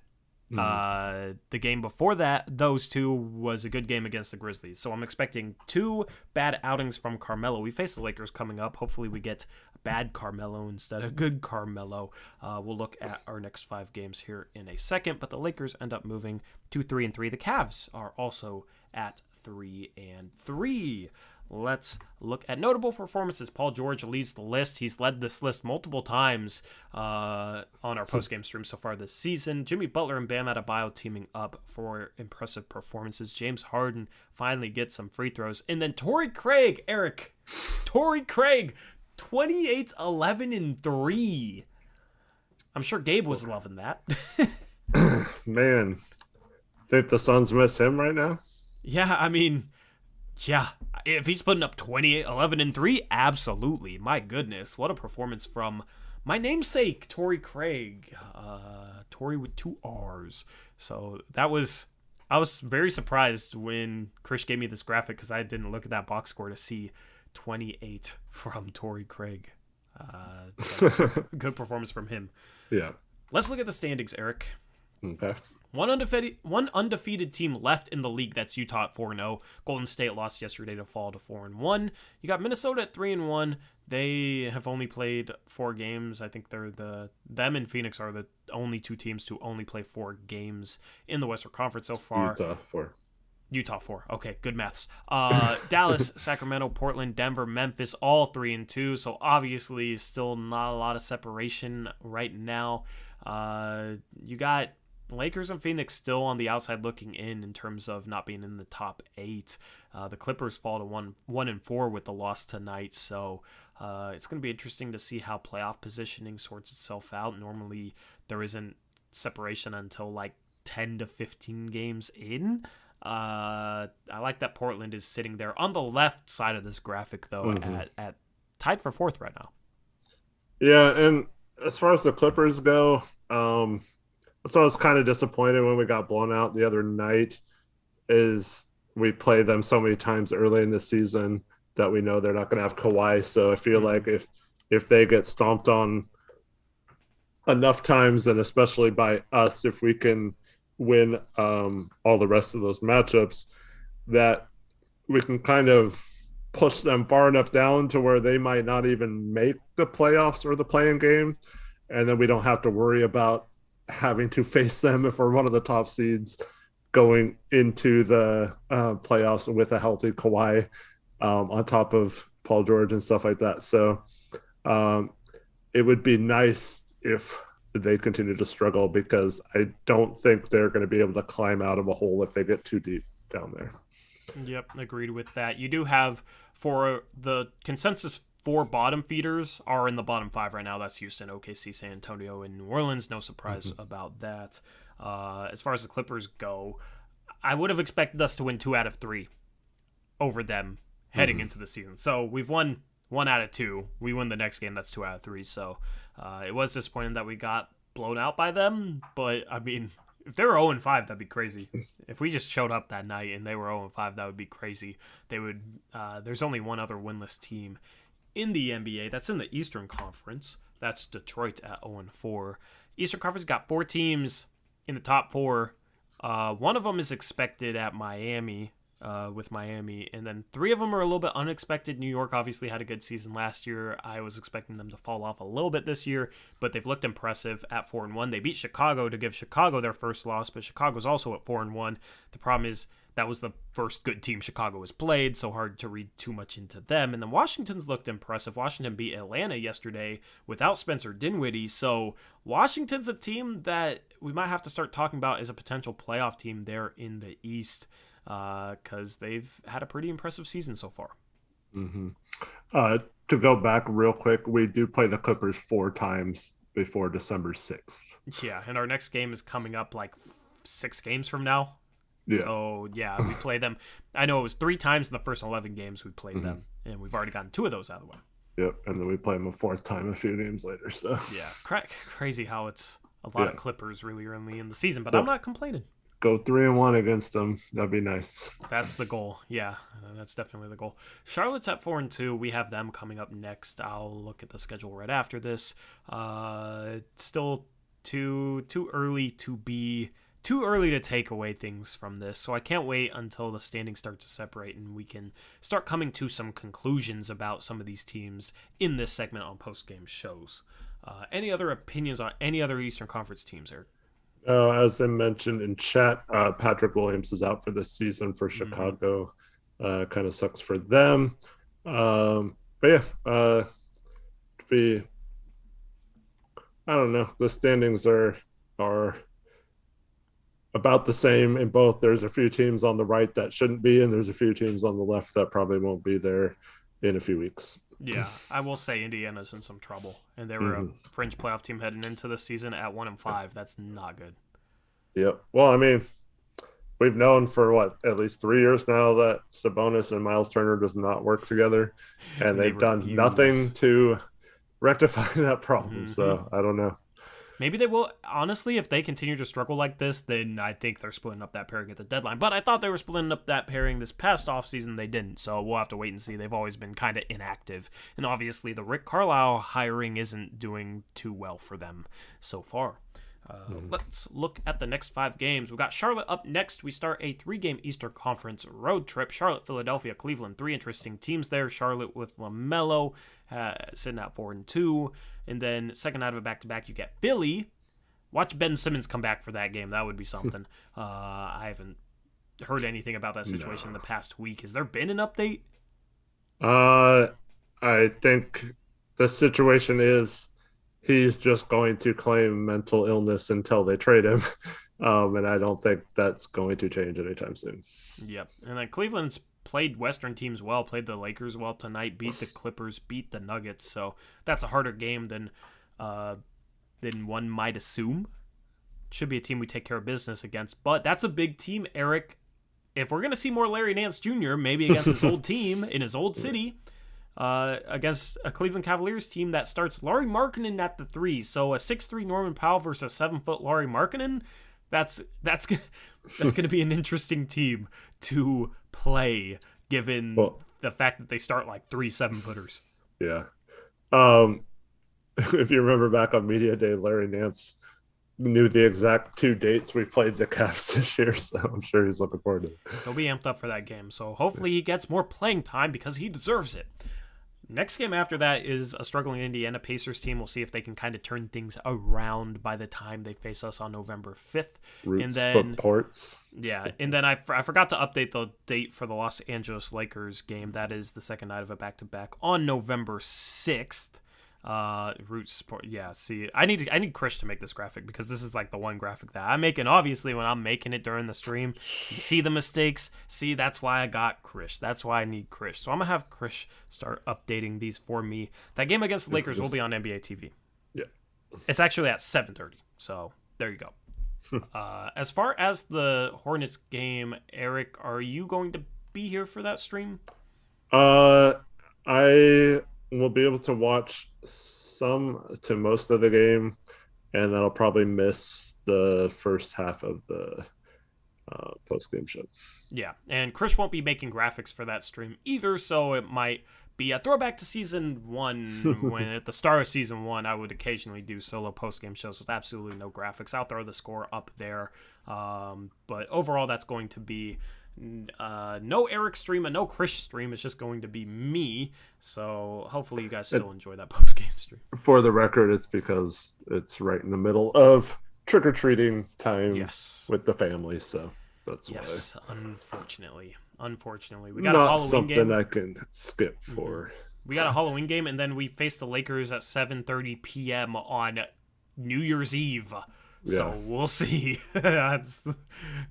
The game before that, those 2 was a good game against the Grizzlies. So I'm expecting 2 bad outings from Carmelo. We face the Lakers coming up. Hopefully we get a bad Carmelo instead of good Carmelo. We'll look at our next 5 games here in a second, but the Lakers end up moving to 3-3. The Cavs are also at 3-3. Let's look at notable performances. Paul George leads the list. He's led this list multiple times on our postgame stream so far this season. Jimmy Butler and Bam Adebayo teaming up for impressive performances. James Harden finally gets some free throws. And then Torrey Craig, Eric. Torrey Craig, 28, 11, and 3. I'm sure Gabe was loving that. Man, think the Suns miss him right now? Yeah, I mean... Yeah, if he's putting up 28, 11, and 3, absolutely. My goodness, what a performance from my namesake, Torrey Craig. Torrey with 2 R's. So I was very surprised when Chris gave me this graphic because I didn't look at that box score to see 28 from Torrey Craig. Good performance from him. Yeah. Let's look at the standings, Eric. Okay. One undefeated team left in the league. That's Utah at 4-0. Golden State lost yesterday to fall to 4-1. You got Minnesota at 3-1. They have only played 4 games. I think them and Phoenix are the only 2 teams to only play 4 games in the Western Conference so far. Utah 4. Okay, good maths. Dallas, Sacramento, Portland, Denver, Memphis, all 3-2. So obviously still not a lot of separation right now. You got Lakers and Phoenix still on the outside looking in terms of not being in the top 8. The Clippers fall to 1-4 with the loss tonight, so it's going to be interesting to see how playoff positioning sorts itself out. Normally, there isn't separation until like 10 to 15 games in. I like that Portland is sitting there on the left side of this graphic, though, at tied for 4th right now. Yeah, and as far as the Clippers go, so I was kind of disappointed when we got blown out the other night is we played them so many times early in the season that we know they're not going to have Kawhi. So I feel like if they get stomped on enough times, and especially by us, if we can win all the rest of those matchups, that we can kind of push them far enough down to where they might not even make the playoffs or the play-in game. And then we don't have to worry about having to face them if we're one of the top seeds going into the playoffs with a healthy Kawhi on top of Paul George and stuff like that. So it would be nice if they continue to struggle, because I don't think they're going to be able to climb out of a hole if they get too deep down there. Yep, agreed with that. You do have, for the consensus, 4 bottom feeders are in the bottom 5 right now. That's Houston, OKC, San Antonio, and New Orleans. No surprise about that. As far as the Clippers go, I would have expected us to win 2 out of 3 over them heading into the season. So we've won 1 out of 2. We win the next game, that's 2 out of 3. So it was disappointing that we got blown out by them. But, I mean, if they were 0-5, that'd be crazy. If we just showed up that night and they were 0-5, that would be crazy. They would. There's only one other winless team in the NBA. That's in the Eastern Conference. That's Detroit at 0-4. Eastern Conference got 4 teams in the top 4. One of them is expected at Miami, with Miami, and then 3 of them are a little bit unexpected. New York obviously had a good season last year. I was expecting them to fall off a little bit this year, but they've looked impressive at 4-1. They beat Chicago to give Chicago their first loss, but Chicago's also at 4-1. The problem is that was the first good team Chicago has played, so hard to read too much into them. And then Washington's looked impressive. Washington beat Atlanta yesterday without Spencer Dinwiddie, so Washington's a team that we might have to start talking about as a potential playoff team there in the East, because they've had a pretty impressive season so far. To go back real quick, we do play the Clippers 4 times before December 6th. Yeah, and our next game is coming up like 6 games from now. Yeah. So, yeah, we play them. I know it was 3 times in the first 11 games we played them, and we've already gotten 2 of those out of the way. Yep, and then we play them a 4th time a few games later. So yeah, crazy how it's a lot of Clippers really early in the season, but so, I'm not complaining. Go 3-1 against them. That'd be nice. That's the goal. Yeah, that's definitely the goal. Charlotte's at 4-2. We have them coming up next. I'll look at the schedule right after this. It's still too early to take away things from this, so I can't wait until the standings start to separate and we can start coming to some conclusions about some of these teams in this segment on post-game shows. Any other opinions on any other Eastern Conference teams, Eric? As I mentioned in chat, Patrick Williams is out for this season for Chicago. Kind of sucks for them. But yeah, I don't know. The standings are about the same in both. There's a few teams on the right that shouldn't be, and there's a few teams on the left that probably won't be there in a few weeks. Yeah, I will say Indiana's in some trouble, and they were a fringe playoff team heading into the season at 1-5. That's not good. Yep. Well, I mean, we've known for at least 3 years now that Sabonis and Miles Turner does not work together, and they've done nothing to rectify that problem. So I don't know. Maybe they will. Honestly, if they continue to struggle like this, then I think they're splitting up that pairing at the deadline. But I thought they were splitting up that pairing this past offseason. They didn't, so we'll have to wait and see. They've always been kind of inactive. And obviously, the Rick Carlisle hiring isn't doing too well for them so far. Let's look at the next 5 games. We've got Charlotte up next. We start a 3-game Eastern Conference road trip. Charlotte, Philadelphia, Cleveland. 3 interesting teams there. Charlotte with LaMelo sitting at 4-2. And then second out of a back-to-back, you get Philly. Watch Ben Simmons come back for that game. That would be something. I haven't heard anything about that situation in the past week. Has there been an update? I think the situation is he's just going to claim mental illness until they trade him. And I don't think that's going to change anytime soon. Yep. And then Cleveland's played Western teams well, played the Lakers well tonight, beat the Clippers, beat the Nuggets. So that's a harder game than one might assume. Should be a team we take care of business against. But that's a big team, Eric. If we're going to see more Larry Nance Jr., maybe against his old team in his old city, against a Cleveland Cavaliers team that starts Lauri Markkanen at the 3. So a 6'3" Norman Powell versus a 7-foot Lauri Markkanen, that's going to be an interesting team to play, given the fact that they start like 3 7-footers. Yeah. If you remember back on Media Day, Larry Nance knew the exact 2 dates we played the Cavs this year, so I'm sure he's looking forward to it. He'll be amped up for that game, so hopefully he gets more playing time because he deserves it. Next game after that is a struggling Indiana Pacers team. We'll see if they can kind of turn things around by the time they face us on November 5th. Roots reports. Yeah, and then I forgot to update the date for the Los Angeles Lakers game. That is the second night of a back-to-back on November 6th. Roots Sport. Yeah, see, I need Chris to make this graphic because this is like the one graphic that I'm making. Obviously, when I'm making it during the stream, you see the mistakes. See, that's why I got Chris. That's why I need Chris. So I'm gonna have Chris start updating these for me. That game against the Lakers will be on NBA TV. Yeah, it's actually at 7:30. So there you go. As far as the Hornets game, Eric, are you going to be here for that stream? I will be able to watch some to most of the game, and I'll probably miss the first half of the post-game show. Yeah, and Chris won't be making graphics for that stream either, so it might be a throwback to season 1 when at the start of season 1 I would occasionally do solo post-game shows with absolutely no graphics. I'll throw the score up there, but overall that's going to be no Eric stream and no Chris stream. It's just going to be me, so hopefully you guys still enjoy that post-game stream. For the record, it's because it's right in the middle of trick-or-treating time with the family, so that's why. Unfortunately we got a Halloween game. Not something I can skip for. We got a Halloween game, and then we face the Lakers at 7:30 p.m. on New Year's Eve. Yeah. So we'll see. That's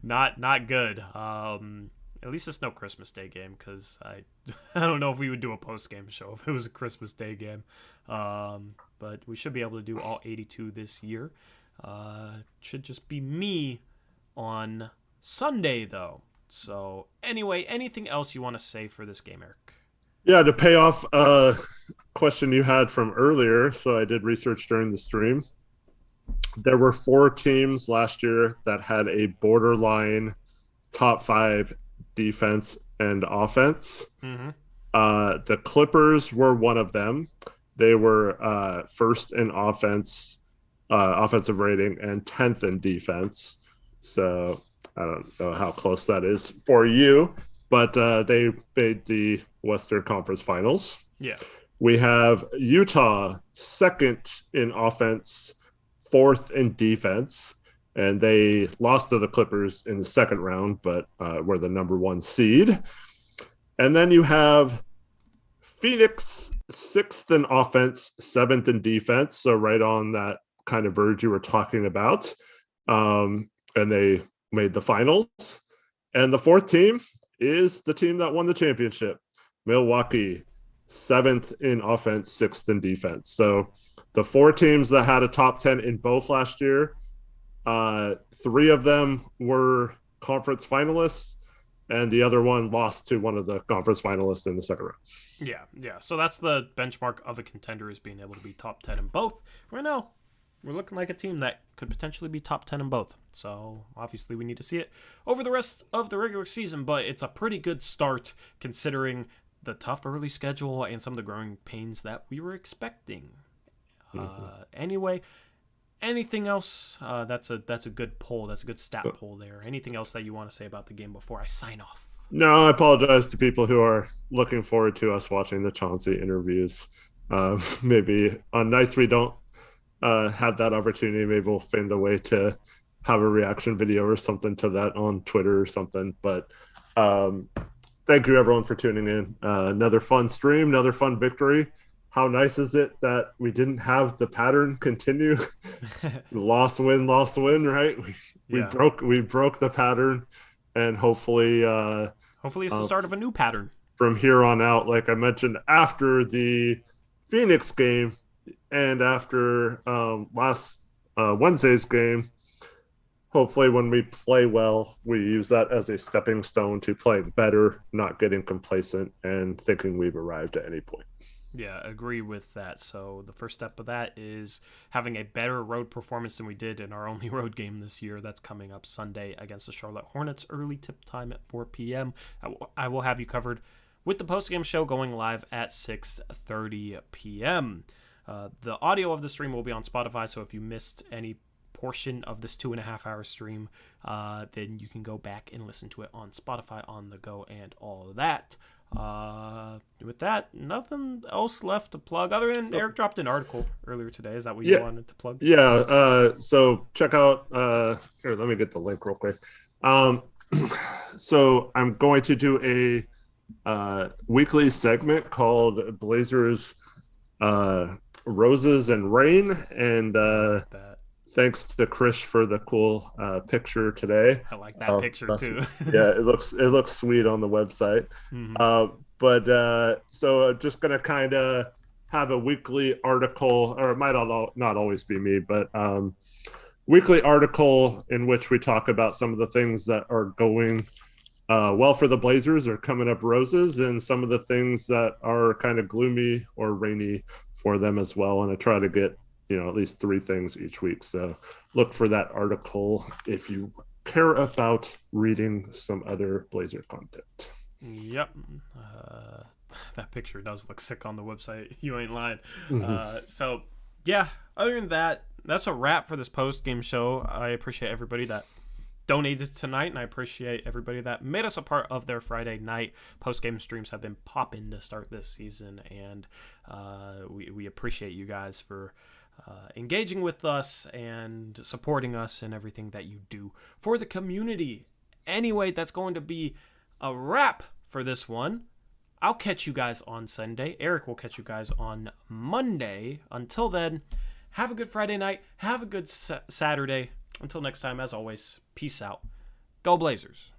not good. At least it's no Christmas Day game, because I don't know if we would do a post game show if it was a Christmas Day game. But we should be able to do all 82 this year. Should just be me on Sunday, though. So anyway, anything else you want to say for this game, Eric? Yeah, to pay off a question you had from earlier, so I did research during the stream. There were 4 teams last year that had a borderline top 5 defense and offense. Mm-hmm. The Clippers were one of them. They were first in offense, offensive rating, and 10th in defense. So I don't know how close that is for you, but they made the Western Conference Finals. Yeah. We have Utah second in offense, 4th in defense, and they lost to the Clippers in the second round, but were the number 1 seed. And then you have Phoenix 6th in offense, 7th in defense, so right on that kind of verge you were talking about. And they made the finals. And the 4th team is the team that won the championship, Milwaukee, 7th in offense, 6th in defense. So the 4 teams that had a top 10 in both last year, 3 of them were conference finalists, and the other one lost to one of the conference finalists in the second round. Yeah. So that's the benchmark of a contender, is being able to be top 10 in both. Right now, we're looking like a team that could potentially be top 10 in both. So obviously we need to see it over the rest of the regular season, but it's a pretty good start considering the tough early schedule and some of the growing pains that we were expecting. Anyway, anything else? That's a good poll. That's a good stat poll there. Anything else that you want to say about the game before I sign off? No, I apologize to people who are looking forward to us watching the Chauncey interviews. Maybe on nights we don't have that opportunity, maybe we'll find a way to have a reaction video or something to that on Twitter or something. But thank you everyone for tuning in. Another fun stream, another fun victory. How nice is it that we didn't have the pattern continue? loss win, right? We broke the pattern, and hopefully it's the start of a new pattern from here on out. Like I mentioned, after the Phoenix game and after last Wednesday's game, hopefully when we play well, we use that as a stepping stone to playing better, not getting complacent and thinking we've arrived at any point. Yeah, agree with that. So the first step of that is having a better road performance than we did in our only road game this year. That's coming up Sunday against the Charlotte Hornets, early tip time at 4 p.m. I will have you covered with the postgame show going live at 6:30 p.m. The audio of the stream will be on Spotify, so if you missed any portion of this 2.5-hour stream, then you can go back and listen to it on Spotify, on the go, and all of that. With that, nothing else left to plug other than Eric dropped an article earlier today. Is that what you wanted to plug? Yeah. So check out, here, let me get the link real quick. So I'm going to do a weekly segment called Blazers Roses and Rain, and thanks to Chris for the cool picture today. I like that picture too. Yeah, it looks sweet on the website. Mm-hmm. So just gonna kind of have a weekly article, or it might not always be me, but weekly article in which we talk about some of the things that are going well for the Blazers or coming up roses, and some of the things that are kind of gloomy or rainy for them as well. And I try to get at least 3 things each week. So look for that article if you care about reading some other Blazer content. Yep. That picture does look sick on the website. You ain't lying. Mm-hmm. So yeah, other than that, that's a wrap for this post-game show. I appreciate everybody that donated tonight, and I appreciate everybody that made us a part of their Friday night. Post-game streams have been popping to start this season, and we appreciate you guys for engaging with us and supporting us and everything that you do for the community. Anyway, that's going to be a wrap for this one. I'll catch you guys on Sunday. Eric will catch you guys on Monday. Until then, have a good Friday night. Have a good Saturday. Until next time, as always, peace out. Go Blazers.